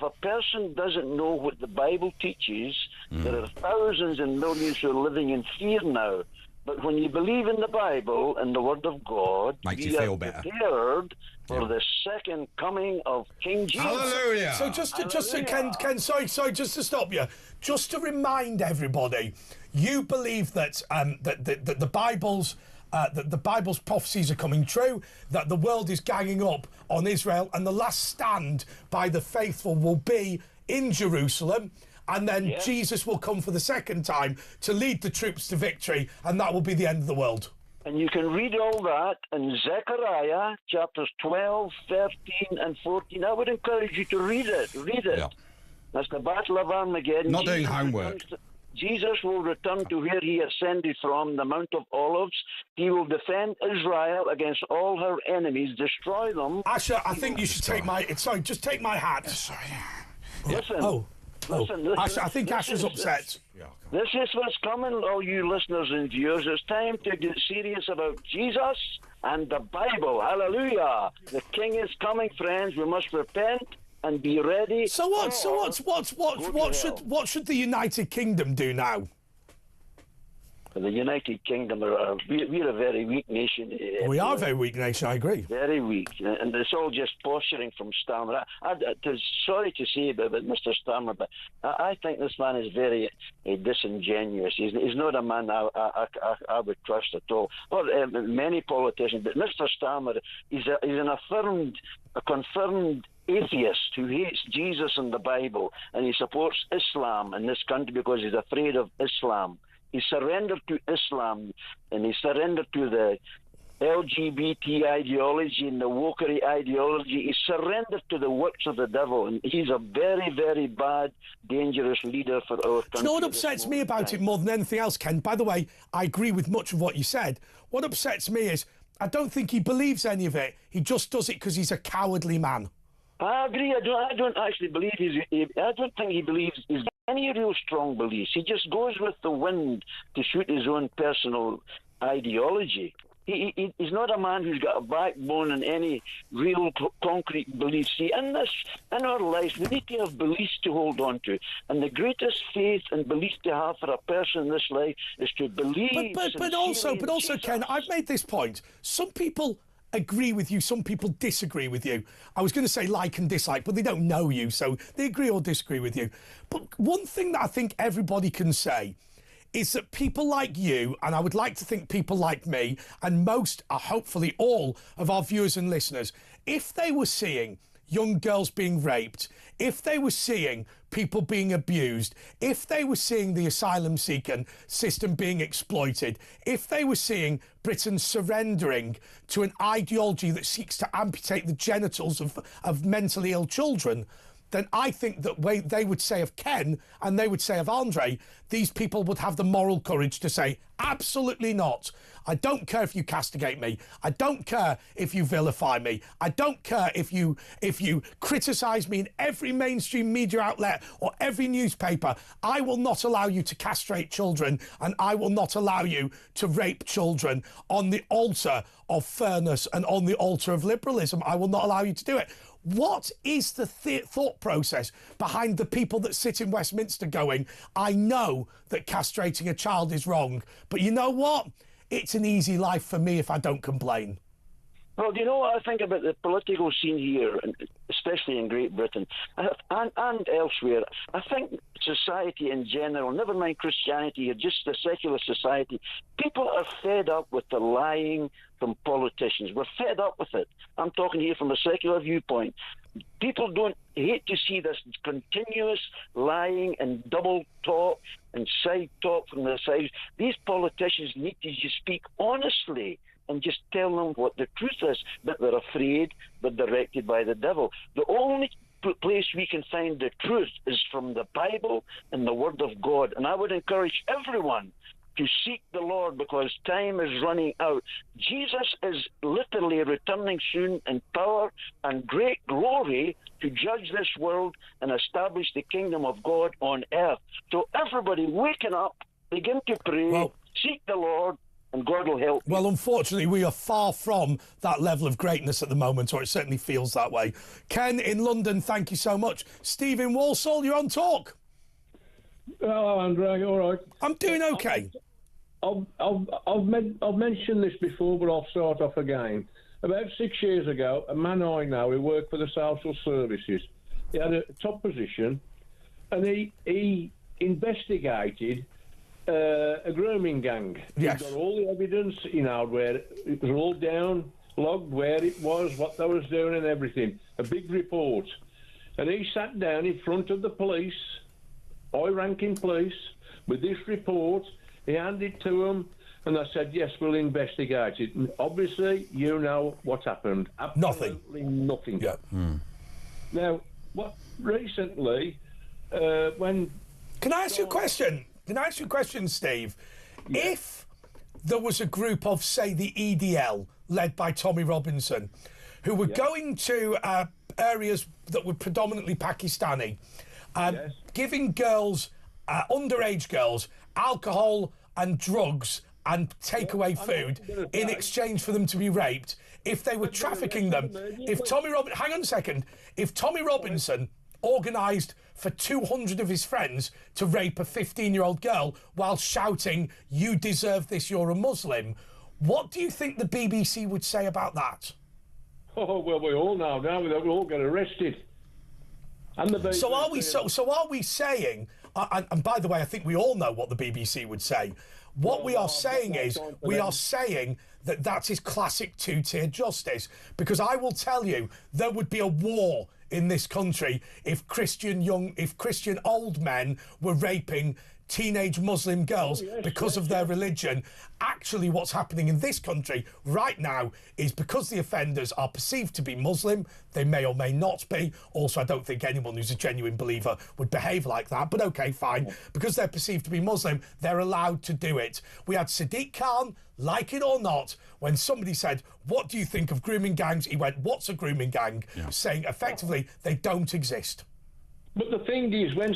a person doesn't know what the Bible teaches, there are thousands and millions who are living in fear now. But when you believe in the Bible and the Word of God,
makes you feel better.
Prepared for the second coming of King Jesus.
Hallelujah!
So just to Ken, sorry, just to stop you, just to remind everybody, you believe that that the Bible's that the Bible's prophecies are coming true, that the world is ganging up on Israel, and the last stand by the faithful will be in Jerusalem. And then Jesus will come for the second time to lead the troops to victory, and that will be the end of the world.
And you can read all that in Zechariah chapters 12, 13, and 14. I would encourage you to read it. Read it.
Yeah.
That's the Battle of Armageddon.
Not doing homework.
Jesus will return to where he ascended from, the Mount of Olives. He will defend Israel against all her enemies, destroy them.
Asher, I think you should take my... Sorry, just take my hat.
Sorry.
Listen. Listen,
Asher, I think Asher's upset.
This is what's coming, all you listeners and viewers. It's time to get serious about Jesus and the Bible. Hallelujah. The King is coming, friends. We must repent and be ready.
So what should the United Kingdom do now?
The United Kingdom, we're a very weak nation.
We are a very weak nation, I agree.
Very weak, and it's all just posturing from Starmer. Sorry to say about Mr. Starmer, but I think this man is very disingenuous. He's not a man I would trust at all. Or many politicians, but Mr. Starmer is a confirmed atheist who hates Jesus and the Bible, and he supports Islam in this country because he's afraid of Islam. He surrendered to Islam, and he surrendered to the LGBT ideology and the wokery ideology. He surrendered to the works of the devil, and he's a very, very bad, dangerous leader for our country.
Do you know what upsets me about it more than anything else, Ken? By the way, I agree with much of what you said. What upsets me is I don't think he believes any of it. He just does it because he's a cowardly man.
I agree. I don't actually believe I don't think he believes he's any real strong beliefs. He just goes with the wind to suit his own personal ideology. He's not a man who's got a backbone and any real concrete beliefs. See, in our life, we need to have beliefs to hold on to. And the greatest faith and belief to have for a person in this life is to believe.
But also, Ken, I've made this point. Some people agree with you, some people disagree with you. I was going to say like and dislike, but they don't know you, so they agree or disagree with you. But one thing that I think everybody can say is that people like you, and I would like to think people like me, and most, hopefully all of our viewers and listeners, if they were seeing young girls being raped, if they were seeing people being abused, if they were seeing the asylum seeking system being exploited, if they were seeing Britain surrendering to an ideology that seeks to amputate the genitals of mentally ill children, then I think that they would say of Ken and they would say of Andre, these people would have the moral courage to say, absolutely not. I don't care if you castigate me. I don't care if you vilify me. I don't care if you criticise me in every mainstream media outlet or every newspaper. I will not allow you to castrate children, and I will not allow you to rape children on the altar of fairness and on the altar of liberalism. I will not allow you to do it. What is the thought process behind the people that sit in Westminster going, I know that castrating a child is wrong, but you know what? It's an easy life for me if I don't complain.
Well, do you know what I think about the political scene here, especially in Great Britain and elsewhere? I think society in general, never mind Christianity, or just the secular society, people are fed up with the lying from politicians. We're fed up with it. I'm talking here from a secular viewpoint. People don't hate to see this continuous lying and double talk and side talk from the sides. These politicians need to just speak honestly and just tell them what the truth is, but they're afraid, they're directed by the devil. The only place we can find the truth is from the Bible and the Word of God. And I would encourage everyone to seek the Lord because time is running out. Jesus is literally returning soon in power and great glory to judge this world and establish the kingdom of God on earth. So everybody waking up, begin to pray, seek the Lord, and God will help you.
Well, unfortunately, we are far from that level of greatness at the moment, or it certainly feels that way. Ken in London, thank you so much. Steve in Walsall, you're on Talk.
Hello, Andre. All right.
I'm doing okay.
I've mentioned this before, but I'll start off again. About 6 years ago, a man I know who worked for the social services, he had a top position, and he investigated a grooming gang.
Yes.
He got all the evidence, where it was all down, logged where it was, what they was doing and everything. A big report. And he sat down in front of the police, high-ranking police, with this report. He handed it to them, And I said, yes, we'll investigate it. And obviously, you know what happened. Absolutely nothing.
Yeah.
Now, recently, when...
Can I ask you a question? Steve? Yeah. If there was a group of, say, the EDL, led by Tommy Robinson, who were going to areas that were predominantly Pakistani, giving girls, underage girls, alcohol and drugs and takeaway food in exchange for them to be raped, if they were trafficking them, if Tommy Robinson organised for 200 of his friends to rape a 15-year-old girl while shouting, "You deserve this, you're a Muslim," what do you think the BBC would say about that?
Oh, well, we all know now that we'll all get arrested. And
so are we saying, and by the way, I think we all know what the BBC would say. What we are saying is, that is classic two-tier justice, because I will tell you, there would be a war in this country if Christian old men were raping teenage Muslim girls because of their religion. Actually, what's happening in this country right now is because the offenders are perceived to be Muslim, they may or may not be. Also, I don't think anyone who's a genuine believer would behave like that, but okay, fine. Because they're perceived to be Muslim, they're allowed to do it. We had Sadiq Khan, like it or not, when somebody said, "What do you think of grooming gangs?" He went, "What's a grooming gang?" Saying effectively they don't exist.
But the thing is, when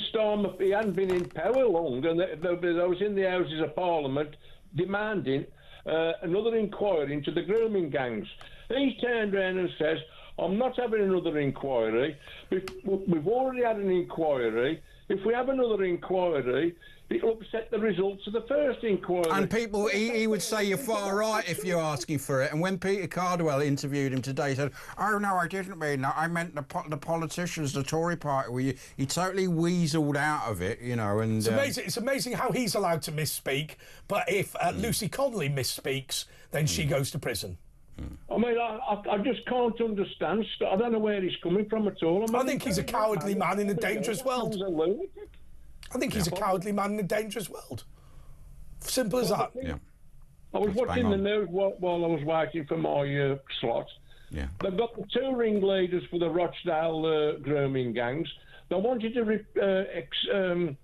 he hadn't been in power long, and I was in the Houses of Parliament demanding another inquiry into the grooming gangs. He turned around and says, "I'm not having another inquiry. We've already had an inquiry. If we have another inquiry, it'll upset the results of the first inquiry."
And people, he would say you're far right if you're asking for it. And when Peter Cardwell interviewed him today, he said, "Oh, no, I didn't mean that. I meant the politicians, the Tory party." He totally weaseled out of it, you know. And
it's amazing how he's allowed to misspeak. But if Lucy Connolly misspeaks, then she goes to prison.
I mean, I just can't understand. I don't know where he's coming from at all.
I think he's a cowardly man in a dangerous world. I think he's a cowardly man in a dangerous world. Simple as that.
Yeah.
I was watching the news while I was waiting for my slot.
Yeah.
They've got the two ringleaders for the Rochdale grooming gangs. They wanted to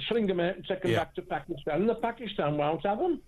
sling them out and take them back to Pakistan, and the Pakistan won't have them.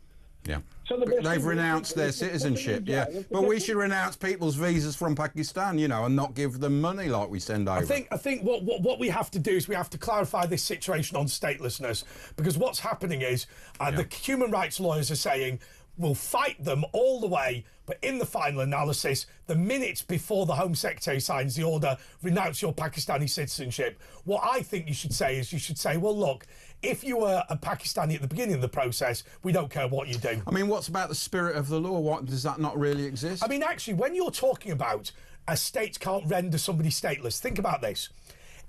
Yeah. So they've renounced their citizenship, But we should renounce people's visas from Pakistan, you know, and not give them money like we send over.
I think what we have to do is we have to clarify this situation on statelessness, because what's happening is the human rights lawyers are saying we'll fight them all the way, but in the final analysis, the minutes before the Home Secretary signs the order, renounce your Pakistani citizenship. What I think you should say is, well, look, if you were a Pakistani at the beginning of the process, we don't care what you do.
I mean, what's about the spirit of the law? What, does that not really exist?
I mean, actually, when you're talking about a state can't render somebody stateless, think about this.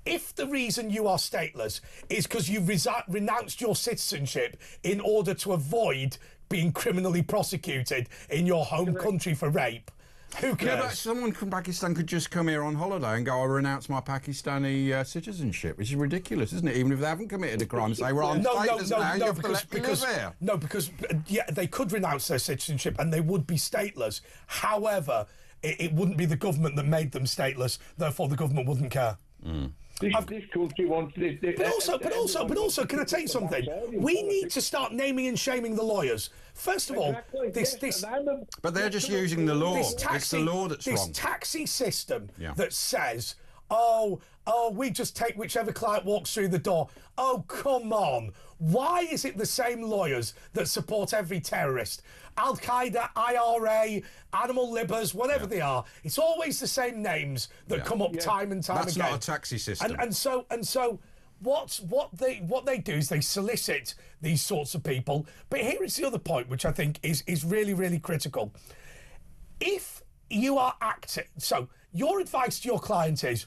If the reason you are stateless is because you've renounced your citizenship in order to avoid being criminally prosecuted in your home country for rape, who cares?
Yeah, but someone from Pakistan could just come here on holiday and go, "I renounce my Pakistani citizenship," which is ridiculous, isn't it? Even if they haven't committed a crime, say, "Well, I'm stateless now, you have to let me live here."
No, because they could renounce their citizenship and they would be stateless. However, it wouldn't be the government that made them stateless. Therefore, the government wouldn't care.
This country wants this.
But also, can I tell you something? We need to start naming and shaming the lawyers. First of all,
But they're just using the law. It's the law that's wrong.
This taxi system that says, oh, we just take whichever client walks through the door. Oh, come on. Why is it the same lawyers that support every terrorist? Al-Qaeda, IRA, Animal Libers, whatever they are. It's always the same names that come up time and time
again. That's not a taxi system.
And so what they do is they solicit these sorts of people. But here is the other point, which I think is really, really critical. If you are acting... So your advice to your client is,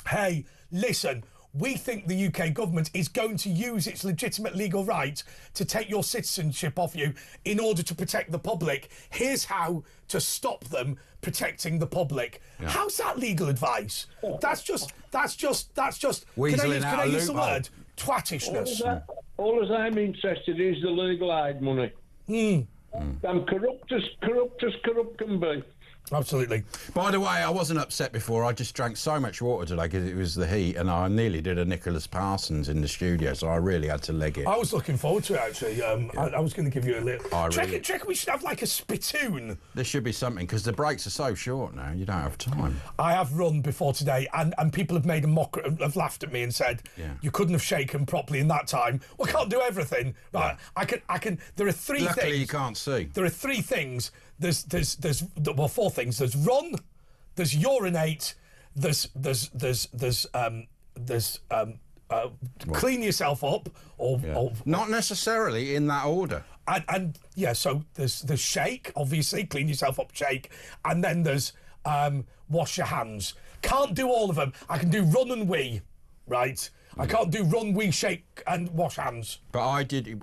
hey, listen, we think the UK government is going to use its legitimate legal right to take your citizenship off you in order to protect the public. Here's how to stop them protecting the public. Yeah. How's that legal advice? That's just
Weaseling
can I use the word? Twattishness.
All as I'm interested in is the legal aid money. I'm corrupt as corrupt can be.
Absolutely.
By the way, I wasn't upset before. I just drank so much water today because it was the heat, and I nearly did a Nicholas Parsons in the studio, so I really had to leg it.
I was looking forward to it, actually. I was going to give you a little... Do you reckon we should have, like, a spittoon?
There should be something, because the breaks are so short now, you don't have time.
I have run before today, and people have made a mockery, have laughed at me and said, you couldn't have shaken properly in that time. Well, I can't do everything. Right, I can... There are three things...
Luckily, you can't see.
There are three things... There's four things. There's run, there's urinate, there's clean yourself up, or
not necessarily in that order.
And so there's shake, obviously, clean yourself up, shake, and then there's wash your hands. Can't do all of them. I can do run and wee, right? I can't do run, wee, shake, and wash hands.
But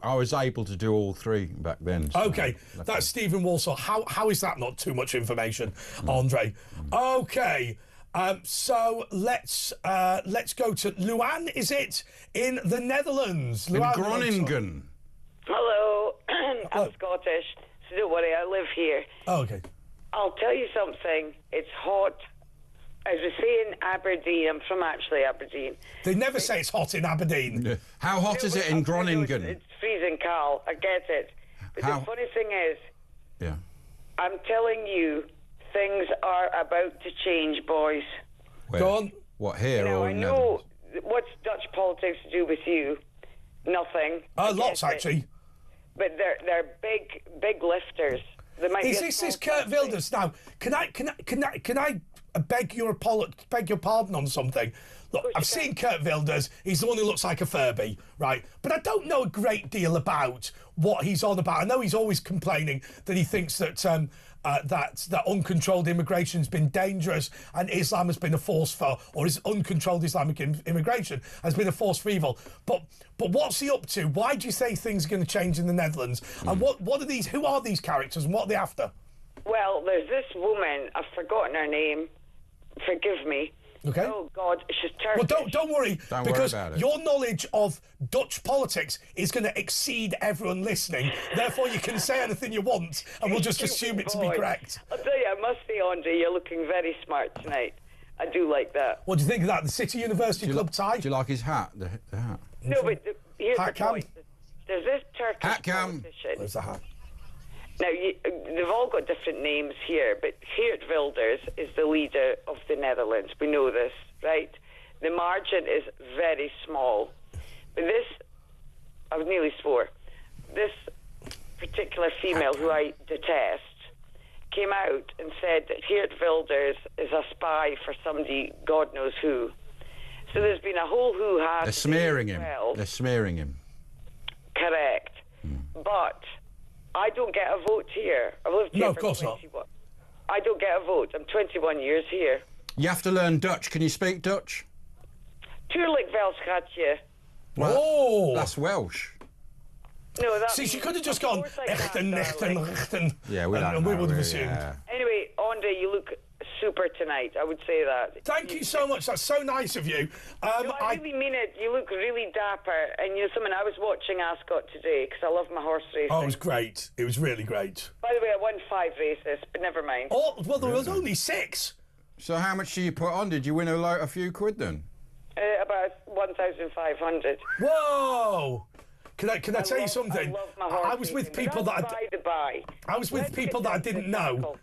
I was able to do all three back then. So
okay, that's Stephen Walsall. How is that not too much information, Andre? Okay, so let's go to Luan. Is it in the Netherlands?
In Groningen.
Hello, I'm Scottish, so don't worry, I live here.
Oh, okay.
I'll tell you something. It's hot. As we say in Aberdeen, I'm from actually Aberdeen.
They never say it's hot in Aberdeen.
How hot is it in Groningen?
It's freezing, Carl. I get it. But the funny thing is, I'm telling you, things are about to change, boys.
Go on.
What, here
or
in
I know what's Dutch politics to do with you? Nothing.
Lots, actually.
But they're big lifters.
Is this Kurt Wilders? Now, can I beg your pardon on something? Look, I've seen Kurt Wilders. He's the one who looks like a Furby, right? But I don't know a great deal about what he's on about. I know he's always complaining that he thinks that that uncontrolled immigration's been dangerous and Islam has been a force for, or is uncontrolled Islamic immigration has been a force for evil. But what's he up to? Why do you say things are going to change in the Netherlands? And what are these? Who are these characters and what are they after?
Well, there's this woman. I've forgotten her name. Forgive me.
Okay.
Oh God, she's Turkish.
Well, don't worry, because
worry about it.
Your knowledge of Dutch politics is going to exceed everyone listening. Therefore, you can say anything you want, and we'll just assume it to be correct.
I'll tell you, I must say, Andre, you're looking very smart tonight. I do like that.
What do you think of that? The City University Club tie?
Do you like his hat? The hat.
No, but here's
hat
the point. There's this Turkish
hat cam.
politician.
Where's the hat?
Now, they've all got different names here, but Geert Wilders is the leader of the Netherlands. We know this, right? The margin is very small. But this, I was nearly swore, this particular female who I detest came out and said that Geert Wilders is a spy for somebody, God knows who. So there's been a whole hoo-ha.
They're smearing him. They're smearing him.
Correct. But I don't get a vote here. I've lived here
No, of
for
course
21.
not.
I don't get a vote. I'm 21 years here.
You have to learn Dutch. Can you speak Dutch?
Tuurlijk wel, schatje.
Oh!
That's Welsh.
No, that's...
See, she could have just gone, echten, echten, echten.
Yeah, we don't
and we
know,
would have
really,
assumed.
yeah.
Anyway, Andre, you look super tonight. I would say that.
Thank you so much. That's so nice of you.
No, I really mean it. You look really dapper. And you know something, I was watching Ascot today because I love my horse racing.
Oh, it was great. It was really great.
By the way, I won 5 races, but never mind.
Oh, well, there was only 6.
So how much did you put on? Did you win a few quid then?
About 1,500.
Whoa! Can I tell you something?
I love my horse
I was with
racing,
people
but
that
that's by the by.
I was with people that I didn't know.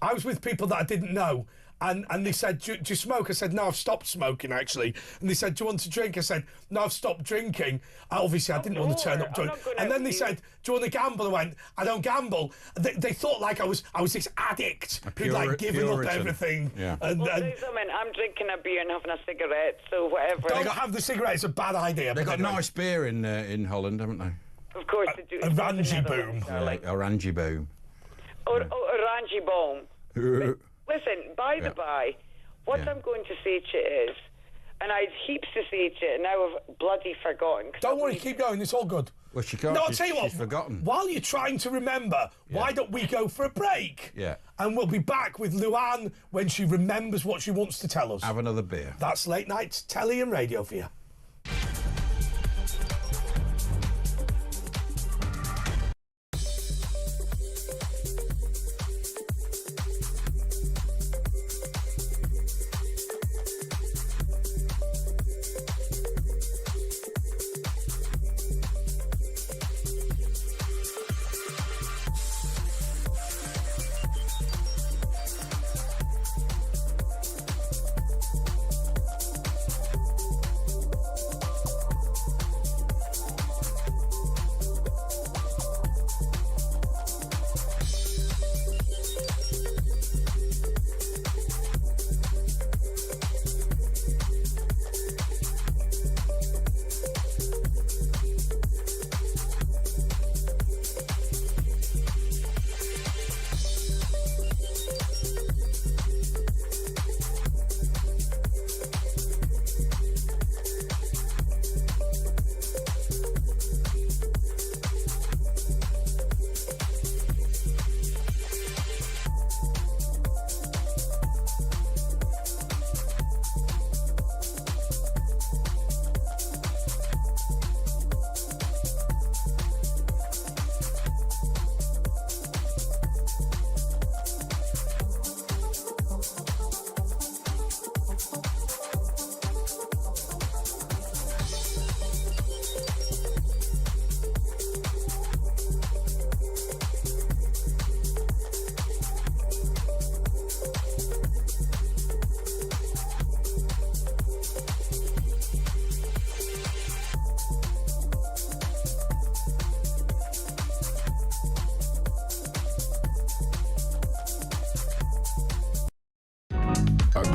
I was with people that I didn't know. And they said, do you smoke? I said, no, I've stopped smoking, actually. And they said, do you want to drink? I said, no, I've stopped drinking. Obviously, I didn't want to turn up drunk. And then they said, do you want to gamble? I went, I don't gamble. They thought like I was this addict who'd like given up everything.
Yeah.
Well, say something. I'm drinking a beer and having a cigarette, so whatever.
Don't have the cigarette. It's a bad idea.
They've got nice beer in Holland, haven't they?
Of course they do.
Orange boom.
Orange boom.
Orange boom. Listen, by the by, what I'm going to say to you is, and I had heaps to say to you, and now I've bloody forgotten.
Don't worry, keep going, it's all good.
Well, she can't.
No, I'll tell you what,
she's forgotten.
While you're trying to remember, why don't we go for a break?
Yeah.
And we'll be back with Luan when she remembers what she wants to tell us.
Have another beer.
That's late night telly and radio for you.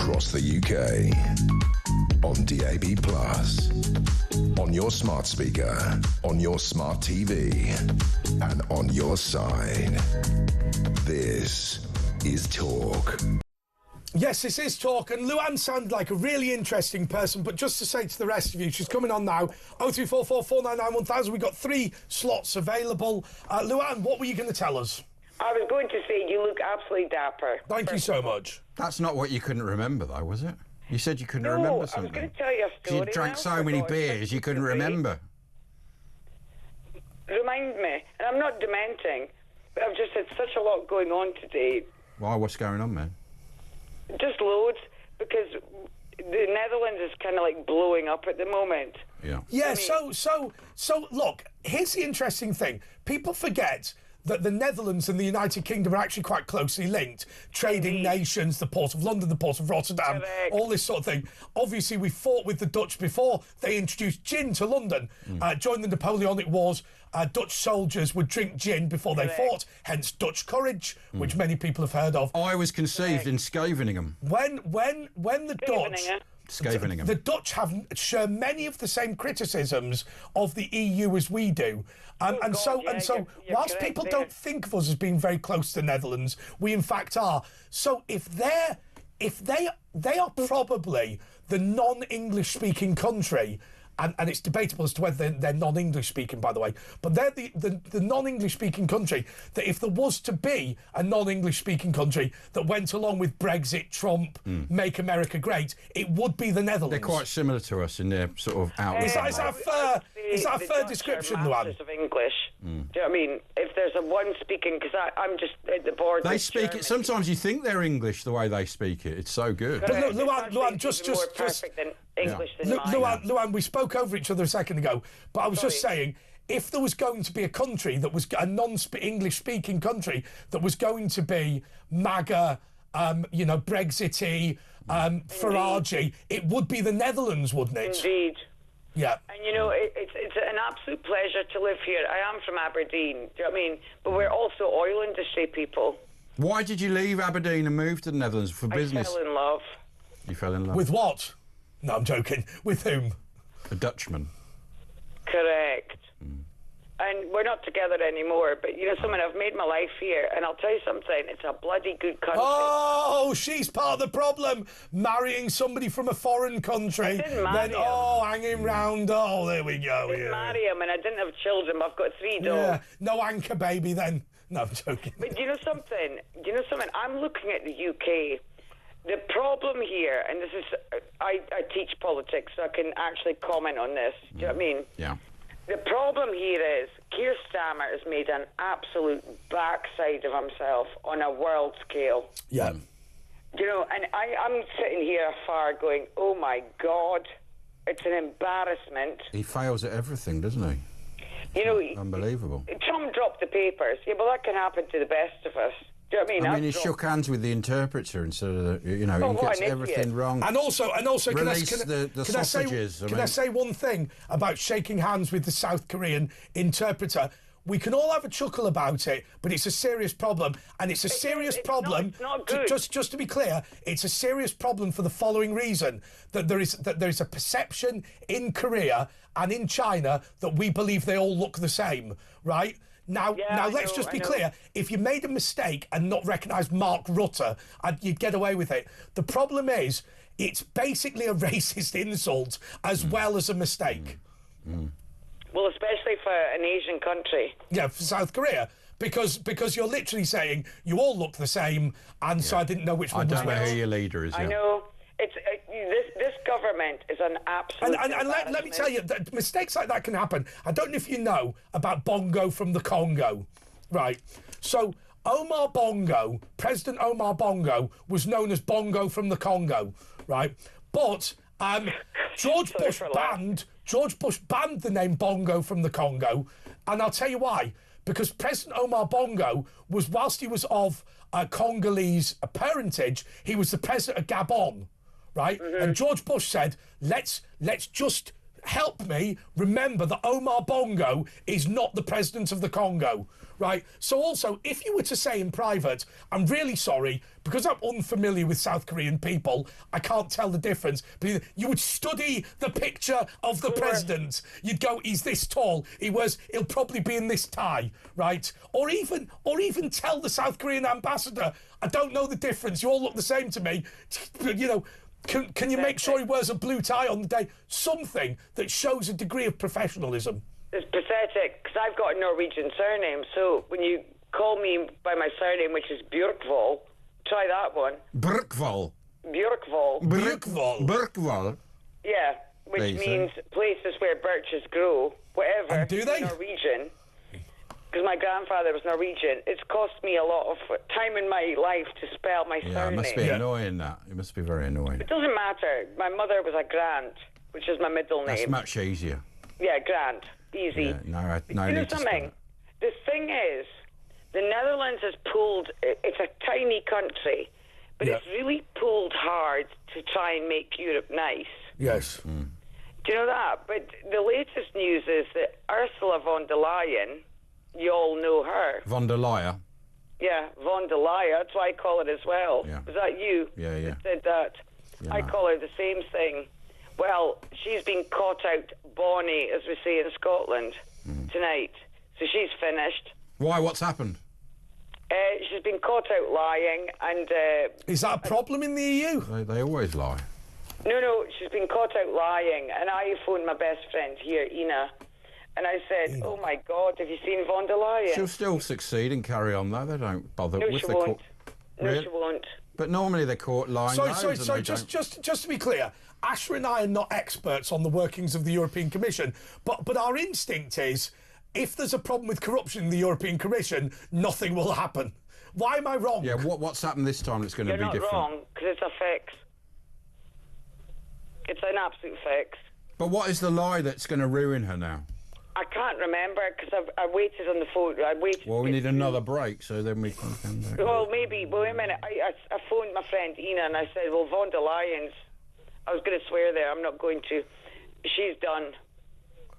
across the UK. On DAB+, on your smart speaker, on your smart TV, and on your side. This is Talk.
Yes, this is Talk, and Luann sounded like a really interesting person, but just to say to the rest of you, she's coming on now, 0344 499 1000. We've got 3 slots available. Luann, what were you going to tell us?
I was going to say you look absolutely dapper.
Thank you so much.
That's not what you couldn't remember, though, was it? You said you couldn't remember something.
I was going to tell you a story.
You drank so many beers, you couldn't remember.
Remind me. And I'm not dementing, but I've just had such a lot going on today.
Why? What's going on, man?
Just loads, because the Netherlands is kind of like blowing up at the moment.
Yeah.
Yeah, so look, here's the interesting thing. People forget that the Netherlands and the United Kingdom are actually quite closely linked. Trading nations, the Port of London, the Port of Rotterdam, all this sort of thing. Obviously, we fought with the Dutch before they introduced gin to London. During the Napoleonic Wars, Dutch soldiers would drink gin before they fought, hence Dutch courage, which many people have heard of.
I was conceived in Scheveningen.
When the Dutch...
Scheveningen.
The Dutch share many of the same criticisms of the EU as we do. Whilst people don't think of us as being very close to the Netherlands, we in fact are. So if they are probably the non-English speaking country, and it's debatable as to whether they're non-English speaking, by the way, but they're the non-English speaking country that if there was to be a non-English speaking country that went along with Brexit, Trump, Make America Great, it would be the Netherlands.
They're quite similar to us in their sort of outlook.
Is that a fair description, Luann?
Of English. Do you know what I mean? If there's a one speaking, because I'm just at the border.
They speak German. It. Sometimes you think they're English the way they speak it. It's so good.
But Luann, just
English than mine.
Luann, we spoke over each other a second ago, but I was just saying, if there was going to be a country that was a non-English speaking country that was going to be MAGA, Brexity, Farage, it would be the Netherlands, wouldn't it?
Indeed.
Yeah.
And it's an absolute pleasure to live here. I am from Aberdeen, do you know what I mean? But we're also oil industry people.
Why did you leave Aberdeen and move to the Netherlands for business?
I fell in love.
You fell in love?
With what? No, I'm joking. With whom?
A Dutchman.
Correct. And we're not together anymore, but something, I've made my life here, and I'll tell you something, it's a bloody good country.
Oh, she's part of the problem. Marrying somebody from a foreign country.
I didn't marry him.
Hanging round. Oh, there we go.
I didn't marry him, and I didn't have children, but I've got 3 dogs.
Yeah, no anchor baby then. No, I'm joking.
But do you know something? I'm looking at the UK. The problem here, and this is, I teach politics, so I can actually comment on this. Do you know what I mean?
Yeah.
The problem here is Keir Starmer has made an absolute backside of himself on a world scale.
Yeah.
And I'm sitting here afar going, oh my God, it's an embarrassment.
He fails at everything, doesn't he? Unbelievable.
Trump dropped the papers. Yeah, but that can happen to the best of us. Do you know what I mean?
He shook hands with the interpreter instead of he gets everything wrong.
And also,
release the sausages.
Can I say one thing about shaking hands with the South Korean interpreter? We can all have a chuckle about it, but it's a serious problem, and it's a serious problem.
Not good.
Just to be clear, it's a serious problem for the following reason: that there is a perception in Korea and in China that we believe they all look the same, right? Now, let's just be clear. If you made a mistake and not recognised Mark Rutte, you'd get away with it. The problem is, it's basically a racist insult as well as a mistake.
Well, especially for an Asian country.
Yeah, for South Korea. Because you're literally saying you all look the same, and so I didn't know which one was which.
I don't know who your leader is.
I know. This government is an absolute.
And let me tell you, that mistakes like that can happen. I don't know if you know about Bongo from the Congo, right? So Omar Bongo, President Omar Bongo, was known as Bongo from the Congo, right? But George Bush banned the name Bongo from the Congo, and I'll tell you why. Because President Omar Bongo was, whilst he was of Congolese parentage, he was the president of Gabon. Right? And George Bush said, let's just help me remember that Omar Bongo is not the president of the Congo, right? So also, if you were to say in private, I'm really sorry, because I'm unfamiliar with South Korean people, I can't tell the difference. But you would study the picture of the president. You'd go, he's this tall. He'll probably be in this tie, right? Or even tell the South Korean ambassador, I don't know the difference. You all look the same to me. You know, can you make sure he wears a blue tie on the day? Something that shows a degree of professionalism.
It's pathetic, because I've got a Norwegian surname, so when you call me by my surname, which is Björkvold, try that one.
Björkvold.
Yeah, which means places where birches grow, whatever.
And do they?
Norwegian. Because my grandfather was Norwegian. It's cost me a lot of time in my life to spell my surname.
Yeah, it must be annoying, that. It must be very annoying.
It doesn't matter. My mother was a Grant, which is my middle name.
That's much easier.
Yeah, Grant. Easy.
Yeah, no
you know
need to
something? The thing is, the Netherlands has pulled... It's a tiny country, but it's really pulled hard to try and make Europe nice.
Yes.
Mm.
Do you know that? But the latest news is that Ursula von der Leyen, you all know her.
Von der Leyen.
Yeah, von der Leyen. That's why I call it as well.
Yeah.
Was that you
that
said that?
Yeah,
I call her the same thing. Well, she's been caught out bonny, as we say in Scotland, tonight. So she's finished.
Why? What's happened?
She's been caught out lying, and...
Is that a problem in the EU?
They always lie.
No, she's been caught out lying, and I phoned my best friend here, Ina, and I said, oh my God, have you seen von der Leyen?
She'll still succeed and carry on, though. They don't bother with
she
the
won't.
court.
No, she won't.
But normally they're caught lying.
Sorry, just to be clear, Asher and I are not experts on the workings of the European Commission, but our instinct is, if there's a problem with corruption in the European Commission, nothing will happen. Why am I wrong?
Yeah, what's happened this time that's going to be different?
You're not wrong, because it's a fix. It's an absolute fix.
But what is the lie that's going to ruin her now?
I can't remember, because I waited on the phone.
Well, we need another break, so then we can come back.
Well, maybe. Well, wait a minute. I phoned my friend Ina, and I said, well, von der Leyen's... I was going to swear there. I'm not going to. She's done.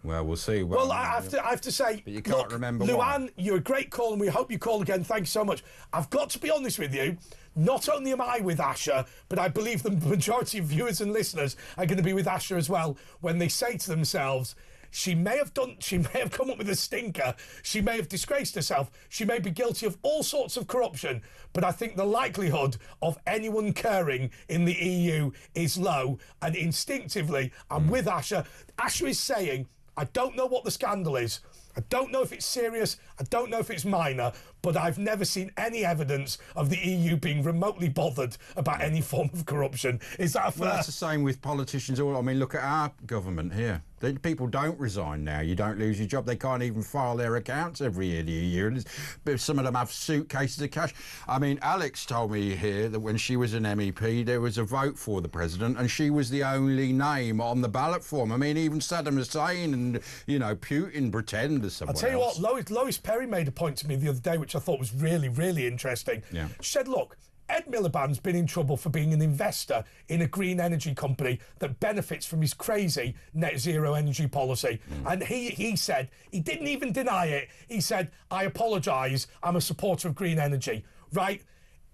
Well, we'll see.
Well, I have to say,
but you can't remember
Luann,
why.
you're a great call, and we hope you call again. Thank you so much. I've got to be honest with you. Not only am I with Asher, but I believe the majority of viewers and listeners are going to be with Asher as well when they say to themselves, she may have come up with a stinker, she may have disgraced herself, she may be guilty of all sorts of corruption, but I think the likelihood of anyone caring in the EU is low, and instinctively I'm with Asher. Asher is saying, I don't know what the scandal is, I don't know if it's serious, I don't know if it's minor, but I've never seen any evidence of the EU being remotely bothered about any form of corruption. Is that fair?
Well, that's the same with politicians. I mean, look at our government here. People don't resign now. You don't lose your job. They can't even file their accounts every year, the EU. But some of them have suitcases of cash. I mean, Alex told me here that when she was an MEP, there was a vote for the president, and she was the only name on the ballot form. I mean, even Saddam Hussein and, you know, Putin pretend as someone
I'll tell you
else.
what, Lois Perry made a point to me the other day, which I thought was really, really interesting.
Yeah.
She said, look, Ed Miliband's been in trouble for being an investor in a green energy company that benefits from his crazy net zero energy policy. And he said, he didn't even deny it. He said, I apologise, I'm a supporter of green energy. Right?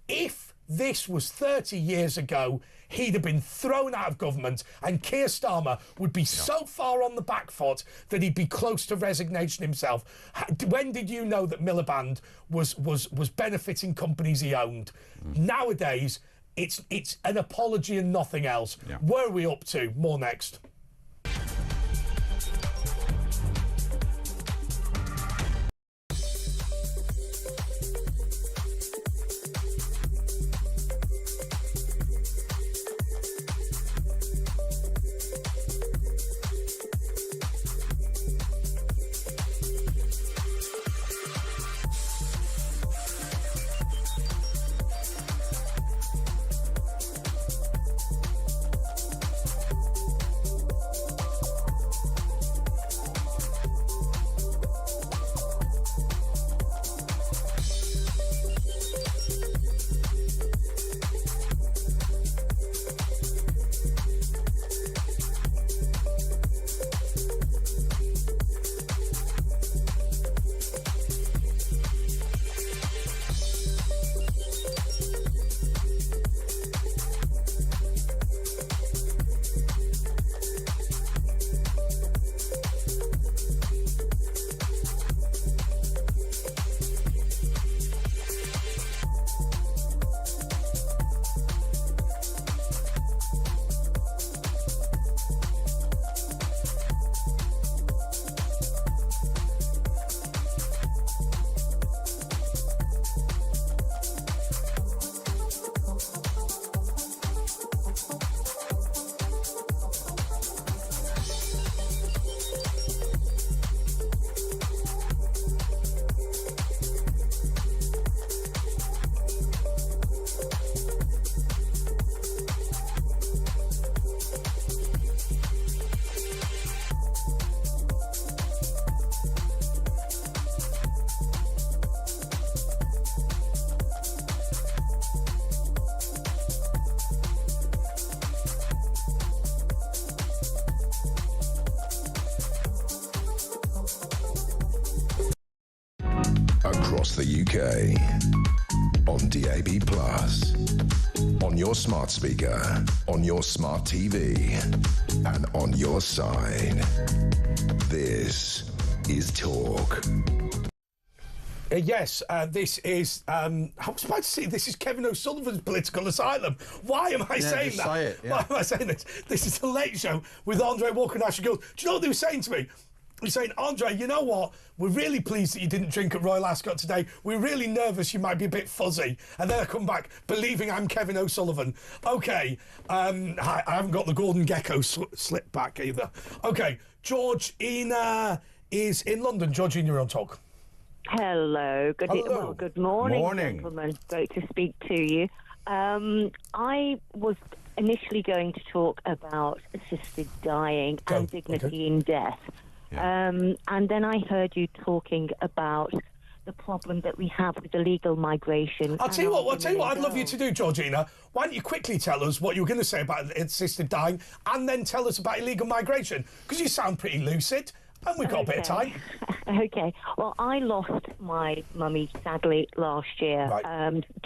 If this was 30 years ago, he'd have been thrown out of government, and Keir Starmer would be so far on the back foot that he'd be close to resignation himself. When did you know that Miliband was benefiting companies he owned? Nowadays, it's an apology and nothing else. Where are we up to? More next.
the UK. On DAB+. On your smart speaker. On your smart TV. And on your side. This is Talk.
Yes, this is. I was about to say this is Kevin O'Sullivan's political asylum. Why am I saying that?
Say it, yeah.
Why am I saying this? This is the Late Show with Andre Walker and Asher Gould. Do you know what they were saying to me? They're saying, Andre, you know what? We're really pleased that you didn't drink at Royal Ascot today. We're really nervous you might be a bit fuzzy. And then I come back believing I'm Kevin O'Sullivan. OK, I haven't got the Golden Gecko slip back either. OK, Georgina is in London. Georgina, you're on Talk.
Hello.
Hello.
Good morning,
Morning.
gentlemen. Great to speak to you. I was initially going to talk about assisted dying and dignity in death.
Yeah.
And then I heard you talking about the problem that we have with illegal migration.
I'll tell you what I'd love you to do, Georgina. Why don't you quickly tell us what you were going to say about assisted dying and then tell us about illegal migration? Because you sound pretty lucid. And we've got a bit of time.
Okay. Well, I lost my mummy, sadly, last year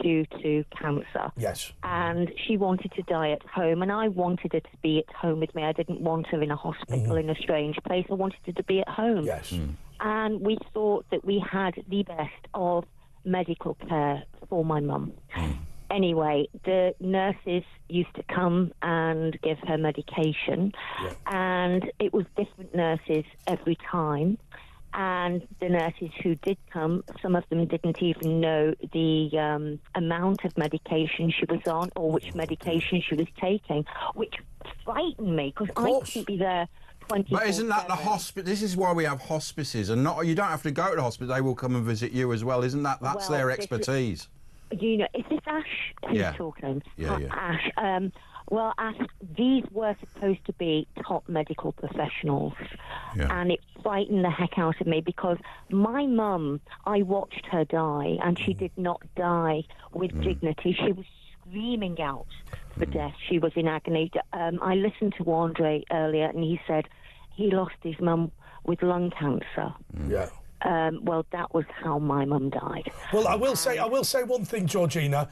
due to cancer.
Yes.
And she wanted to die at home, and I wanted her to be at home with me. I didn't want her in a hospital in a strange place. I wanted her to be at home.
Yes.
And we thought that we had the best of medical care for my mum. Anyway, the nurses used to come and give her medication, and it was different nurses every time. And the nurses who did come, some of them didn't even know the amount of medication she was on or which medication she was taking, which frightened me because I couldn't be there 24/7.
But isn't that the hospice? This is why we have hospices, and not you don't have to go to the hospital. They will come and visit you as well. Isn't that that's their expertise?
You know, is this Ash who's talking?
Yeah.
Ash. Well, Ash, these were supposed to be top medical professionals, and it frightened the heck out of me because my mum, I watched her die, and she did not die with dignity. She was screaming out for death. She was in agony. I listened to Andre earlier, and he said he lost his mum with lung cancer.
Yeah.
Well, that was how my mum died.
Well, I will say one thing, Georgina.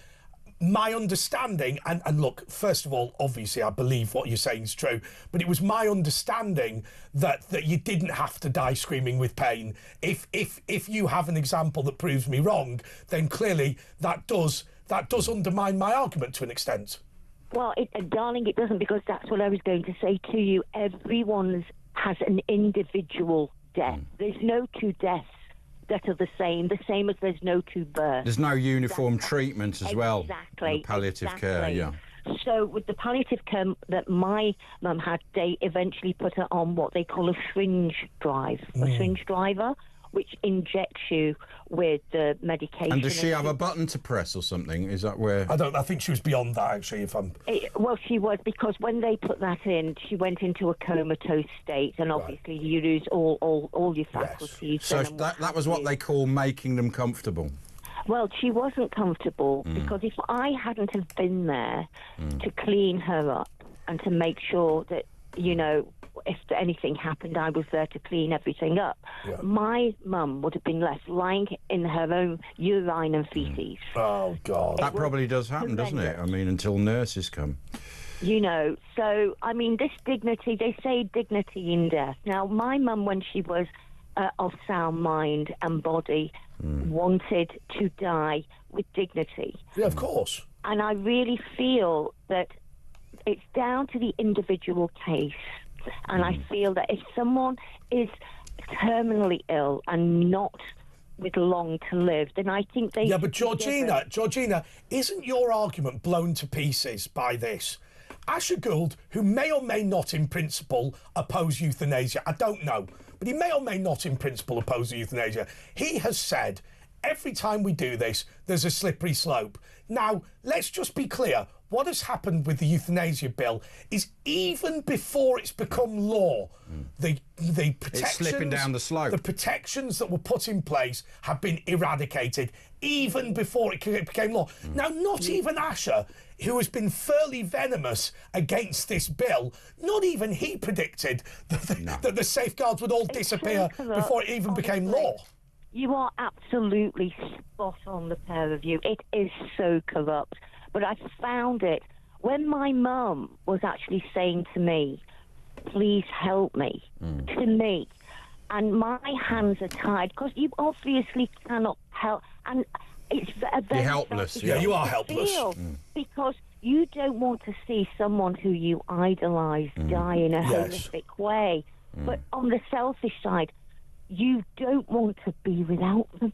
My understanding, and look, first of all, obviously, I believe what you're saying is true, but it was my understanding that you didn't have to die screaming with pain. If you have an example that proves me wrong, then clearly that does undermine my argument to an extent.
Well, darling, it doesn't, because that's what I was going to say to you. Everyone has an individual death. There's no two deaths that are the same as there's no two births.
There's no uniform treatment as well.
Exactly.
Palliative care, yeah.
So with the palliative care that my mum had, they eventually put her on what they call a syringe driver, which injects you with the medication.
And does she have a button to press or something? Is that where...
I think she was beyond that, actually,
well, she was, because when they put that in, she went into a comatose state, and obviously you lose all your faculties.
Yes.
So that was what they call making them comfortable.
Well, she wasn't comfortable because if I hadn't have been there to clean her up and to make sure that, you know, if anything happened, I was there to clean everything up. Yeah. My mum would have been left lying in her own urine and feces.
Oh, God.
That probably does happen, doesn't it? I mean, until nurses come.
You know, so, I mean, this dignity, they say dignity in death. Now, my mum, when she was of sound mind and body, wanted to die with dignity.
Yeah, of course.
And I really feel that it's down to the individual case. And I feel that if someone is terminally ill and not with long to live, then I think they...
Yeah, but Georgina, isn't your argument blown to pieces by this? Asher Gould, who may or may not in principle oppose euthanasia, I don't know, but he may or may not in principle oppose euthanasia, he has said, every time we do this, there's a slippery slope. Now, let's just be clear. What has happened with the euthanasia bill is even before it's become law, the protections...
It's slipping down the slope.
The protections that were put in place have been eradicated even before it became law. Now, not even Asher, who has been fairly venomous against this bill, not even he predicted that the safeguards would all disappear before it even became law.
You are absolutely spot on, the pair of you. It is so corrupt. But I found it when my mum was actually saying to me, please help me, to me. And my hands are tied because you obviously cannot help. And it's a very
You're helpless.
Yeah, you are helpless.
Because you don't want to see someone who you idolise die in a horrific way. But on the selfish side, you don't want to be without them.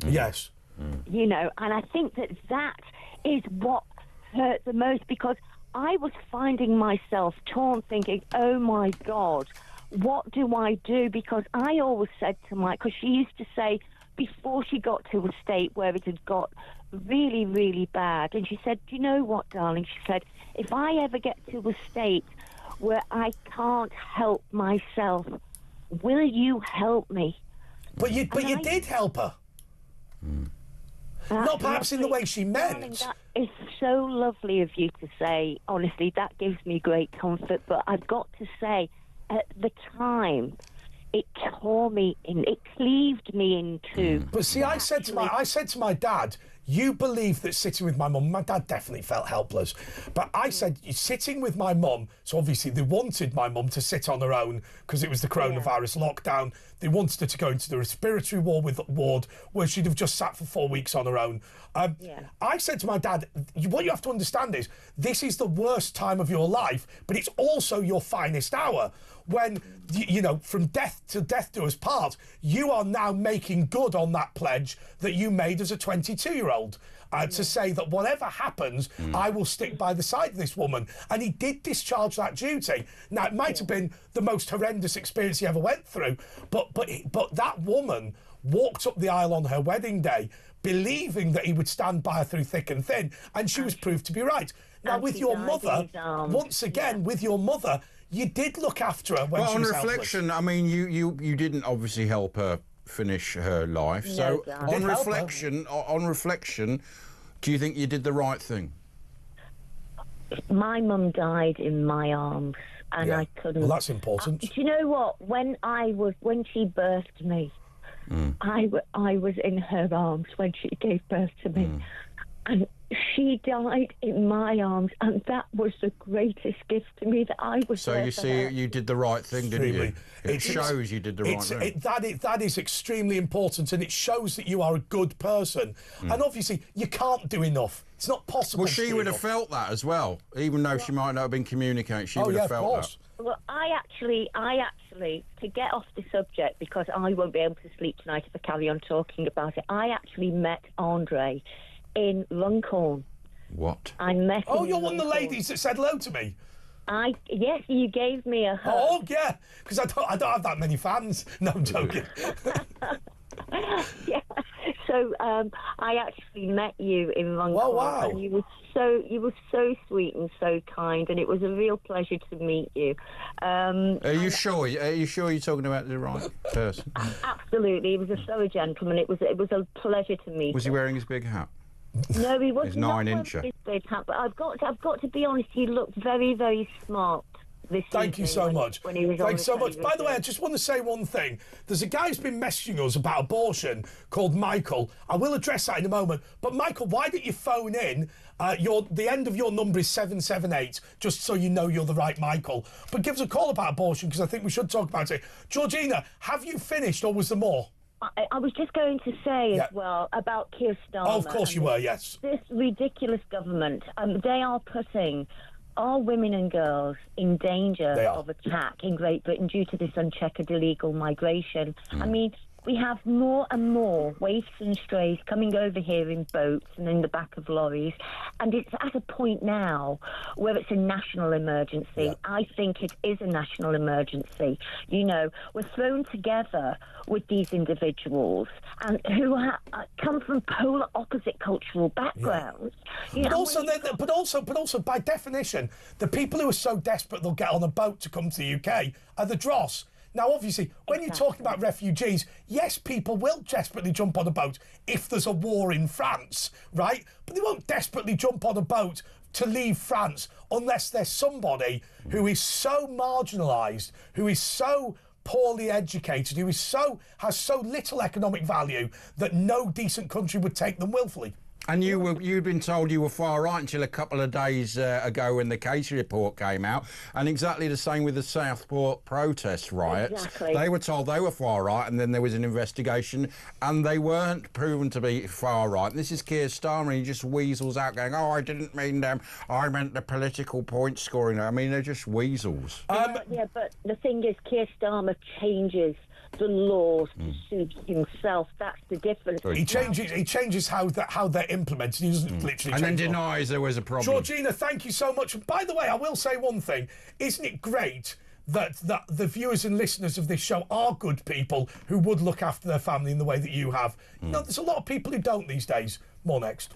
Yes.
You know, and I think that is what hurt the most, because I was finding myself torn, thinking, oh my God, what do I do? Because I always said to because she used to say, before she got to a state where it had got really, really bad, and she said, do you know what, darling? She said, if I ever get to a state where I can't help myself, will you help me?
But you did help her. Not perhaps in the way she meant.
Darling, that is so lovely of you to say. Honestly, that gives me great comfort. But I've got to say, at the time, it tore me in. It cleaved me in two.
But see, I said to my dad, you believe that sitting with my mum, my dad definitely felt helpless. But I said, sitting with my mum, so obviously they wanted my mum to sit on her own because it was the coronavirus lockdown. They wanted her to go into the respiratory ward where she'd have just sat for 4 weeks on her own. I said to my dad, what you have to understand is this is the worst time of your life, but it's also your finest hour. When, you know, from death to death do us part, you are now making good on that pledge that you made as a 22-year-old. To say that whatever happens, I will stick by the side of this woman. And he did discharge that duty. Now, it might have been the most horrendous experience he ever went through, but that woman walked up the aisle on her wedding day believing that he would stand by her through thick and thin, and she was proved to be right. Now, with your mother, once again, with your mother, you did look after her when she was helpless. On reflection,
I mean, you didn't obviously help her finish her life.
No,
so
darling.
on reflection, do you think you did the right thing?
My mum died in my arms, and I couldn't.
Well, that's important.
Do you know what? When she birthed me, I was in her arms when she gave birth to me, and she died in my arms, and that was the greatest gift to me, that I was
so
there
you
for
see
her.
You did the right thing, didn't you? It shows you did the right thing.
That is extremely important, and it shows that you are a good person. And obviously you can't do enough. It's not possible.
Well, she would have felt that as well, even though she might not have been communicating. She would have felt that.
Well, I actually, to get off the subject, because I won't be able to sleep tonight if I carry on talking about it, I actually met Andre in Runcorn.
What?
I met him.
Oh, you're one of the ladies that said hello to me.
Yes, you gave me a hug.
Oh, yeah, because I don't have that many fans. No, I'm joking.
Yeah. So I actually met you in Runcorn.
Oh, wow.
And you were so sweet and so kind, and it was a real pleasure to meet you.
Are you sure? Are you sure you're talking about the right person?
Absolutely. He was a thorough gentleman. It was a pleasure to meet him.
Was he wearing his big hat?
No, he wasn't.
His 9-incher.
His big hat, but I've got to be honest. He looked very, very smart.
Thank you so much.
Thanks
so much. By the way, I just want to say one thing. There's a guy who's been messaging us about abortion called Michael. I will address that in a moment. But Michael, why don't you phone in? The end of your number is 778, just so you know you're the right Michael. But give us a call about abortion, because I think we should talk about it. Georgina, have you finished, or was there more?
I was just going to say as well about Keir Starmer.
Oh, of course you were, yes.
This ridiculous government, they are putting our women and girls in danger of attack in Great Britain due to this unchecked illegal migration. I mean, we have more and more waifs and strays coming over here in boats and in the back of lorries, and it's at a point now where it's a national emergency. I think it is a national emergency. You know, we're thrown together with these individuals and who come from polar opposite cultural backgrounds. You know,
but also by definition, the people who are so desperate they'll get on a boat to come to the UK are the dross. Now, obviously, when you're talking about refugees, yes, people will desperately jump on a boat if there's a war in France, right? But they won't desperately jump on a boat to leave France unless there's somebody who is so marginalised, who is so poorly educated, who has so little economic value that no decent country would take them willfully.
And you'd been told you were far right until a couple of days ago when the Casey report came out, and exactly the same with the Southport protest riots.
Exactly.
They were told they were far right, and then there was an investigation, and they weren't proven to be far right. And this is Keir Starmer, and he just weasels out going, "Oh, I didn't mean them. I meant the political point scoring." I mean, they're just weasels.
Yeah, but the thing is, Keir Starmer changes the laws to suit himself. That's the difference.
He changes how they're implemented. He doesn't literally
and then
change
denies there was a problem.
Georgina, thank you so much. And by the way, I will say one thing. Isn't it great that the viewers and listeners of this show are good people who would look after their family in the way that you have? You know, there's a lot of people who don't these days. More next.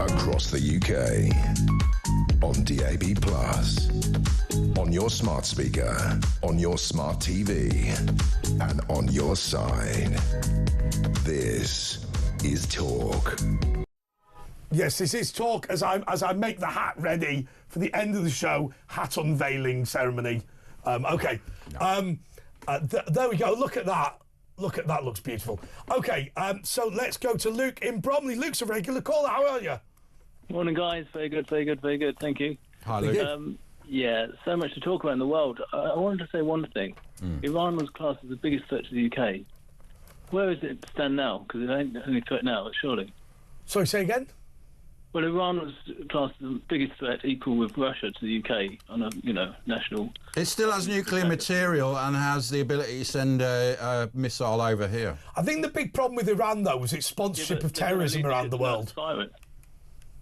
Across the UK, on DAB+, on your smart speaker, on your smart TV, and on your side. This is Talk.
Yes, this is Talk as I make the hat ready for the end of the show, hat unveiling ceremony. Okay. There we go. Look at that. Look at that. Looks beautiful. Okay, so let's go to Luke in Bromley. Luke's a regular caller. How are you?
Morning, guys. Very good, very good, very good. Thank you.
Hi, Luke.
Yeah, so much to talk about in the world. I wanted to say one thing. Iran was classed as the biggest threat to the UK. Where is it stand now? Because it ain't the only threat now, surely.
Sorry, say again?
Well, Iran was classed as the biggest threat, equal with Russia to the UK on a, national...
It still has nuclear material and has the ability to send a missile over here.
I think the big problem with Iran, though, was its sponsorship of terrorism around the world.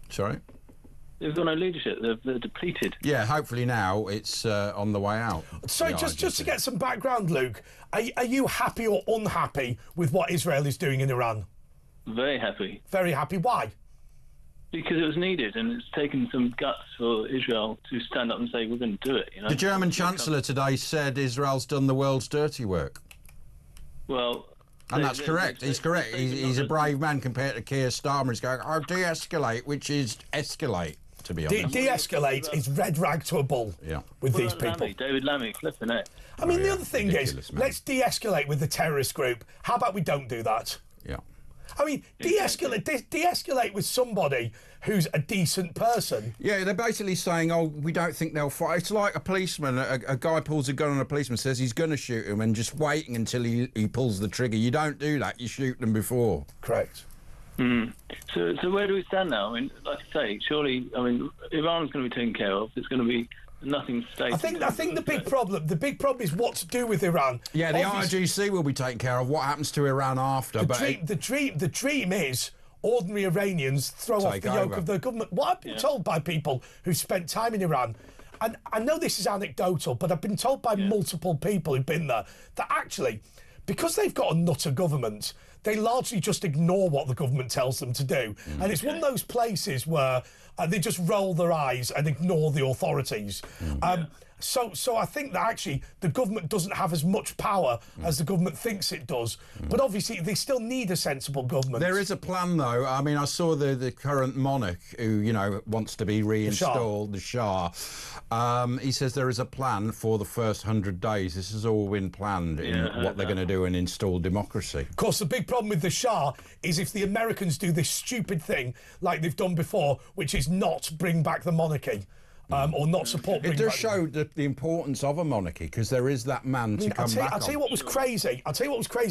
Sorry?
They've got no leadership. They're depleted.
Yeah, hopefully now it's on the way out.
Sorry, just to get some background, Luke, are you happy or unhappy with what Israel is doing in Iran?
Very happy.
Very happy. Why?
Because it was needed, and it's taken some guts for Israel to stand up and say, we're going to do it.
The German Chancellor today said Israel's done the world's dirty work.
Well...
And that's correct. He's correct. He's a brave man compared to Keir Starmer. He's going, de-escalate, which is escalate, to be honest.
De-escalate is red rag to a bull with these people.
David Lammy, flipping it.
I mean, the other thing is, let's de-escalate with the terrorist group. How about we don't do that?
Yeah.
I mean, de-escalate with somebody who's a decent person.
Yeah, they're basically saying, oh, we don't think they'll fight. It's like a policeman. A guy pulls a gun on a policeman, says he's going to shoot him, and just waiting until he pulls the trigger. You don't do that. You shoot them before.
Correct.
So where do we stand now? I mean, like I say, surely, Iran's going to be taken care of. There's going to be Nothing stated.
I think the big problem is what to do with Iran.
Yeah, the IRGC will be taken care of. What happens to Iran after?
The dream is ordinary Iranians throw off the yoke of the government. What I've been told by people who spent time in Iran, and I know this is anecdotal, but I've been told by multiple people who've been there that actually, because they've got a nutter government, they largely just ignore what the government tells them to do. And it's one of those places where they just roll their eyes and ignore the authorities. So I think that actually the government doesn't have as much power as the government thinks it does. But obviously they still need a sensible government.
There is a plan, though. I mean, I saw the current monarch who, wants to be reinstalled, the Shah. He says there is a plan for the first 100 days. This has all been planned in what they're going to do and install democracy.
Of course, the big problem with the Shah is if the Americans do this stupid thing like they've done before, which is not bring back the monarchy. Or not support.
It does show the importance of a monarchy, because there is that man to come back.
I'll tell you what was crazy.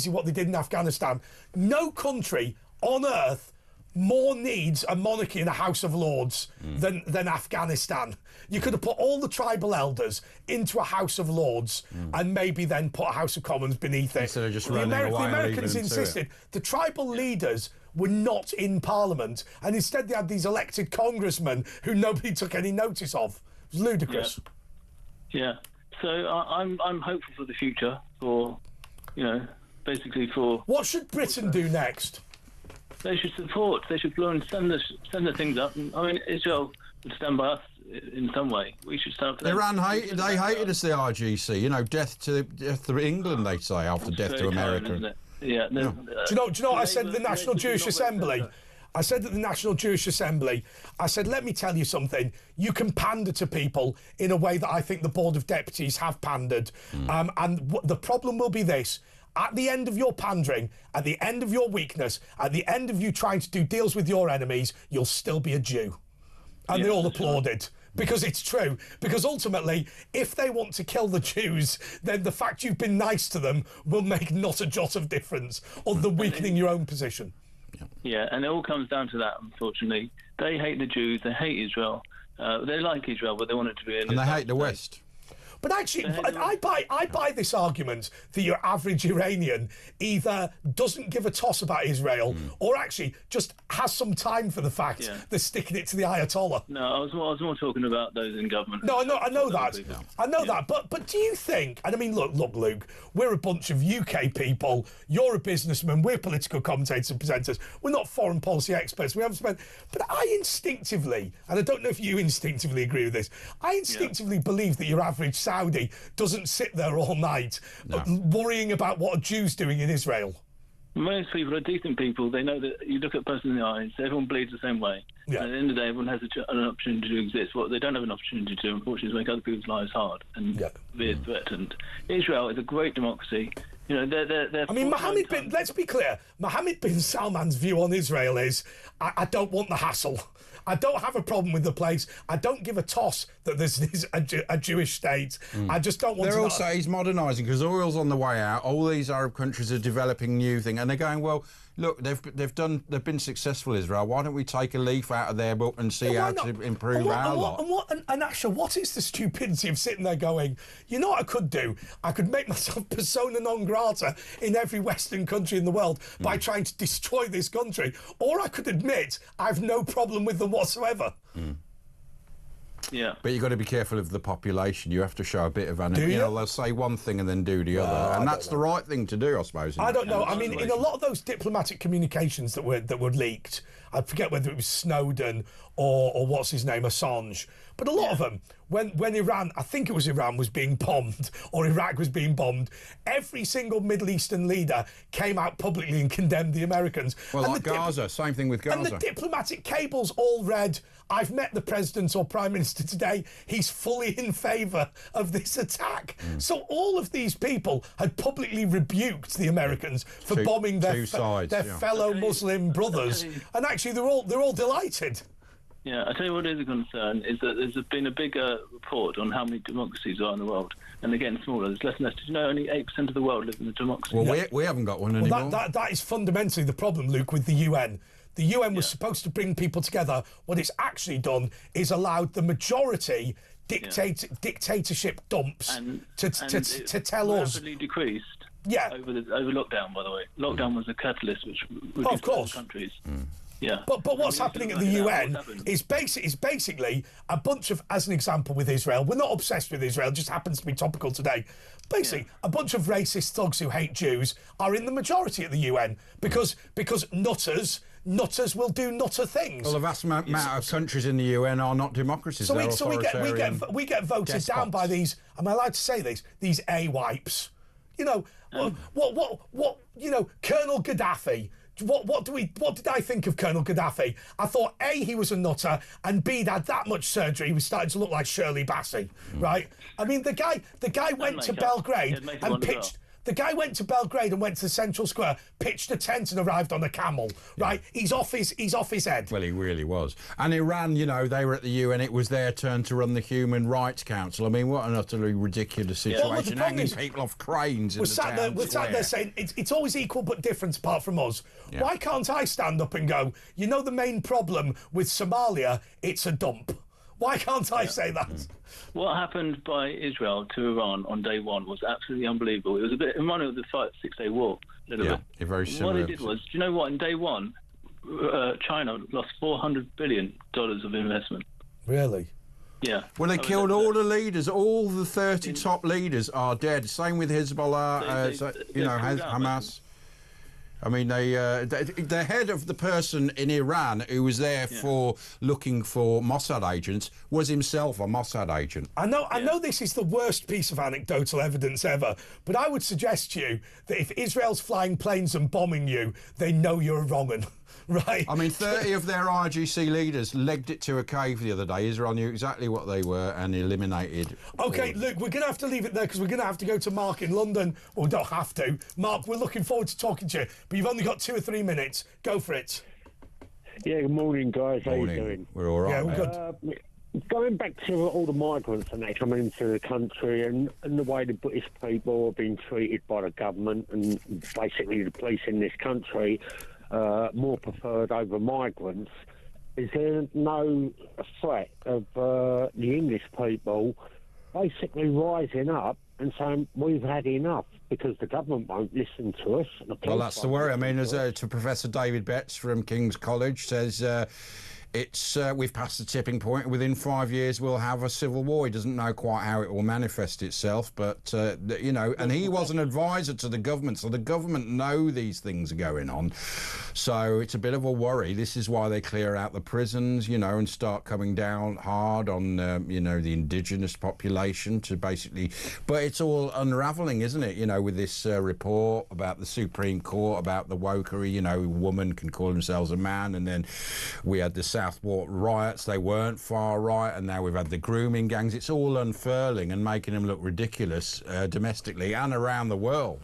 What they did in Afghanistan. No country on earth more needs a monarchy in a House of Lords than Afghanistan. You could have put all the tribal elders into a House of Lords and maybe then put a House of Commons beneath it.
Instead of just running away.
The Americans insisted the tribal leaders were not in Parliament, and instead they had these elected congressmen who nobody took any notice of. It was ludicrous.
Yeah. So I'm hopeful for the future. For basically for
what should Britain do next?
They should support. They should blow and send the things up. I mean, Israel would stand by us in some way. We should stand up for them.
Iran hated us, the IRGC. Death to England, they say, after death to America.
Yeah.
Do you know what I said at the National Jewish Assembly? I said at the National Jewish Assembly, I said, let me tell you something. You can pander to people in a way that I think the Board of Deputies have pandered. And the problem will be this. At the end of your pandering, at the end of your weakness, at the end of you trying to do deals with your enemies, you'll still be a Jew. And they all applauded. Because it's true. Because ultimately, if they want to kill the Jews, then the fact you've been nice to them will make not a jot of difference, other than weakening your own position.
Yeah, and it all comes down to that, unfortunately. They hate the Jews, they hate Israel. They like Israel, but they want it to be...
And they hate the West.
But actually, I buy this argument that your average Iranian either doesn't give a toss about Israel or actually just has some time for the fact they're sticking it to the Ayatollah.
No, I was more talking about those in government.
No, I know that. I know that. But do you think, and I mean, look, Luke, we're a bunch of UK people, you're a businessman, we're political commentators and presenters, we're not foreign policy experts, we haven't spent... But I instinctively, and I don't know if you instinctively agree with this, I instinctively believe that your average Saudi doesn't sit there all night worrying about what a Jew's doing in Israel.
Most people are decent people. They know that you look at a person in the eyes, everyone bleeds the same way. Yeah. And at the end of the day, everyone has an opportunity to exist. What they don't have an opportunity to, unfortunately, is make other people's lives hard and be threatened. Israel is a great democracy. They're
I mean, let's be clear, Mohammed bin Salman's view on Israel is, I don't want the hassle. I don't have a problem with the place. I don't give a toss that there's a Jewish state. I just don't want to...
They're also, he's modernising, because oil's on the way out. All these Arab countries are developing new things, and they're going, well, look, they've been successful, Israel. Why don't we take a leaf out of their book and see how to improve our lot?
And actually, what is the stupidity of sitting there going, you know what I could do? I could make myself persona non grata in every Western country in the world by trying to destroy this country. Or I could admit I've no problem with them whatsoever.
Yeah.
But you've got to be careful of the population. You have to show a bit of animosity. They'll say one thing and then do the other. And that's the right thing to do, I suppose.
I don't know. I mean, in a lot of those diplomatic communications that were leaked, I forget whether it was Snowden or what's his name, Assange, but a lot of them, when Iran, I think it was Iran, was being bombed, or Iraq was being bombed, every single Middle Eastern leader came out publicly and condemned the Americans.
Well, like Gaza, same thing with Gaza.
And the diplomatic cables all read, I've met the President or Prime Minister today, he's fully in favour of this attack. So all of these people had publicly rebuked the Americans for bombing their fellow Muslim brothers. And actually, they're all delighted.
Yeah, I tell you what is a concern is that there's been a bigger report on how many democracies are in the world, and they're getting smaller. There's less and less. Did you know only 8% of the world live in a democracy?
Well, we haven't got one anymore.
That is fundamentally the problem, Luke, with the UN. The UN was supposed to bring people together. What it's actually done is allowed the majority dictatorship dumps to tell us.
Rapidly decreased.
Yeah.
Over lockdown, by the way. Lockdown was a catalyst which reduced countries. Yeah.
But what's happening at the UN is basically a bunch of, as an example with Israel, we're not obsessed with Israel, just happens to be topical today. Basically, a bunch of racist thugs who hate Jews are in the majority at the UN because nutters will do nutter things.
Well, the vast amount of countries in the UN are not democracies.
So we get voted down by these. Am I allowed to say these? These A-wipes. You know what? You know, Colonel Gaddafi. What did I think of Colonel Gaddafi? I thought A, he was a nutter, and B, he'd had that much surgery he was starting to look like Shirley Bassey, right? I mean, the guy went to Belgrade and pitched. The guy went to Belgrade and went to Central Square, pitched a tent and arrived on a camel, right? He's off his head.
Well, he really was. And Iran, you know, they were at the UN. It was their turn to run the Human Rights Council. I mean, what an utterly ridiculous situation. Hanging people off cranes in the town square.
We're sat there saying, it's always equal but different apart from us. Yeah. Why can't I stand up and go, you know the main problem with Somalia? It's a dump. Why can't I say that?
What happened by Israel to Iran on day one was absolutely unbelievable. It was a bit reminding of the 6-day war. A little bit.
Very similar.
What they did was, do you know what? In day one, China lost $400 billion of investment.
Really?
Yeah.
Well, they killed all the leaders. All the 30 top leaders are dead. Same with Hezbollah, Hamas. I mean, the head of the person in Iran who was there for looking for Mossad agents was himself a Mossad agent.
I know this is the worst piece of anecdotal evidence ever, but I would suggest to you that if Israel's flying planes and bombing you, they know you're wrong. Right.
I mean, 30 of their IGC leaders legged it to a cave the other day. Israel knew exactly what they were and eliminated.
OK, Luke, we're going to have to leave it there because we're going to have to go to Mark in London. Well, we don't have to. Mark, we're looking forward to talking to you, but you've only got 2 or 3 minutes. Go for it.
Yeah, good morning, guys. How you doing?
We're all right.
Yeah, we're good.
Going back to all the migrants and they coming into the country and the way the British people are being treated by the government and basically the police in this country, more preferred over migrants, is there no threat of the English people basically rising up and saying we've had enough because the government won't listen to us?
Well, that's the worry. I mean, as to Professor David Betts from King's College says, we've passed the tipping point. Within 5 years, we'll have a civil war. He doesn't know quite how it will manifest itself, but, you know, and he was an advisor to the government, so the government know these things are going on. So it's a bit of a worry. This is why they clear out the prisons, you know, and start coming down hard on, you know, the indigenous population to basically... But it's all unravelling, isn't it, you know, with this report about the Supreme Court, about the wokery, you know, women can call themselves a man, and then we had the Southwark riots, they weren't far right, and now we've had the grooming gangs. It's all unfurling and making them look ridiculous domestically and around the world.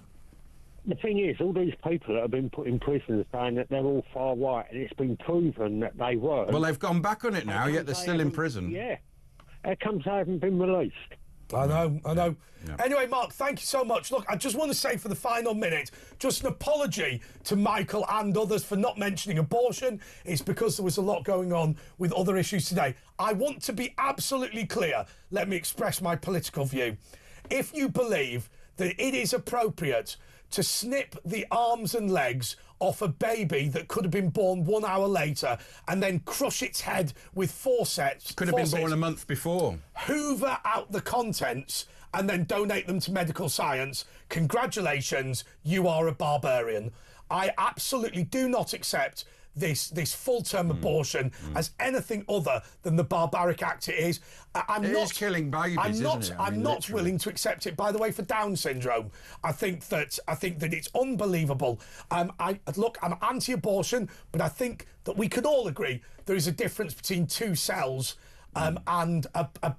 The thing is, all these people that have been put in prison are saying that they're all far right, and it's been proven that they were.
Well, they've gone back on it now, yet they're still in prison.
Yeah. How comes they haven't been released?
I know. Yeah. Anyway, Mark, thank you so much. Look, I just want to say for the final minute, just an apology to Michael and others for not mentioning abortion. It's because there was a lot going on with other issues today. I want to be absolutely clear. Let me express my political view. If you believe that it is appropriate to snip the arms and legs off a baby that could have been born 1 hour later and then crush its head with forceps...
Could have been born a month before.
Hoover out the contents and then donate them to medical science. Congratulations, you are a barbarian. I absolutely do not accept this full-term abortion as anything other than the barbaric act it is.
It is killing babies, isn't it?
I'm not willing to accept it, by the way, for Down syndrome. I think that it's unbelievable. I'm anti-abortion, but I think that we can all agree there is a difference between 2 cells and a